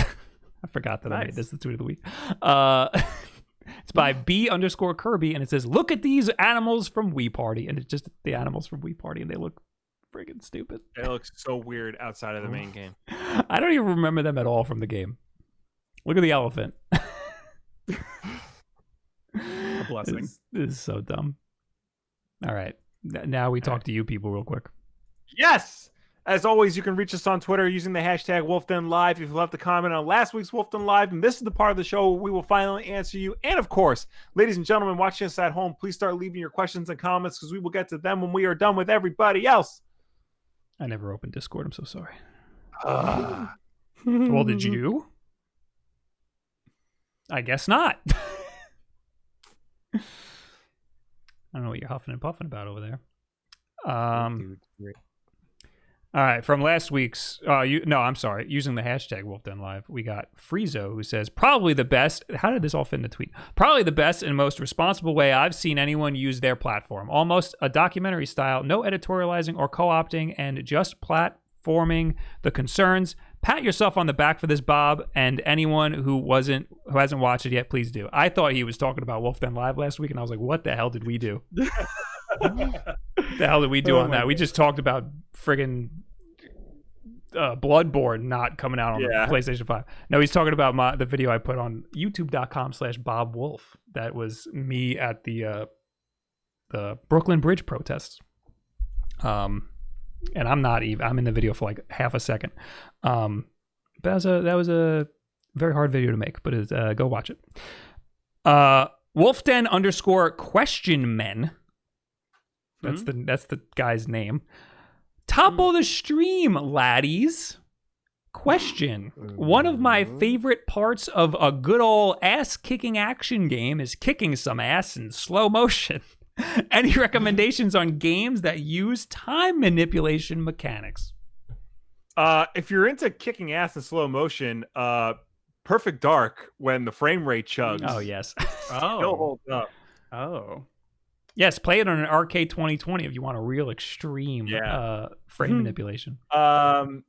I forgot that I made this the tweet of the week. It's by B_Kirby, and it says, "Look at these animals from Wii Party," and it's just the animals from Wii Party, and they look friggin' stupid. They look so weird outside of the main game. I don't even remember them at all from the game. Look at the elephant. A blessing. This is so dumb. All right. Now we talk to you people real quick. Yes! As always, you can reach us on Twitter using the hashtag WolfDenLive. If you left a comment on last week's Wolfden Live, and this is the part of the show where we will finally answer you. And of course, ladies and gentlemen watching us at home, please start leaving your questions and comments because we will get to them when we are done with everybody else. I never opened Discord. I'm so sorry. Well, did you? I guess not. I don't know what you're huffing and puffing about over there. All right, from last week's, I'm sorry, using the hashtag WolfDenLive, we got Friezo, who says, probably the best, how did this all fit in the tweet? Probably the best and most responsible way I've seen anyone use their platform. Almost a documentary style, no editorializing or co-opting, and just platforming the concerns. Pat yourself on the back for this, Bob, and anyone who hasn't watched it yet, please do. I thought he was talking about WolfDenLive last week, and I was like, what the hell did we do? What the hell did we do on that? We just talked about friggin' Bloodborne not coming out on the PlayStation 5. No, he's talking about the video I put on youtube.com/Bob Wulff. That was me at the Brooklyn Bridge protests. And I'm not even. I'm in the video for like half a second. But that was a very hard video to make. But go watch it. Wolfden _question men. That's the guy's name. Top of the stream, laddies. Question. One of my favorite parts of a good old ass-kicking action game is kicking some ass in slow motion. Any recommendations on games that use time manipulation mechanics? If you're into kicking ass in slow motion, Perfect Dark, when the frame rate chugs. Oh, yes. Still holds up. Oh. Yes, play it on an arcade 2020 if you want a real extreme frame manipulation.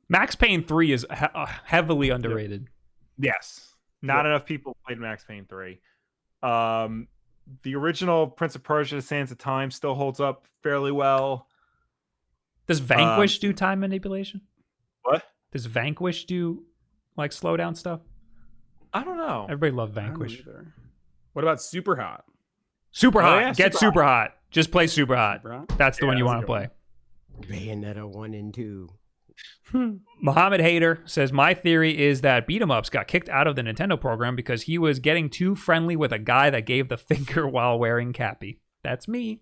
Max Payne 3 is heavily underrated. Yes. Not enough people played Max Payne 3. The original Prince of Persia: Sands of Time still holds up fairly well. Does Vanquish do time manipulation? What? Does Vanquish do like slow down stuff? I don't know. Everybody loved Vanquish. What about Super Hot? Super Hot. Yeah, Get Super Hot. Just play Super Hot. That's the one you want to play. Bayonetta 1 and 2. Muhammad Hader says, my theory is that beat-em-ups got kicked out of the Nintendo program because he was getting too friendly with a guy that gave the finger while wearing Cappy. That's me.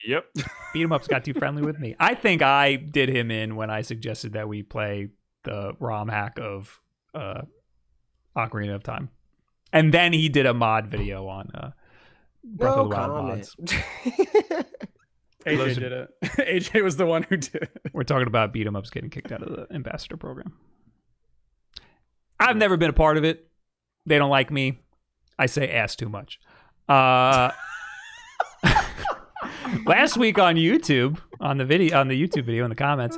Yep. Beat-em-ups got too friendly with me. I think I did him in when I suggested that we play the ROM hack of Ocarina of Time. And then he did a mod video on Breath of the Wild mods. AJ did it. AJ was the one who did it. We're talking about beat-em-ups getting kicked out of the ambassador program. I've never been a part of it. They don't like me. I say ass too much. Last week on YouTube, on the YouTube video in the comments,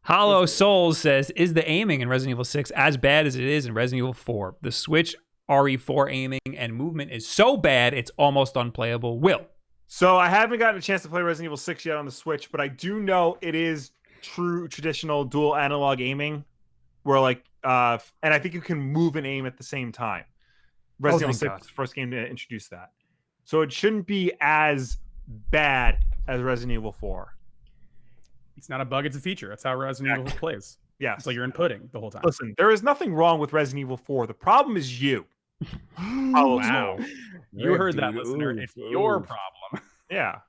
Hollow Souls says, is the aiming in Resident Evil 6 as bad as it is in Resident Evil 4? The Switch RE4 aiming and movement is so bad it's almost unplayable. Will. So I haven't gotten a chance to play Resident Evil 6 yet on the Switch, but I do know it is true traditional dual analog aiming, where like and I think you can move and aim at the same time. Resident Evil 6 is the first game to introduce that. So it shouldn't be as bad as Resident Evil 4. It's not a bug, it's a feature. That's how Resident Evil plays. Yeah. It's like you're inputting the whole time. Listen, there is nothing wrong with Resident Evil 4. The problem is you. Wow. You heard that, listener. It's your problem. Yeah.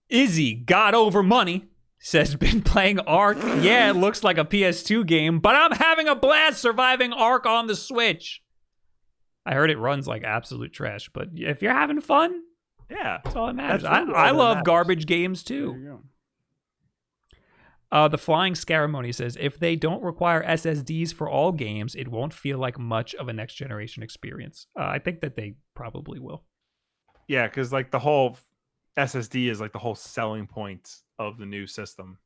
Izzy got over money. Says, been playing Ark. Yeah, it looks like a PS2 game, but I'm having a blast surviving Ark on the Switch. I heard it runs like absolute trash, but if you're having fun, yeah, that's all that matters. I love garbage games too. There you go. The Flying Scaramony says, if they don't require SSDs for all games, it won't feel like much of a next generation experience. I think that they probably will. Yeah, because like the whole SSD is like the whole selling point of the new system.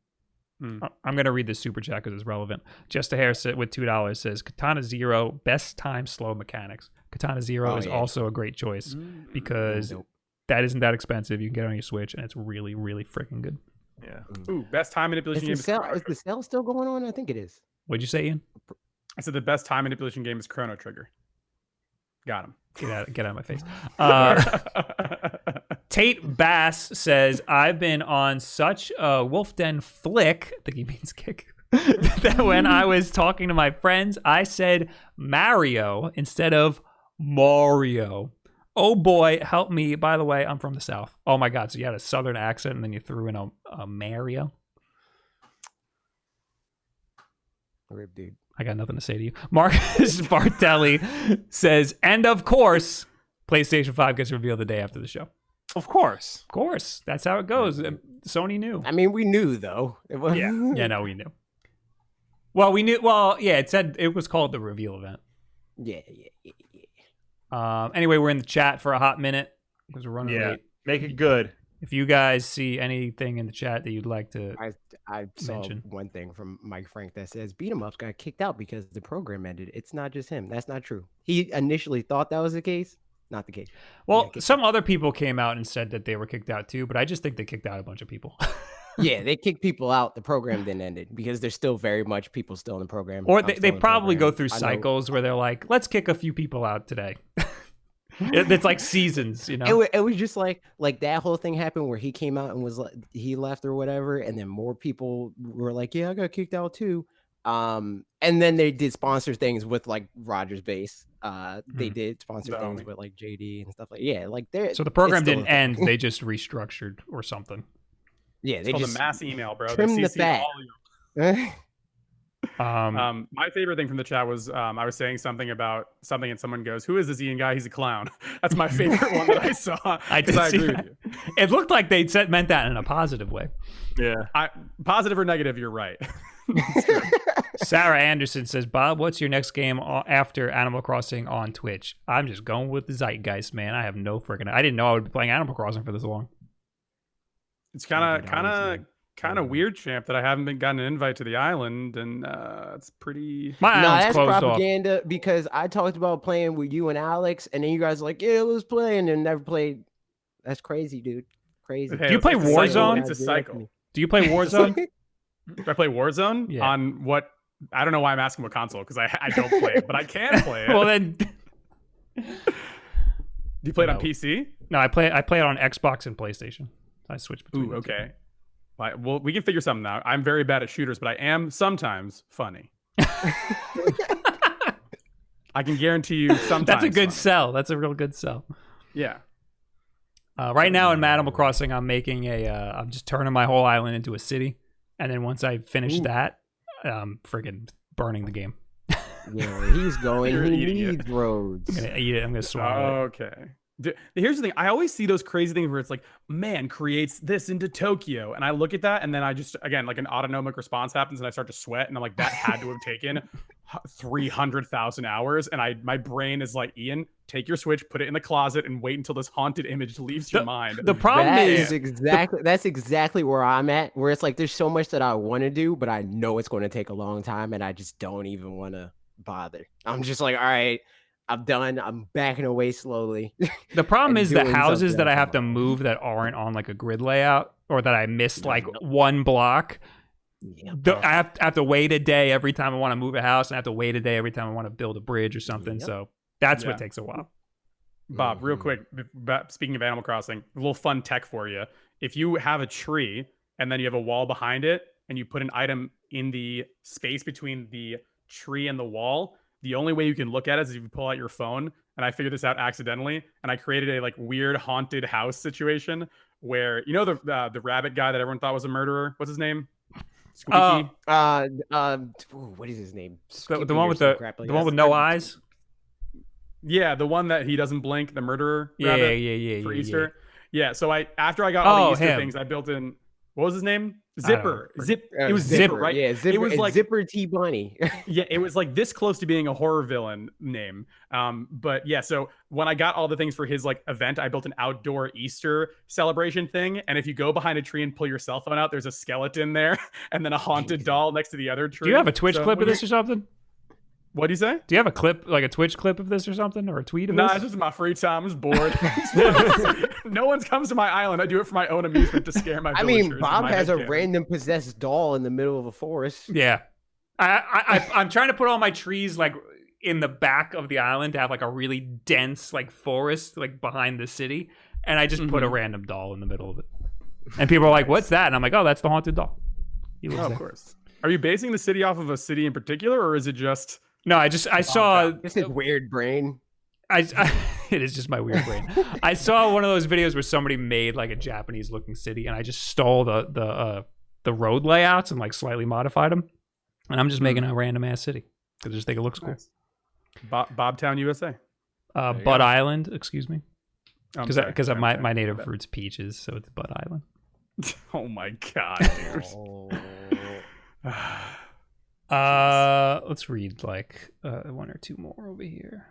I'm going to read this super chat because it's relevant. Just a Hair with $2 says, Katana Zero, best time slow mechanics. Katana Zero is also a great choice because that isn't that expensive. You can get it on your Switch and it's really, really freaking good. Yeah. Ooh, best time manipulation game. Is the sale still going on? I think it is. What'd you say, Ian? I said the best time manipulation game is Chrono Trigger. Got him. Get out of my face. Tate Bass says, I've been on such a Wolfden flick, I think he means kick, that when I was talking to my friends, I said Mario instead of Mario. Oh boy, help me. By the way, I'm from the South. Oh my God, so you had a Southern accent and then you threw in a Mario? Rip, dude. I got nothing to say to you. Marcus Bartelli says, and of course, PlayStation 5 gets revealed the day after the show. Of course. Of course. That's how it goes. Sony knew. I mean, we knew, though. Yeah, no, we knew. Well, we knew. Well, yeah, it said it was called the reveal event. Yeah. Anyway, we're in the chat for a hot minute because we're running late. Make it good. If you guys see anything in the chat that you'd like to I saw one thing from Mike Frank that says Beat 'em Ups got kicked out because the program ended. It's not just him. That's not true. He initially thought that was the case. Not the case. Well, some other people came out and said that they were kicked out too, but I just think they kicked out a bunch of people. Yeah, they kicked people out. The program then ended because there's still very much people still in the program. Or they probably go through cycles where they're like, let's kick a few people out today. It's like seasons, you know. It was just like that whole thing happened where he came out and was like he left or whatever, and then more people were like, yeah, I got kicked out too. And then they did sponsor things with like Rogers Base. They did sponsor things with like JD and stuff like like there. So the program didn't end; they just restructured or something. Yeah, they just a mass email, bro. Trim the fat. My favorite thing from the chat was I was saying something about something and someone goes, "Who is this Ian guy? He's a clown." That's my favorite one that I saw. I agree with you. It looked like they meant that in a positive way. Yeah, positive or negative, you're right. Sarah Anderson says, Bob, what's your next game after Animal Crossing on Twitch? I'm just going with the zeitgeist, man. I have no freaking. I didn't know I would be playing Animal Crossing for this long. It's kind of weird, champ, that I haven't gotten an invite to the island, and it's pretty. That's propaganda off. Because I talked about playing with you and Alex, and then you guys were like, yeah, let's play, and then never played. That's crazy, dude. Crazy. Do you play Warzone? It's a cycle. Do you play Warzone? Do I play Warzone? Yeah. On what? I don't know why I'm asking what console, because I don't play it, but I can play it. Well, then. Do you play it on PC? No, I play it on Xbox and PlayStation. I switch between. Ooh, okay. Well, we can figure something out. I'm very bad at shooters, but I am sometimes funny. I can guarantee you sometimes. That's a good funny. sell. That's a real good sell. Yeah. Right now in Animal Crossing, I'm making I'm just turning my whole island into a city. And then once I finish that, friggin' burning the game. Yeah, he's going. He needs roads. I'm gonna eat it. I'm gonna swallow it. Okay. Here's the thing. I always see those crazy things where it's like, man creates this into Tokyo. And I look at that and then I just, again, like an autonomic response happens and I start to sweat. And I'm like, that had to have taken 300,000 hours. And my brain is like, Ian, take your Switch, put it in the closet and wait until this haunted image leaves your mind. The problem is that's exactly where I'm at, where it's like, there's so much that I want to do, but I know it's going to take a long time. And I just don't even want to bother. I'm just like, all right, I'm done. I'm backing away slowly. The problem is the houses that I have to move that aren't on like a grid layout, or that I missed like one block. Yeah, I have to wait a day every time I want to move a house, and I have to wait a day every time I want to build a bridge or something. Yep. So that's what takes a while. Bob, real quick, speaking of Animal Crossing, a little fun tech for you. If you have a tree and then you have a wall behind it, and you put an item in the space between the tree and the wall, the only way you can look at it is if you pull out your phone. And I figured this out accidentally, and I created a like weird haunted house situation where, you know, the rabbit guy that everyone thought was a murderer. What's his name? Squeaky. What is his name? The one with the one with no eyes. Yeah, the one that he doesn't blink. The murderer. Rabbit for Easter. Yeah. So after I got all the Easter things, I built in. What was his name? Zipper. It was Zipper, right? Yeah, Zipper. It was like Zipper T Bunny. Yeah, it was like this close to being a horror villain name. But yeah, so when I got all the things for his like event, I built an outdoor Easter celebration thing. And if you go behind a tree and pull your cell phone out, there's a skeleton there, and then a haunted doll next to the other tree. Do you have a Twitch clip of this or something? What do you say? Do you have a clip, like a Twitch clip of this or something, or a tweet of this? Nah, it's just my free time. I'm just bored. No one comes to my island. I do it for my own amusement to scare my villagers. I mean, Bob has a random possessed doll in the middle of a forest. Yeah. I'm trying to put all my trees like in the back of the island to have like a really dense like forest like behind the city, and I just put a random doll in the middle of it. And people are like, "What's that?" And I'm like, "Oh, that's the haunted doll." Of course. Are you basing the city off of a city in particular, or is it just? No, I saw this is weird brain. It is just my weird brain. I saw one of those videos where somebody made like a Japanese looking city, and I just stole the road layouts and like slightly modified them, and I'm just making a random ass city because I just think it looks cool. Nice. Bobtown, USA. Bud Island, excuse me, because my native bad. fruit's peaches, so it's Bud Island. Oh my god, dude. Let's read like one or two more over here.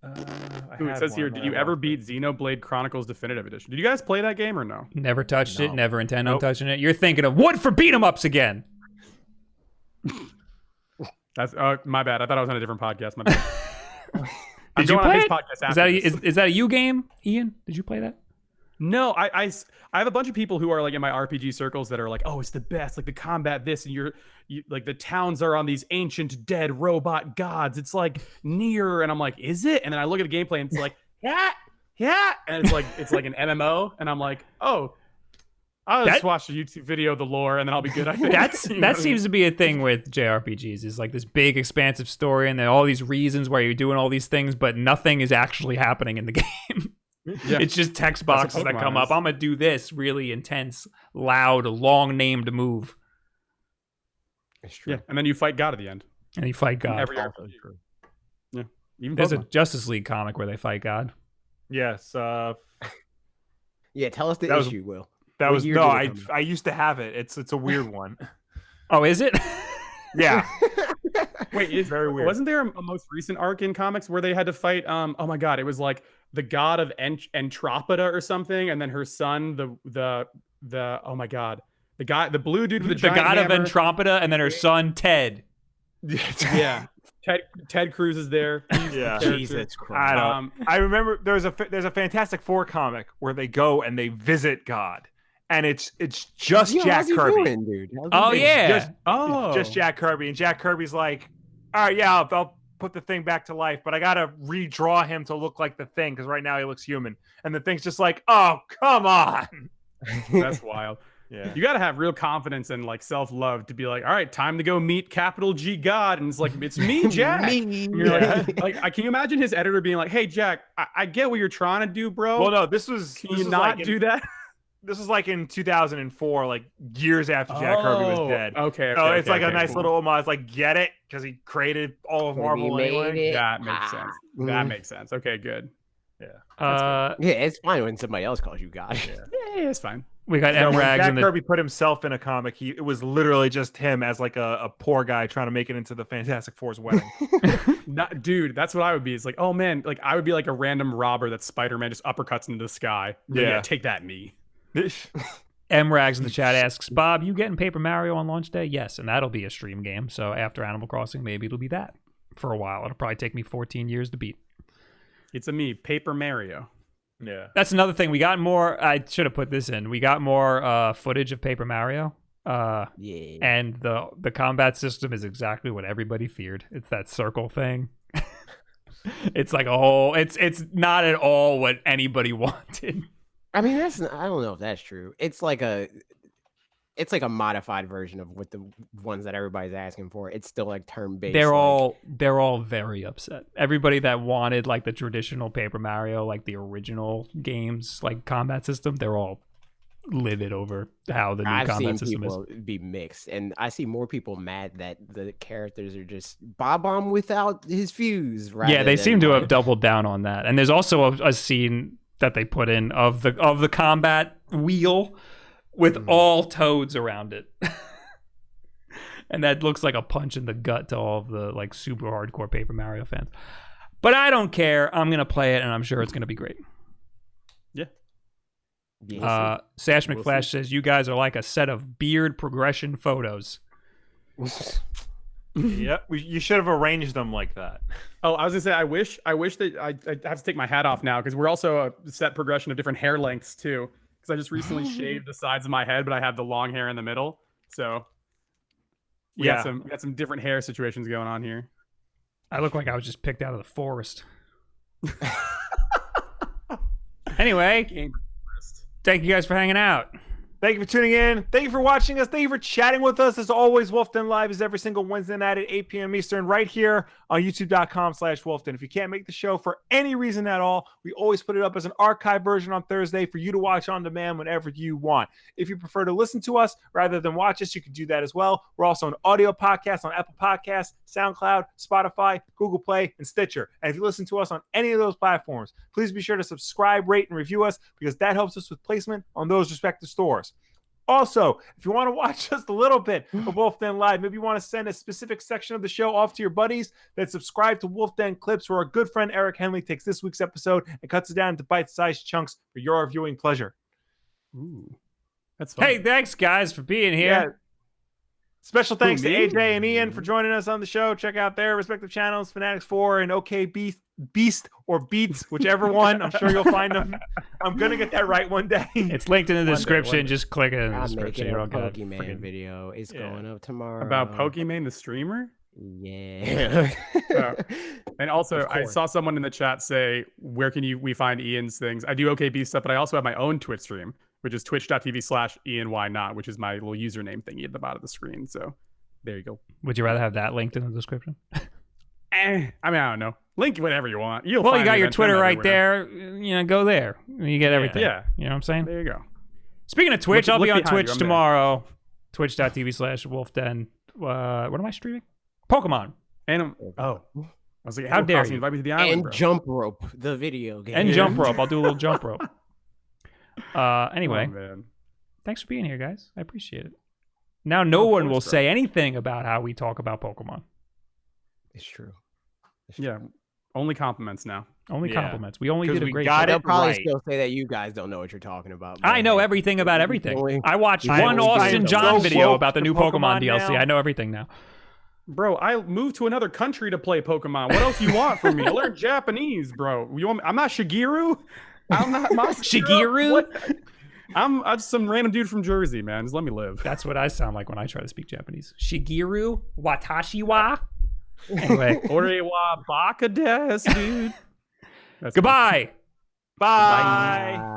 It says here, did you ever beat Xenoblade Chronicles Definitive Edition? Did you guys play that game or no? Never touched it, never intend on touching it. You're thinking of Wood for beat 'em ups again. That's my bad. I thought I was on a different podcast. My bad. Did you play it? Is that a you game, Ian? Did you play that? No, I have a bunch of people who are like in my RPG circles that are like, oh, it's the best, like the combat this, and you like the towns are on these ancient dead robot gods. It's like near, and I'm like, is it? And then I look at the gameplay and it's like, yeah, and it's like an MMO, and I'm like, oh, I'll just watch a YouTube video of the lore, and then I'll be good. I think that seems to be a thing with JRPGs. Is like this big expansive story, and then all these reasons why you're doing all these things, but nothing is actually happening in the game. Yeah. It's just text boxes that come up. I'm gonna do this really intense, loud, long-named move. It's true. Yeah, and then you fight God at the end. And you fight God. Every RPG. Yeah. Even There's Pokemon. a Justice League comic where they fight God. Yes. Yeah, tell us the issue, Will. That was no. I used to have it. It's a weird one. Oh, is it? Yeah. Wait, it's very weird. Wasn't there a most recent arc in comics where they had to fight? Oh my God, it was like the god of Entropida or something, and then her son, the oh my God, the blue dude with the giant god hammer. of Entropida, and then her son Ted. Yeah. Ted Cruz is there. Yeah. Jesus Christ. I remember there's a Fantastic Four comic where they go and they visit God. And it's just Jack Kirby. Doing, dude? Just Jack Kirby. And Jack Kirby's like, all right, yeah, I'll put the thing back to life, but I gotta redraw him to look like the thing because right now he looks human. And the thing's just like, oh, come on. That's wild. Yeah, you gotta have real confidence and like self-love to be like, all right, time to go meet capital G God, and it's like, it's me, Jack. You're like, can you imagine his editor being like, hey, Jack, I get what you're trying to do, bro. Well, no, this was. Can you not do that? This was like in 2004, like years after Jack Kirby was dead. Okay. So it's like a nice little homage. Like, get it? Because he created all of Marvel anyway. That makes sense. That makes sense. Okay, good. Yeah. Yeah, it's fine when somebody else calls you God. Yeah, it's fine. We got Emrags. Jack Kirby put himself in a comic. It was literally just him as like a poor guy trying to make it into the Fantastic Four's wedding. Dude, that's what I would be. It's like, oh man, like I would be like a random robber that Spider-Man just uppercuts into the sky. Yeah, take that, me. Emrags in the chat asks, Bob, you getting Paper Mario on launch day? Yes, and that'll be a stream game. So after Animal Crossing, maybe it'll be that for a while. It'll probably take me 14 years to beat. It's a me, Paper Mario. Yeah. That's another thing. We got more. I should have put this in. We got more footage of Paper Mario. Yeah. And the combat system is exactly what everybody feared. It's that circle thing. It's like a whole. It's not at all what anybody wanted. I mean, I don't know if that's true. It's like a modified version of what the ones that everybody's asking for. It's still like turn-based. They're all very upset. Everybody that wanted like the traditional Paper Mario, like the original games, like combat system, they're all livid over how the new combat system is. I've seen people be mixed, and I see more people mad that the characters are just Bob-omb without his fuse. Yeah, they seem to have doubled down on that. And there's also a scene that they put in of the combat wheel with all toads around it. And that looks like a punch in the gut to all of the like super hardcore Paper Mario fans. But I don't care. I'm going to play it, and I'm sure it's going to be great. Yeah. Sash McFlash says, you guys are like a set of beard progression photos. Yeah, you should have arranged them like that. Oh, I was gonna say, I wish that I have to take my hat off now because we're also a set progression of different hair lengths too. Because I just recently shaved the sides of my head, but I have the long hair in the middle. So we got some different hair situations going on here. I look like I was just picked out of the forest. Anyway, thank you guys for hanging out. Thank you for tuning in. Thank you for watching us. Thank you for chatting with us. As always, Wolfden Live is every single Wednesday night at 8 p.m. Eastern right here on youtube.com/Wolfden. If you can't make the show for any reason at all, we always put it up as an archive version on Thursday for you to watch on demand whenever you want. If you prefer to listen to us rather than watch us, you can do that as well. We're also an audio podcast on Apple Podcasts, SoundCloud, Spotify, Google Play, and Stitcher. And if you listen to us on any of those platforms, please be sure to subscribe, rate, and review us because that helps us with placement on those respective stores. Also, if you want to watch just a little bit of Wolf Den Live, maybe you want to send a specific section of the show off to your buddies, then subscribe to Wolf Den Clips, where our good friend Eric Henley takes this week's episode and cuts it down into bite-sized chunks for your viewing pleasure. Ooh, that's fun. Hey, thanks, guys, for being here. Special thanks to AJ and Ian for joining us on the show. Check out their respective channels, Fanatics4 and OK Beast or Beats, whichever one. I'm sure you'll find them. I'm going to get that right one day. It's linked in the description. Just click it in the description. You're all good. Pokemon video is going up tomorrow. About Pokemon the streamer? Yeah. And also, I saw someone in the chat say, where can we find Ian's things? I do OK Beast stuff, but I also have my own Twitch stream, which is twitch.tv/IanWhyNot, which is my little username thingy at the bottom of the screen. So there you go. Would you rather have that linked in the description? I mean, I don't know. Link whatever you want. You got your Twitter right there. You know, go there. You get everything. Yeah. You know what I'm saying? There you go. Speaking of Twitch, I'll be on Twitch tomorrow. Twitch.tv/WolfDen. What am I streaming? Pokemon. And I was like, how dare you invite me to the island, and bro. Jump Rope, the video game. And Jump Rope. I'll do a little Jump Rope. Anyway, man. Thanks for being here, guys. I appreciate it. Now no one will say anything about how we talk about Pokemon. It's true. Yeah, only compliments now. Only compliments. We only did a great job. They'll probably still say that you guys don't know what you're talking about. I know everything about everything. I watched one Austin John video about the new Pokemon DLC. I know everything now. Bro, I moved to another country to play Pokemon. What else you want from me? I learned Japanese, bro. I'm not Shigeru. I'm not Shigeru. I'm just some random dude from Jersey, man. Just let me live. That's what I sound like when I try to speak Japanese. Shigeru Watashi wa. Anyway, Ore wa baka desu, dude. Goodbye. Bye.